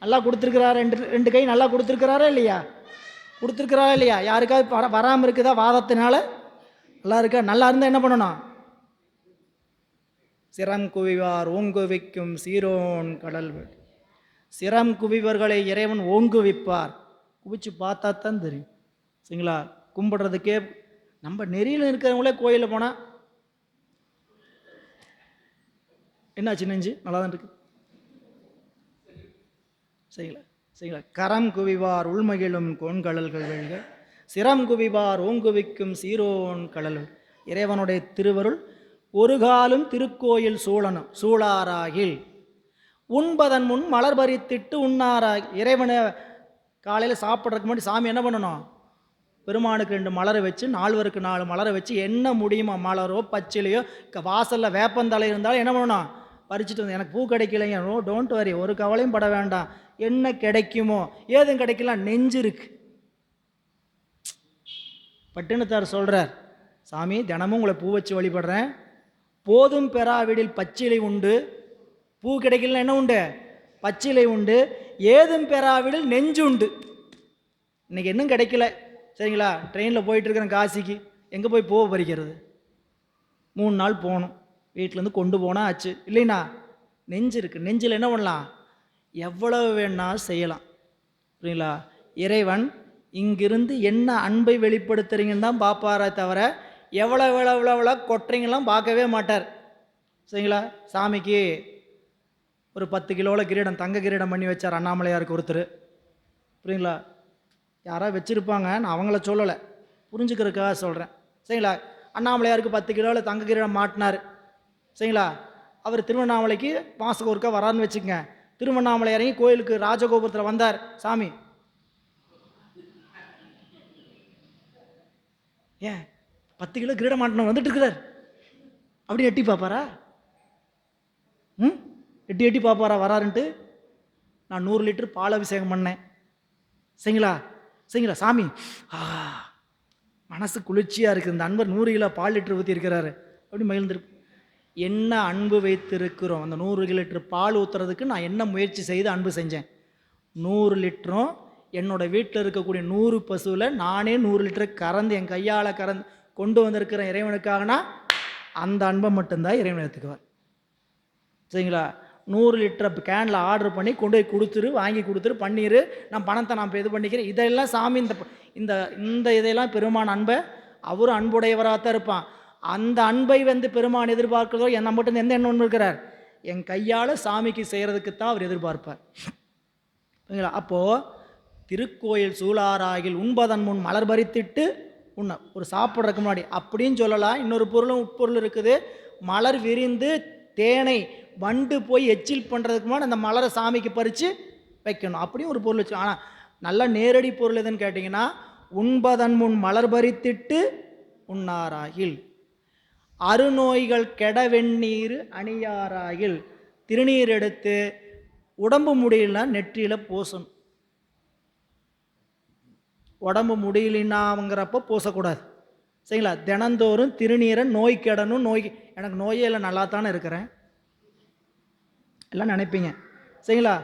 நல்லா கொடுத்துருக்குறாரு, 2 கை நல்லா கொடுத்துருக்குறாரா இல்லையா? கொடுத்துருக்குறாரா இல்லையா? யாருக்காவது வராமல் இருக்குதா வாதத்தினால? நல்லா இருக்கா? நல்லா இருந்தால் என்ன பண்ணணும்? சிரம் குவிவார் ஓங்குவிக்கும் சீரோன் கடல். சிரம் குவிவர்களை இறைவன் ஓங்குவிப்பார். குவிச்சு பார்த்தா தான் தெரியும். சரிங்களா? கும்பிடுறதுக்கே நம்ம நெறியில் இருக்கிறவங்களே கோயிலில் போனால் என்னாச்சு? நெஞ்சு நல்லா தான் இருக்கு. சரிங்களா? கரம் குவிவார் உள்மகிழும் கோண்கடல்கள் வெல்க சிரம் குவிவார் ஓங்குவிக்கும் சீரோன் கடல். இறைவனுடைய திருவருள் ஒரு காலும் திருக்கோயில் சூழாராகில் உண்பதன் முன் மலர் பறித்திட்டு உண்ணாராகி. இறைவனை காலையில் சாப்பிட்றதுக்கு முன்னாடி சாமி என்ன பண்ணணும்? பெருமானுக்கு 2 மலரை வச்சு, 4 மலரை வச்சு, என்ன முடியுமா மலரோ பச்சிலையோ வாசலில் வேப்பந்தலை இருந்தாலும் என்ன பண்ணணும்? பறிச்சுட்டு வந்து, எனக்கு பூ கிடைக்கலைங்க, நோ டோன்ட் வரி, ஒரு கவலையும் பட வேண்டாம், என்ன கிடைக்குமோ ஏதும் கிடைக்கலாம், நெஞ்சு இருக்கு. பட்டினத்தார் சொல்கிறார், சாமி தினமும் உங்களை பூ வச்சு வழிபடுறேன், போதும் பெறாவிடில் பச்சிலை உண்டு. பூ கிடைக்கலன்னா என்ன உண்டு? பச்சிலை உண்டு. ஏதும் பெறாவிடில் நெஞ்சு உண்டு. இன்றைக்கி இன்னும் கிடைக்கல. சரிங்களா? ட்ரெயினில் போயிட்டுருக்கிறேன் காசிக்கு, எங்கே போய் பூவை பறிக்கிறது? 3 நாள் போகணும், வீட்டிலேருந்து கொண்டு போனால் ஆச்சு இல்லைண்ணா. நெஞ்சு இருக்குது. நெஞ்சில் என்ன பண்ணலாம்? எவ்வளவு வேணால் செய்யலாம். புரியுங்களா? இறைவன் இங்கிருந்து என்ன அன்பை வெளிப்படுத்துறீங்கன்னு தான் பார்ப்பாரே தவிர எவ்வளோ கொட்டுறீங்கலாம் பார்க்கவே மாட்டார். சரிங்களா? சாமிக்கு ஒரு 10 கிலோவில் கிரீடம், தங்க கிரீடம் பண்ணி வச்சார் அண்ணாமலையாருக்கு ஒருத்தர். புரியுங்களா? யாராவது வச்சுருப்பாங்க, நான் அவங்கள சொல்லலை, புரிஞ்சுக்கிறதுக்காக சொல்கிறேன். சரிங்களா? அண்ணாமலையாருக்கு 10 கிலோவில் தங்க கிரீடம் மாட்டினார். சரிங்களா? அவர் திருவண்ணாமலைக்கு மாதத்துக்கு ஒருக்கா வரான்னு வச்சுக்கங்க. திருவண்ணாமலை இறங்கி கோயிலுக்கு ராஜகோபுரத்தில் வந்தார். சாமி ஏன் 10 கிலோ கிரீட மாட்டணும் வந்துட்டு இருக்கிறார், அப்படி எட்டி பார்ப்பாரா? எட்டி எட்டி பார்ப்பாரா வராருன்ட்டு? நான் 100 லிட்டர் பால் அபிஷேகம் பண்ணேன், சரிங்களா சரிங்களா சாமி, மனசு குளிர்ச்சியாக இருக்குது, இந்த அன்பர் 100 கிலோ பால் லிட்டர் ஊற்றி இருக்கிறாரு அப்படி மகிழ்ந்துரு. என்ன அன்பு வைத்திருக்கிறோம்? அந்த 100 லிட்டர் பால் ஊற்றுறதுக்கு நான் என்ன முயற்சி செய்து அன்பு செஞ்சேன்? 100 லிட்டரும் என்னோட வீட்டில் இருக்கக்கூடிய 100 பசுவில் நானே 100 லிட்டரை கறந்து என் கையால் கறந்து கொண்டு வந்திருக்கிற இறைவனுக்காகனா அந்த அன்பை மட்டும்தான் இறைவன் எடுத்துக்குவார், சரிங்களா? 100 லிட்டர் கேனில் ஆர்டர் பண்ணி கொண்டு போய் கொடுத்துரு, வாங்கி கொடுத்துரு, பன்னீர் நான் பணத்தை நான் இப்போ இது பண்ணிக்கிறேன், இதெல்லாம் சாமி இந்த இந்த இந்த இதையெல்லாம் பெருமான் அன்பை அவரும் அன்புடையவராக தான் இருப்பான். அந்த அன்பை பெருமான் எதிர்பார்க்கிறதோ என்னை மட்டும் எந்த எண்ணம் இருக்கிறார்? என் கையால் சாமிக்கு செய்கிறதுக்கு தான் அவர் எதிர்பார்ப்பார், சரிங்களா? அப்போது திருக்கோயில் சூளாராகில் உண்பதன் முன் மலர் பறித்திட்டு உண்ண, ஒரு சாப்பிட்றதுக்கு முன்னாடி அப்படின்னு சொல்லலாம். இன்னொரு பொருளும் உட்பொருள் இருக்குது. மலர் விரிந்து தேனை வண்டு போய் எச்சில் பண்ணுறதுக்கு முன்னாடி அந்த மலரை சாமிக்கு பறித்து வைக்கணும், அப்படியும் ஒரு பொருள் வச்சு. ஆனால் நல்ல நேரடி பொருள் எதுன்னு கேட்டிங்கன்னா, உண்பதன் முன் மலர் பறித்திட்டு உண்ணாராகில் அருநோய்கள் கெட வெந்நீர் அணியாராகில், திருநீர் எடுத்து உடம்பு முடியலன்னா நெற்றியில் பூசணும். உடம்பு முடியலன்னாங்கிறப்போ பூசக்கூடாது, சரிங்களா? தினந்தோறும் திருநீரை நோய் கெடணும், எனக்கு நோயே இல்லை, நல்லா தானே இருக்கிறேன் எல்லாம் நினைப்பீங்க, சரிங்களா?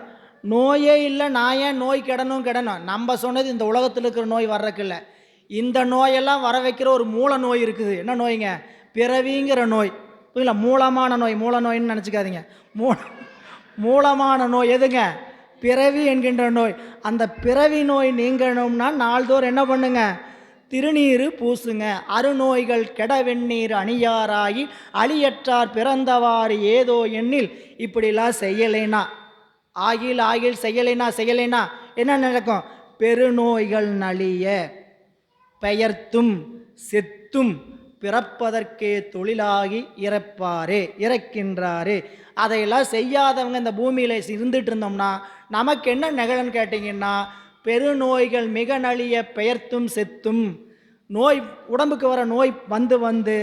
நோயே இல்லை, நான் ஏன் நோய் கெடணும்? நம்ம சொன்னது இந்த உலகத்தில் இருக்கிற நோய் வர்றதுக்கு இல்லை. இந்த நோயெல்லாம் வர வைக்கிற ஒரு மூல நோய் இருக்குது. என்ன நோய்ங்க? பிறவிங்கிற நோய், புரியல? மூலமான நோய், மூல நோயின்னு நினச்சிக்காதீங்க. மூலமான நோய் எதுங்க? பிறவி என்கின்ற நோய். அந்த பிறவி நோய் நீங்கணும்னா நாள்தோறும் என்ன பண்ணுங்க? திருநீர் பூசுங்க. அருநோய்கள் கெட வெந்நீர் அணியாராகி அழியற்றார் பிறந்தவாறு ஏதோ எண்ணில், இப்படிலாம் செய்யலைனா ஆகில் செய்யலைனா என்ன நடக்கும்? பெருநோய்கள் நலிய பெயர்த்தும் செத்தும் பிறப்பதற்கே தொழிலாகி இறக்கின்றாரே. அதையெல்லாம் செய்யாதவங்க இந்த பூமியில் இருந்துட்டு இருந்தோம்னா நமக்கு என்ன நிகழன்னு கேட்டிங்கன்னா, பெருநோய்கள் மிக நலிய பெயர்த்தும் செத்தும், நோய் உடம்புக்கு வர நோய் வந்து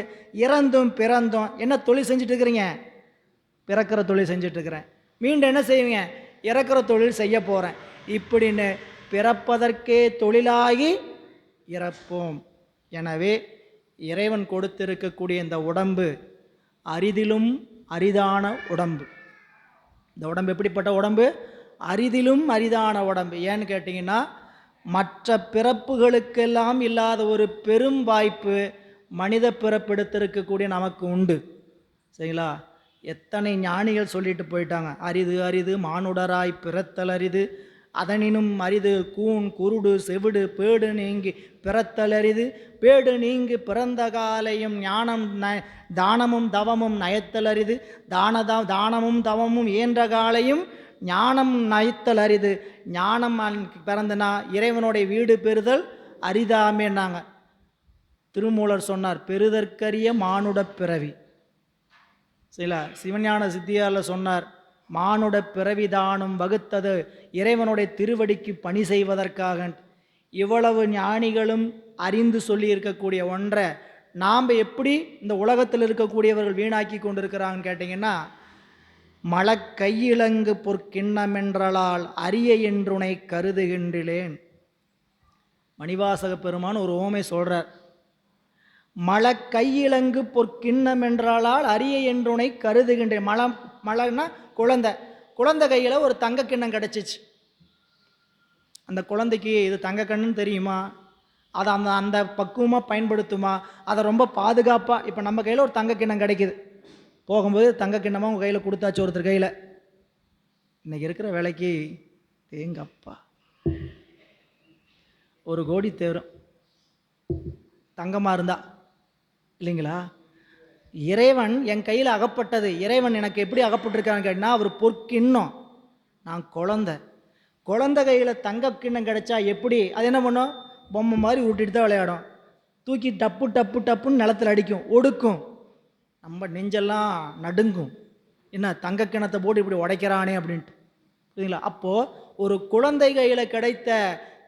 இறந்தும் பிறந்தும் என்ன தொழில் செஞ்சுட்டு இருக்கிறீங்க? பிறக்கிற தொழில் செஞ்சிட்ருக்கிறேன். மீண்டும் என்ன செய்வீங்க? இறக்கிற தொழில் செய்ய போகிறேன். இப்படின்னு பிறப்பதற்கே தொழிலாகி இறப்போம். எனவே இறைவன் கொடுத்திருக்கக்கூடிய இந்த உடம்பு அரிதிலும் அரிதான உடம்பு. இந்த உடம்பு எப்படிப்பட்ட உடம்பு? அரிதிலும் அரிதான உடம்பு. ஏன்னு கேட்டிங்கன்னா, மற்ற பிறப்புகளுக்கெல்லாம் இல்லாத ஒரு பெரும் வாய்ப்பு மனித பிறப்பெடுத்திருக்கக்கூடிய நமக்கு உண்டு, சரிங்களா? எத்தனை ஞானிகள் சொல்லிட்டு போயிட்டாங்க. அரிது அரிது மானுடராய் பிறத்தல் அரிது, அதனினும் அரிது கூன் குருடு செவிடு பேடு நீங்கி பிறத்தல் அரிது, பேடு நீங்கி பிறந்த காலையும் ஞானம் தானமும் தவமும் நயத்தல் அரிது, தானமும் தவமும் இயன்ற காலையும் ஞானம் நயத்தல் அரிது. ஞானம் பிறந்தனா இறைவனுடைய வீடு பெறுதல் அரிதாமேனாங்க. திருமூலர் சொன்னார், பெறுதற்கரிய மானுட பிறவி. சரிங்களா? சிவஞான சித்தியாரில் சொன்னார், மானுட பிறவிதானும் வகுத்தது இறைவனுடைய திருவடிக்கு பணி செய்வதற்காக. இவ்வளவு ஞானிகளும் அறிந்து சொல்லி இருக்கக்கூடிய ஒன்றை நாம் எப்படி இந்த உலகத்தில் இருக்கக்கூடியவர்கள் வீணாக்கி கொண்டிருக்கிறாங்கன்னு கேட்டிங்கன்னா, மலக்கையிலங்கு பொற்கிண்ணமென்றலால் அரிய என்றுனை கருதுகின்றேன். மணிவாசக பெருமான் ஒரு ஓமை சொல்கிறார். மலக்கையிலங்கு பொற்கிண்ணம் என்றாலால் அரிய என்றுனை கருதுகின்றேன். மலைன்னா குழந்தை கையில் ஒரு தங்க கிண்ணம் கிடச்சிச்சு. அந்த குழந்தைக்கு இது தங்க கண்ணுன்னு தெரியுமா? அதை அந்த பக்குவமாக பயன்படுத்துமா? அதை ரொம்ப பாதுகாப்பாக, இப்போ நம்ம கையில் ஒரு தங்க கிண்ணம் கிடைக்கிது, போகும்போது தங்க கிண்ணமாக உங்கள் கையில் கொடுத்தாச்சு ஒருத்தர் கையில். இன்றைக்கி இருக்கிற விலைக்கு தேங்கப்பா 1 கோடி தேரும் தங்கமாக இருந்தால், இல்லைங்களா? இறைவன் என் கையில் அகப்பட்டது. இறைவன் எனக்கு எப்படி அகப்பட்டிருக்கான்னு கேட்டால், அவர் பொற்கிண்ணம், நான் குழந்தை கையில் தங்க கிண்ணம் கிடைச்சா எப்படி? அது என்ன பண்ணும்? பொம்மை மாதிரி விட்டுட்டு தான் விளையாடும். தூக்கி டப்பு டப்பு டப்புன்னு நிலத்தில் அடிக்கும், ஒடுக்கும். நம்ம நெஞ்செல்லாம் நடுங்கும். என்ன தங்க கிண்ணத்தை போட்டு இப்படி உடைக்கிறானே அப்படின்ட்டு, சரிங்களா? அப்போது ஒரு குழந்தை கையில் கிடைத்த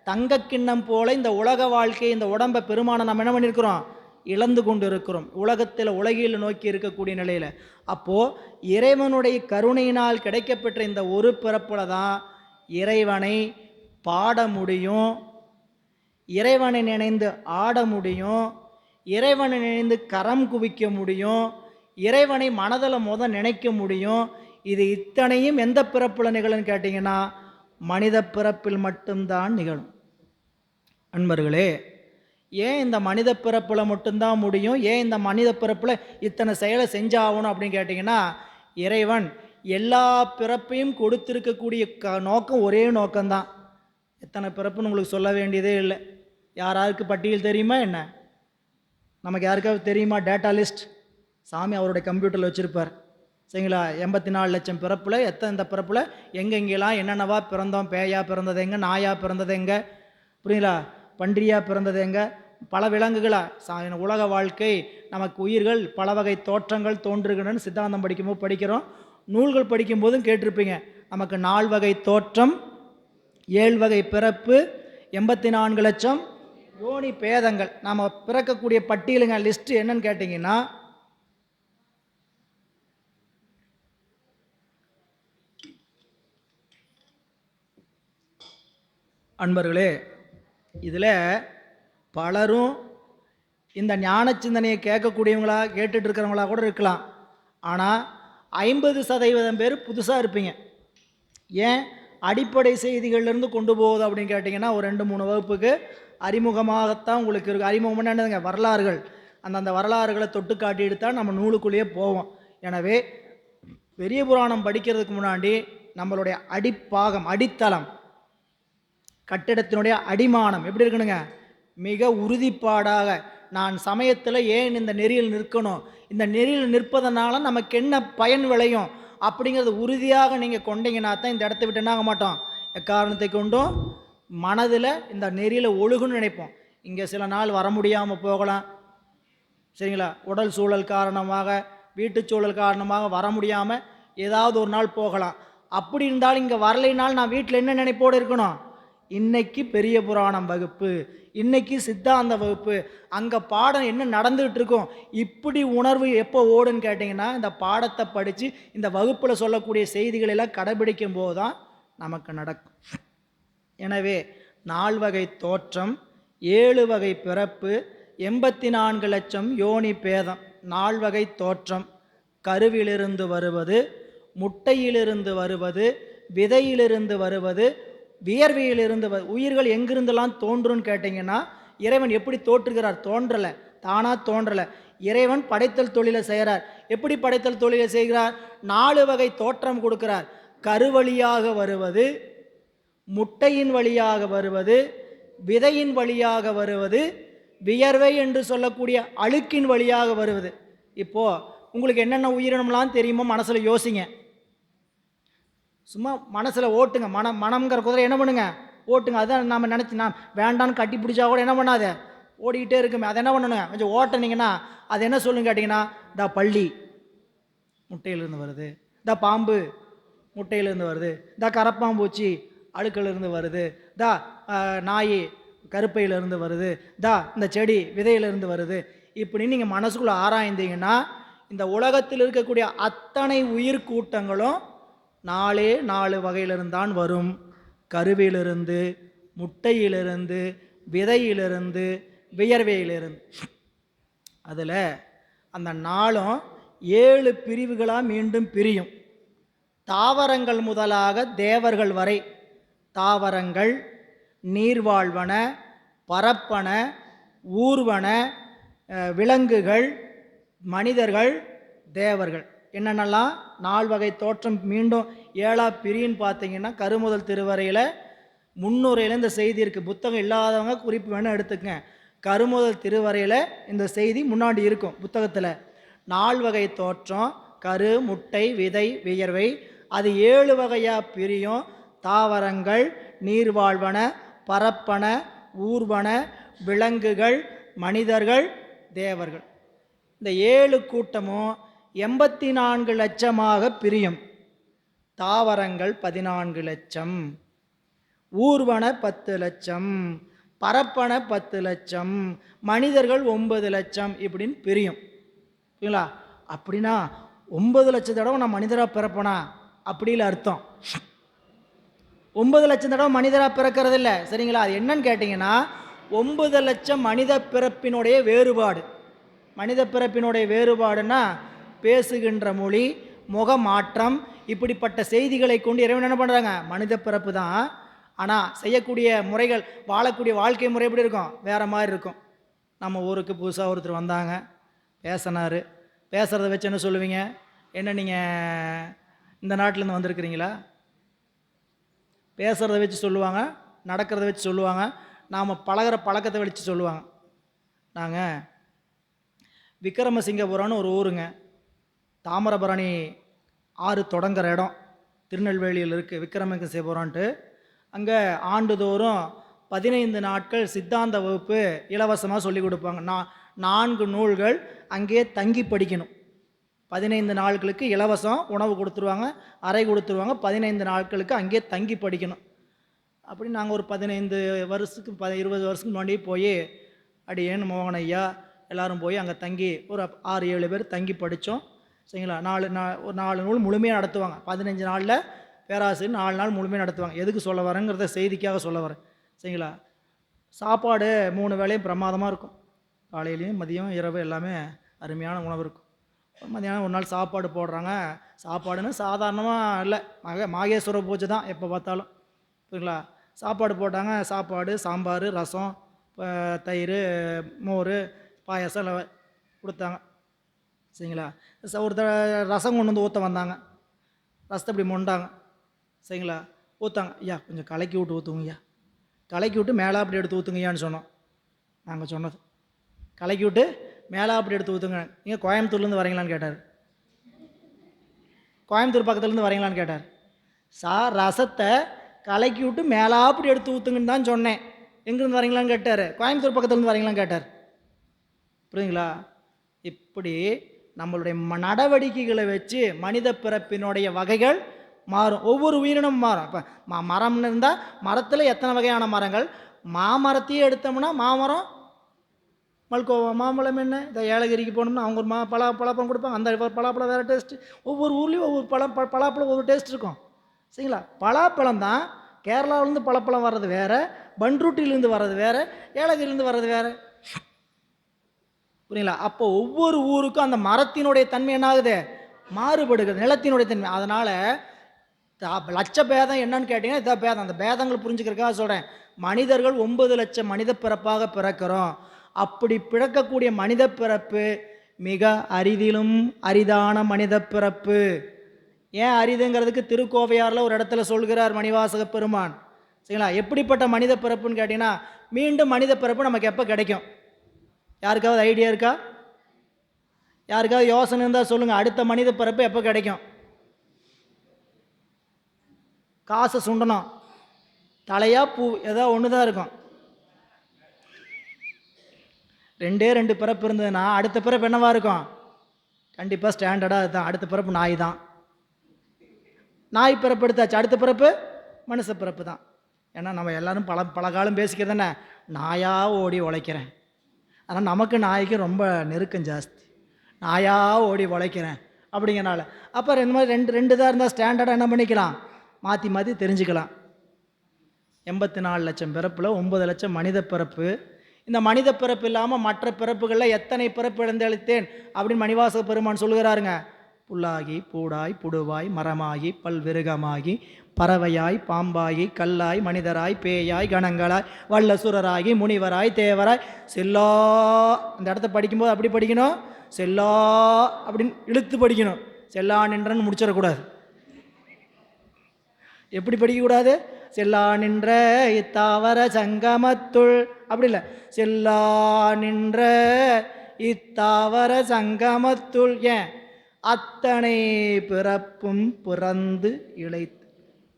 தங்க கிண்ணம் போல இந்த உலக வாழ்க்கை, இந்த உடம்பை பெருமானை நம்ம என்ன பண்ணியிருக்கிறோம்? இழந்து கொண்டு இருக்கிறோம், உலகில் நோக்கி இருக்கக்கூடிய நிலையில். அப்போது இறைவனுடைய கருணையினால் கிடைக்கப்பெற்ற இந்த ஒரு பிறப்புல தான் இறைவனை பாட முடியும், இறைவனை நினைந்து ஆட முடியும், இறைவனை நினைந்து கரம் குவிக்க முடியும், இறைவனை மனதில் நினைக்க முடியும். இது இத்தனையும் எந்த பிறப்பில் நிகழும்னு கேட்டிங்கன்னா மனித பிறப்பில் மட்டும்தான் நிகழும். அன்பர்களே, ஏன் இந்த மனித பிறப்பில் மட்டும்தான் முடியும், ஏன் இந்த மனித பிறப்பில் இத்தனை செயலை செஞ்சாகணும் அப்படின்னு கேட்டிங்கன்னா, இறைவன் எல்லா பிறப்பையும் கொடுத்திருக்கக்கூடிய நோக்கம் ஒரே நோக்கம்தான். எத்தனை பிறப்புன்னு உங்களுக்கு சொல்ல வேண்டியதே இல்லை. யாராருக்கு பட்டியல் தெரியுமா என்ன? நமக்கு யாருக்காவது தெரியுமா? டேட்டா லிஸ்ட் சாமி அவருடைய கம்ப்யூட்டரில் வச்சுருப்பார், சரிங்களா? 84 லட்சம் பிறப்பில் இந்த பிறப்பில் எங்கெங்கெல்லாம் என்னென்னவா பிறந்தோம், பேயா பிறந்தது எங்கே, நாயா பிறந்தது எங்கே, புரியுங்களா, பன்றியா பிறந்தது எங்கே, பல விலங்குகளா, உலக வாழ்க்கை, நமக்கு உயிர்கள், பல வகை தோற்றங்கள் தோன்றுகின்றன. சித்தாந்தம் படிக்கும்போது படிக்கிறோம், நூல்கள் படிக்கும்போதும் கேட்டிருப்பீங்க. நமக்கு 4 வகை தோற்றம், 7 வகை பிறப்பு, 84 லட்சம் யோனி பேதங்கள். நாம் பிறக்கக்கூடிய பட்டியலுங்க லிஸ்ட்டு என்னன்னு கேட்டிங்கன்னா, அன்பர்களே, இதில் பலரும் இந்த ஞான சிந்தனையை கேட்கக்கூடியவங்களா கேட்டுட்டு இருக்கிறவங்களா கூட இருக்கலாம். ஆனால் 50% பேர் புதுசாக இருப்பீங்க. ஏன்? அடிப்படை செய்திகள்லேருந்து கொண்டு போகுது அப்படின்னு கேட்டிங்கன்னா, ஒரு 2-3 வகுப்புக்கு அறிமுகமாகத்தான் உங்களுக்கு இருக்குது. அறிமுகம் என்னதுங்க? வரலாறுகள். அந்தந்த வரலாறுகளை தொட்டு காட்டிட்டு தான் நம்ம நூலுக்குள்ளேயே போவோம். எனவே பெரிய புராணம் படிக்கிறதுக்கு முன்னாடி நம்மளுடைய அடிப்பாகம், அடித்தளம், கட்டிடத்தினுடைய அடிமானம் எப்படி இருக்கணுங்க? மிக உறுதிப்பாடாக, நான் சமயத்தில் ஏன் இந்த நெறியில் நிற்கணும், இந்த நெறியில் நிற்பதனால நமக்கு என்ன பயன் விளையும் அப்படிங்கிறது உறுதியாக நீங்கள் கொண்டீங்கன்னா தான் இந்த இடத்த விட்டு என்னாக மாட்டோம். எக்காரணத்தை கொண்டும் மனதில் இந்த நெறியில் ஒழுகுன்னு நினைப்போம். இங்கே சில நாள் வர முடியாமல் போகலாம், சரிங்களா? உடல் சூழல் காரணமாக, வீட்டு சூழல் காரணமாக வர முடியாமல் ஏதாவது ஒரு நாள் போகலாம். அப்படி இருந்தாலும் இங்கே வரலைனால் நான் வீட்டில் என்ன நினைப்போடு இருக்கணும்? இன்னைக்கு பெரிய புராணம் வகுப்பு, இன்னைக்கு சித்தாந்த வகுப்பு, அங்கே பாடம் என்ன நடந்துகிட்டு இருக்கும், இப்படி உணர்வு எப்போ ஓடுன்னு கேட்டிங்கன்னா, இந்த பாடத்தை படித்து இந்த வகுப்பில் சொல்லக்கூடிய செய்திகளெல்லாம் கடைபிடிக்கும் போது தான் நமக்கு நடக்கும். எனவே 4 வகை தோற்றம், 7 வகை பிறப்பு, 84 லட்சம் யோனி பேதம். 4 வகை தோற்றம்: கருவிலிருந்து வருவது, முட்டையிலிருந்து வருவது, விதையிலிருந்து வருவது, வியர்வையிலிருந்து உயிர்கள் எங்கிருந்தெல்லாம் தோன்றுன்னு கேட்டிங்கன்னா, இறைவன் எப்படி தோற்றுகிறார்? தோன்றலை, தானாக தோன்றலை. இறைவன் படைத்தல் தொழிலை செய்கிறார். எப்படி படைத்தல் தொழிலை செய்கிறார்? 4 வகை தோற்றம் கொடுக்கிறார். கருவழியாக வருவது, முட்டையின் வழியாக வருவது, விதையின் வழியாக வருவது, வியர்வை என்று சொல்லக்கூடிய அழுக்கின் வழியாக வருவது. இப்போது உங்களுக்கு என்னென்ன உயிரினம்லாம் தெரியுமோ மனசில் யோசிங்க. சும்மா மனசில் ஓட்டுங்க. மனம்ங்கிற குதிரை என்ன பண்ணுங்க? ஓட்டுங்க. அதான் நம்ம நினச்சி நான் வேண்டான்னு கட்டி பிடிச்சா கூட என்ன பண்ணாத, ஓடிக்கிட்டே இருக்குமே. அதை என்ன பண்ணணுங்க? கொஞ்சம் ஓட்டினீங்கன்னா அது என்ன சொல்லுங்க கேட்டிங்கன்னா, இந்த பள்ளி முட்டையிலிருந்து வருது, இந்த பாம்பு முட்டையிலிருந்து வருது, இந்த கரப்பாம்பூச்சி அழுக்கிலிருந்து வருது, தா நாய் கருப்பையிலிருந்து வருது, தா இந்த செடி விதையிலிருந்து வருது. இப்படி நீங்கள் மனசுக்குள்ளே ஆராய்ந்தீங்கன்னா, இந்த உலகத்தில் இருக்கக்கூடிய அத்தனை உயிர் கூட்டங்களும் 4 வகையிலிருந்தான் வரும். கருவிலிருந்து, முட்டையிலிருந்து, விதையிலிருந்து, வியர்வையிலிருந்து. அதில் அந்த 4ம் 7 பிரிவுகளாக மீண்டும் பிரியும். தாவரங்கள் முதலாக தேவர்கள் வரை, தாவரங்கள், நீர்வாழ்வன, பரப்பன, ஊர்வன, விலங்குகள், மனிதர்கள், தேவர்கள், என்னென்னலாம் 4 வகை தோற்றம் மீண்டும் 7 பிரின்னு பார்த்தீங்கன்னா, கருமுதல் திருவரையில் முன்னுரையில் இந்த செய்தி இருக்குது. புத்தகம் இல்லாதவங்க குறிப்பு வேணால் எடுத்துக்கங்க. கருமுதல் திருவரையில் இந்த செய்தி முன்னாடி இருக்கும் புத்தகத்தில். 4 வகை தோற்றம்: கரு, முட்டை, விதை, வியர்வை. அது 7 வகையாக பிரியும். தாவரங்கள், நீர்வாழ்வன, பரப்பன, ஊர்வன, விலங்குகள், மனிதர்கள், தேவர்கள். இந்த 7 கூட்டமும் 84 லட்சமாக பிரியும். தாவரங்கள் 14 லட்சம், ஊர்வன 10 லட்சம், பரப்பன 10 லட்சம், மனிதர்கள் 9 லட்சம் இப்படின்னு பிரியும். சரிங்களா? அப்படின்னா 9 லட்சம் தடவை நான் மனிதராக பிறப்பனா அப்படின்னு அர்த்தம். 9 லட்சம் தடவை மனிதராக பிறக்கிறது இல்லை. சரிங்களா? அது என்னன்னு கேட்டிங்கன்னா 9 லட்சம் மனித பிறப்பினுடைய வேறுபாடு. மனித பிறப்பினுடைய வேறுபாடுன்னா பேசுகின்ற மொழி, முக மாற்றம், இப்படிப்பட்ட செய்திகளை கொண்டு இறைவன் என்ன பண்ணுறாங்க? மனித பிறப்பு தான். ஆனால் செய்யக்கூடிய முறைகள், வாழக்கூடிய வாழ்க்கை முறை எப்படி இருக்கும்? வேறு மாதிரி இருக்கும். நம்ம ஊருக்கு புதுசாக ஒருத்தர் வந்தாங்க, பேசினார். பேசுகிறத வச்சு என்ன சொல்லுவீங்க? என்ன நீங்கள் இந்த நாட்டிலேருந்து வந்திருக்கிறீங்களா? பேசுகிறத வச்சு சொல்லுவாங்க, நடக்கிறத வச்சு சொல்லுவாங்க, நாம் பழகிற பழக்கத்தை வச்சு சொல்லுவாங்க. நாங்கள் விக்ரமசிங்கபுரம்னு ஒரு ஊருங்க, தாமிரபரணி ஆறு தொடங்குற இடம், திருநெல்வேலியில் இருக்குது விக்ரமசிங்கபுரம்ன்ட்டு. அங்கே ஆண்டுதோறும் 15 நாட்கள் சித்தாந்த வகுப்பு இலவசமாக சொல்லிக் கொடுப்பாங்க. 4 நூல்கள் அங்கேயே தங்கி படிக்கணும். 15 நாட்களுக்கு இலவசம் உணவு கொடுத்துருவாங்க, அறை கொடுத்துருவாங்க. 15 நாட்களுக்கு அங்கேயே தங்கி படிக்கணும். அப்படி நாங்கள் ஒரு 15 வருஷத்துக்கு 20 வருஷத்துக்கு முன்னாடி போய் அடியேன் மோகன் ஐயா எல்லோரும் போய் அங்கே தங்கி ஒரு 6-7 பேர் தங்கி படித்தோம். சரிங்களா? ஒரு 4 நூல் முழுமையாக நடத்துவாங்க. 15 நாளில் பேராசிரியர் 4 நாள் முழுமையாக நடத்துவாங்க. எதுக்கு சொல்ல வரேங்கிறத செய்திக்காக சொல்ல வரேன். சரிங்களா? சாப்பாடு 3 வேளையும் பிரமாதமாக இருக்கும். காலையிலையும் மதியம் இரவு எல்லாமே அருமையான உணவு இருக்கும். மதியானம் ஒரு நாள் சாப்பாடு போடுறாங்க. சாப்பாடுன்னு சாதாரணமாக இல்லை, மாகேஸ்வர பூஜை தான் எப்போ பார்த்தாலும். சரிங்களா? சாப்பாடு போட்டாங்க. சாப்பாடு, சாம்பார், ரசம், தயிர், மோர், பாயாசம் எல்லாம் கொடுத்தாங்க. சரிங்களா? ஒரு ரசம் கொண்டு வந்து ஊற்ற வந்தாங்க. ரசத்தை இப்படி மொண்டாங்க. சரிங்களா? ஊற்றாங்க. ஐயா கொஞ்சம் கலக்கி விட்டு ஊற்றுங்கய்யா, கலக்கி விட்டு மேலே அப்படி எடுத்து ஊற்றுங்கய்யான்னு சொன்னோம். நாங்கள் சொன்னது கலக்கி விட்டு மேலே அப்படி எடுத்து ஊற்றுங்க. நீங்கள் கோயம்புத்தூர்லேருந்து வரீங்களான்னு கேட்டார். கோயம்புத்தூர் பக்கத்துலேருந்து வரீங்களான்னு கேட்டார். சார் ரசத்தை கலக்கி விட்டு மேலே அப்படி எடுத்து ஊற்றுங்கன்னு தான் சொன்னேன். எங்கேருந்து வரீங்களான்னு கேட்டார். கோயம்புத்தூர் பக்கத்துலேருந்து வரீங்களான்னு கேட்டார். புரியுதுங்களா? இப்படி நம்மளுடைய நடவடிக்கைகளை வச்சு மனித பிறப்பினுடைய வகைகள் மாறும். ஒவ்வொரு உயிரினமும் மாறும். இப்போ மரம்னு இருந்தால் மரத்தில் எத்தனை வகையான மரங்கள்? மாமரத்தையே எடுத்தோம்னா மாமரம், மல்கோவா, மாம்பழம், என்ன இந்த ஏலகிரிக்கு போனோம்னா அவங்க ஒரு பலாப்பழம் கொடுப்பாங்க. அந்த பலாப்பழம் வேறு டேஸ்ட்டு. ஒவ்வொரு ஊர்லேயும் ஒவ்வொரு பலாப்பழம் ஒவ்வொரு டேஸ்ட் இருக்கும். சரிங்களா? பலாப்பழம் தான் கேரளாவிலேருந்து பலாப்பழம் வர்றது வேறு, பன்ருட்டிலேருந்து வர்றது வேறு, ஏலகிரிலேருந்து வர்றது வேறு. புரியுங்களா? அப்போ ஒவ்வொரு ஊருக்கும் அந்த மரத்தினுடைய தன்மை என்ன ஆகுது? மாறுபடுகிறது, நிலத்தினுடைய தன்மை. அதனால் லட்ச பேதம் என்னன்னு கேட்டிங்கன்னா இதான் பேதம். அந்த பேதங்கள் புரிஞ்சுக்கிறதுக்காக சொல்கிறேன். மனிதர்கள் 9 லட்சம் மனித பிறப்பாக பிறக்கிறோம். அப்படி பிறக்கக்கூடிய மனித பிறப்பு மிக அரிதிலும் அரிதான மனித பிறப்பு. ஏன் அரிதுங்கிறதுக்கு திருக்கோவையாரில் ஒரு இடத்துல சொல்கிறார் மணிவாசக பெருமான். சரிங்களா? எப்படிப்பட்ட மனித பிறப்புன்னு கேட்டிங்கன்னா, மீண்டும் மனித பிறப்பு நமக்கு எப்போ கிடைக்கும்? யாருக்காவது ஐடியா இருக்கா? யாருக்காவது யோசனை இருந்தால் சொல்லுங்கள். அடுத்த மனித பிறப்பு எப்போ கிடைக்கும்? காசை சுண்டணும், தலையா பூ ஏதோ ஒன்று தான் இருக்கும். 2 பிறப்பு இருந்ததுன்னா அடுத்த பிறப்பு என்னவா இருக்கும்? கண்டிப்பாக ஸ்டாண்டர்டாக அதுதான். அடுத்த பிறப்பு நாய் தான். நாய் பிறப்பு எடுத்தாச்சு, அடுத்த பிறப்பு மனுஷ பிறப்பு தான். ஏன்னா நம்ம எல்லோரும் பல காலம் பேசிக்கிறது என்ன, நாயாக ஓடி உழைக்கிறேன். ஆனால் நமக்கு நாய்க்கு ரொம்ப நெருக்கம் ஜாஸ்தி. நாயாக ஓடி உழைக்கிறேன் அப்படிங்கிறனால அப்புறம் இந்த மாதிரி ரெண்டு தான் இருந்தால் ஸ்டாண்டர்டாக என்ன பண்ணிக்கலாம், மாற்றி தெரிஞ்சுக்கலாம். 84 லட்சம் பிறப்பில் 9 லட்சம் மனித பிறப்பு. இந்த மனித பிறப்பு இல்லாமல் மற்ற பிறப்புகளில் எத்தனை பிறப்பு இழந்தளித்தேன் அப்படின்னு மணிவாசக பெருமான் சொல்கிறாருங்க. புல்லாகி பூடாய் புடுவாய் மரமாகி பல்விருகமாகி பறவையாய் பாம்பாகி கல்லாய் மனிதராய் பேயாய் கணங்களாய் வல்லசுரராகி முனிவராய் தேவராய் செல்லா. அந்த இடத்த படிக்கும்போது அப்படி படிக்கணும், செல்லா அப்படின்னு இழுத்து படிக்கணும். செல்லா நின்றன்னு முடிச்சிடக்கூடாது. எப்படி படிக்கக்கூடாது? செல்லா நின்ற இத்தாவர சங்கமத்துள் அப்படி இல்லை, செல்லா நின்ற இத்தாவர சங்கமத்துள். ஏன்? அத்தனை பிறப்பும் பிறந்து இழைத்து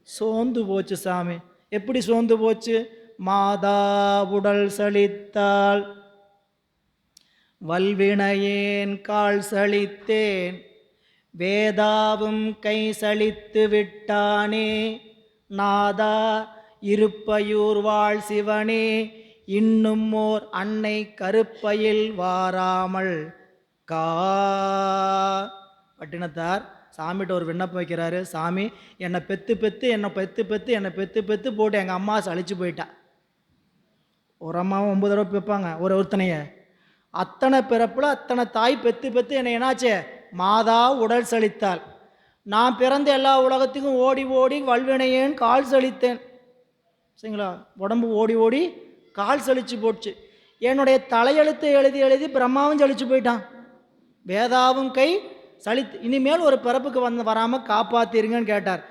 சோர்ந்து போச்சு சாமி. எப்படி சோர்ந்து போச்சு? மாதா உடல் சலித்தாள் வல்வினையேன் கால் சலித்தேன் வேதாவும் கை சலித்து விட்டானே நாதா இருப்பையூர் வாழ் சிவனே இன்னும் ஓர் அன்னை கருப்பையில் வாராமல் கா. பட்டினத்தார் சாமிகிட்ட ஒரு விண்ணப்பம் வைக்கிறாரு. சாமி, என்னை பெத்து பெத்து போட்டு எங்கள் அம்மா சளிச்சு போயிட்டா. ஒரு அம்மாவும் 9 தடவை வைப்பாங்க ஒருத்தனைய. அத்தனை பிறப்பில் அத்தனை தாய் பெத்து என்னை என்னாச்சு, மாதா உடல் சலித்தாள். நான் பிறந்த எல்லா உலகத்துக்கும் ஓடி ஓடி வல்வினையேன் கால் சலித்தேன். சரிங்களா? உடம்பு ஓடி ஓடி கால் சலிச்சு போச்சு. என்னுடைய தலையெழுத்தை எழுதி எழுதி பிரம்மாவும் சலிச்சு போயிட்டான். வேதாவும் கை சலித்து, இனிமேல் ஒரு பிறப்புக்கு வராமல் காப்பாற்றிருங்கன்னு கேட்டார்.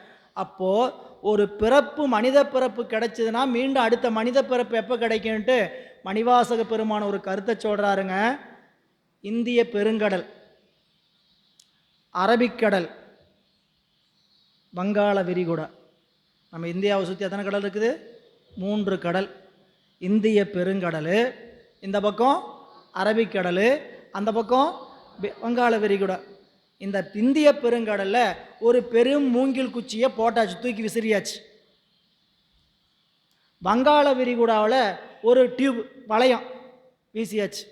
அப்போது ஒரு பிறப்பு, மனித பிறப்பு கிடைச்சதுன்னா மீண்டும் அடுத்த மனித பிறப்பு எப்போ கிடைக்கும்ன்ட்டு மணிவாசக பெருமான ஒரு கருத்தை சொல்கிறாருங்க. இந்திய பெருங்கடல், அரபிக்கடல், வங்காள விரிகுடா. நம்ம இந்தியாவை சுற்றி எத்தனை கடல் இருக்குது? 3 கடல். இந்திய பெருங்கடல், இந்த பக்கம் அரபிக்கடல், அந்த பக்கம் வங்காள விரிகுடா. இந்த இந்திய பெருங்கடலில் ஒரு பெரும் மூங்கில் குச்சியை போட்டாச்சு, தூக்கி விசிறியாச்சு. வங்காள விரிகுடாவில் ஒரு டியூப் வளையம் வீசியாச்சு.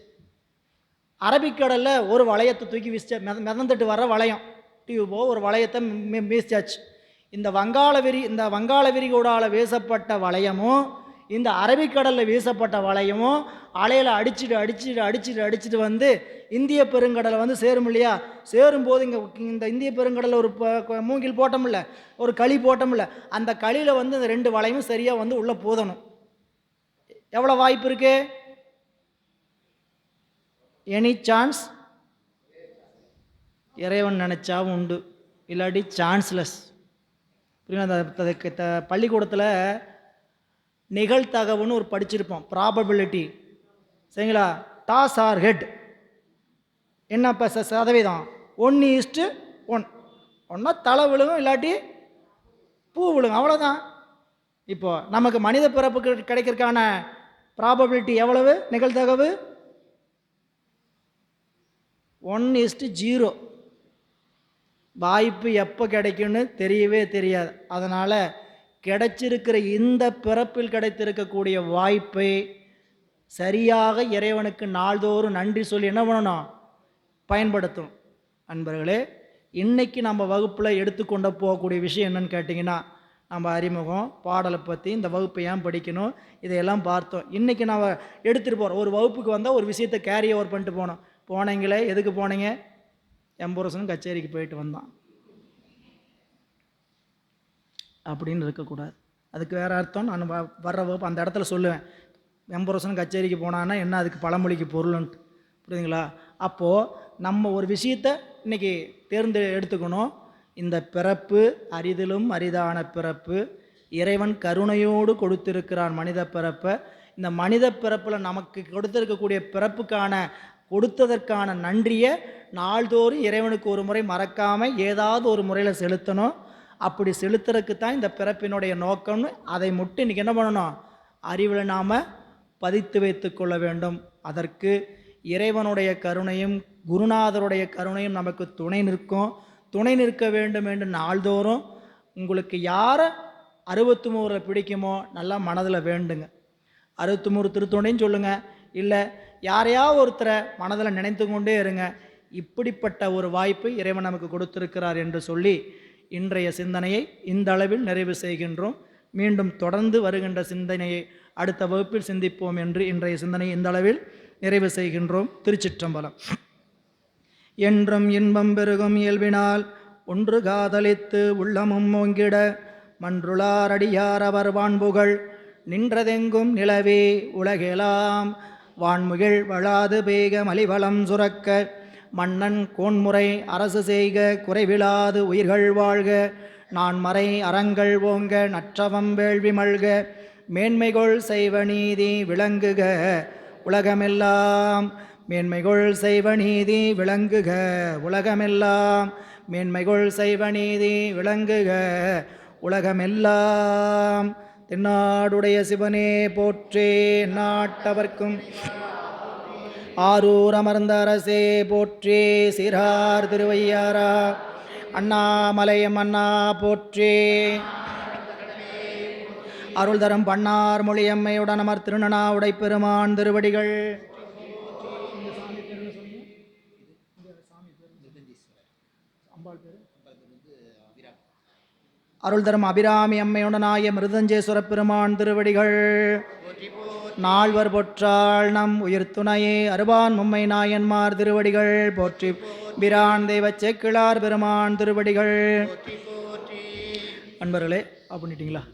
அரபிக்கடலில் ஒரு வளையத்தை தூக்கி வீசிச்சா, மிதந்துட்டு வர வளையம் டியூபோ ஒரு வளையத்தை வீசியாச்சு. இந்த வங்காள விரிகுடாவில் வீசப்பட்ட வளையமும் இந்த அரபிக்கடலில் வீசப்பட்ட வளையமும் அலையில் அடிச்சுட்டு வந்து இந்திய பெருங்கடலை வந்து சேரும் இல்லையா? சேரும்போது இந்த இந்திய பெருங்கடலில் ஒரு மூங்கில் போட்டோம்ல, ஒரு களி போட்டோம்ல, அந்த களியில் வந்து இந்த 2 வளையமும் சரியாக வந்து உள்ளே போதணும். எவ்வளோ வாய்ப்பு இருக்கு? Any chance? இறைவன் நினச்சா உண்டு, இல்லாட்டி சான்ஸ்லெஸ். புரியுங்களா? பள்ளிக்கூடத்தில் நிகழ்தகவுன்னு ஒரு படிச்சிருப்போம், ப்ராபபிலிட்டி. சரிங்களா? டாஸ் ஆர் ஹெட் என்ன இப்போ சதவீதம்? 1:1. ஒன்றா தலை விழுகும், இல்லாட்டி பூ விழுகும், அவ்வளோதான். இப்போது நமக்கு மனித பிறப்புக்கு கிடைக்கிறதுக்கான ப்ராபபிலிட்டி எவ்வளவு? நிகழ்தகவு 1:0. வாய்ப்பு எப்போ கிடைக்குன்னு தெரியவே தெரியாது. அதனால் கிடைச்சிருக்கிற இந்த பிறப்பில் கிடைத்திருக்கக்கூடிய வாய்ப்பை சரியாக இறைவனுக்கு நாள்தோறும் நன்றி சொல்லி என்ன பண்ணணும்? பயன்படுத்தணும். அன்பர்களே, இன்றைக்கி நம்ம வகுப்பில் எடுத்துக்கொண்டு போகக்கூடிய விஷயம் என்னன்னு கேட்டிங்கன்னா, நம்ம அறிமுகம், பாடலை பற்றி, இந்த வகுப்பை ஏன் படிக்கணும், இதையெல்லாம் பார்த்தோம். இன்றைக்கி நம்ம எடுத்துகிட்டு போகிறோம். ஒரு வகுப்புக்கு வந்தால் ஒரு விஷயத்தை கேரி ஓவர் பண்ணிட்டு போனீங்களே, எதுக்கு போனீங்க? எம்பரசனும் கச்சேரிக்கு போயிட்டு வந்தான் அப்படின்னு இருக்கக்கூடாது. அதுக்கு வேறு அர்த்தம் நான் வர்ற வகுப்பு அந்த இடத்துல சொல்லுவேன். எம்பரசனும் கச்சேரிக்கு போனான்னா என்ன, அதுக்கு பழமொழிக்கு பொருள்ன்ட்டு. புரியுதுங்களா? அப்போது நம்ம ஒரு விஷயத்தை இன்றைக்கி எடுத்துக்கணும். இந்த பிறப்பு அரிதிலும் அரிதான பிறப்பு. இறைவன் கருணையோடு கொடுத்திருக்கிறான் மனித பிறப்பை. இந்த மனித பிறப்பில் நமக்கு கொடுத்திருக்கக்கூடிய கொடுத்ததற்கான நன்றியை நாள்தோறும் இறைவனுக்கு ஒரு முறை மறக்காமல் ஏதாவது ஒரு முறையில் செலுத்தணும். அப்படி செலுத்துறதுக்கு தான் இந்த பிறப்பினுடைய நோக்கம்னு அதை மட்டும் இன்றைக்கி என்ன பண்ணணும்? அறிவில் நாம் பதித்து வைத்து கொள்ள வேண்டும். அதற்கு இறைவனுடைய கருணையும் குருநாதருடைய கருணையும் நமக்கு துணை நிற்க வேண்டும் என்று நாள்தோறும் உங்களுக்கு யாரை 63 பிடிக்குமோ நல்லா மனதில் வேண்டுங்க. 63 திருத்தொண்டையும் சொல்லுங்கள், இல்லை யாரையாவது ஒருத்தரை மனதில் நினைத்து கொண்டே இருங்க. இப்படிப்பட்ட ஒரு வாய்ப்பு இறைவன் நமக்கு கொடுத்திருக்கிறார் என்று சொல்லி இன்றைய சிந்தனையை இந்த அளவில் நிறைவு செய்கின்றோம். மீண்டும் தொடர்ந்து வருகின்ற சிந்தனையை அடுத்த வகுப்பில் சிந்திப்போம் என்று இன்றைய சிந்தனையை இந்த அளவில் நிறைவு செய்கின்றோம். திருச்சிற்றம்பலம். என்றும் இன்பம் பெருகும் இயல்பினால் ஒன்று காதலித்து உள்ளமும் ஓங்கிட மன்றுளார் அடியார் அவர் வான்புகழ் நின்றதெங்கும் நிலவே உலகெலாம் வான்முகில் வளாது பேக மலிவளம் சுரக்க மன்னன் கோன்முறை அரசு செய்க குறைவிலாது உயிர்கள் வாழ்க நான் மறை அறங்கள் ஓங்க நற்றவம் வேள்வி மல்க மேன்மைகொள் செய்வ நீதி விளங்குக உலகமெல்லாம் மேன்மைகொள் செய்வ நீதி விளங்குக உலகமெல்லாம் மேன்மைகொள் செய்வ நீதி விளங்குக உலகமெல்லாம். தென்னாடுடைய சிவனே போற்றே, நாட்டவர்க்கும் ஆரூர் அமர்ந்த அரசே போற்றே, சிறார் திருவையாரா அண்ணாமலையம் அண்ணா போற்றே, அருள் தரும் பண்ணார் மொழியம்மையுடன் அமர் திருநனா உடை பெருமான் திருவடிகள். அருள் தரும் அபிராமி அம்மையுடனாய மிருதஞ்சேஸ்வர பெருமான் திருவடிகள். நால்வர் பொற்றாள் நம் உயிர் துணையே அருபான் மும்மை நாயன்மார் திருவடிகள் போற்றி. பிரான் தெய்வ சேக்கிழார் பெருமான் திருவடிகள். அன்பர்களே, பண்ணிட்டீங்களா?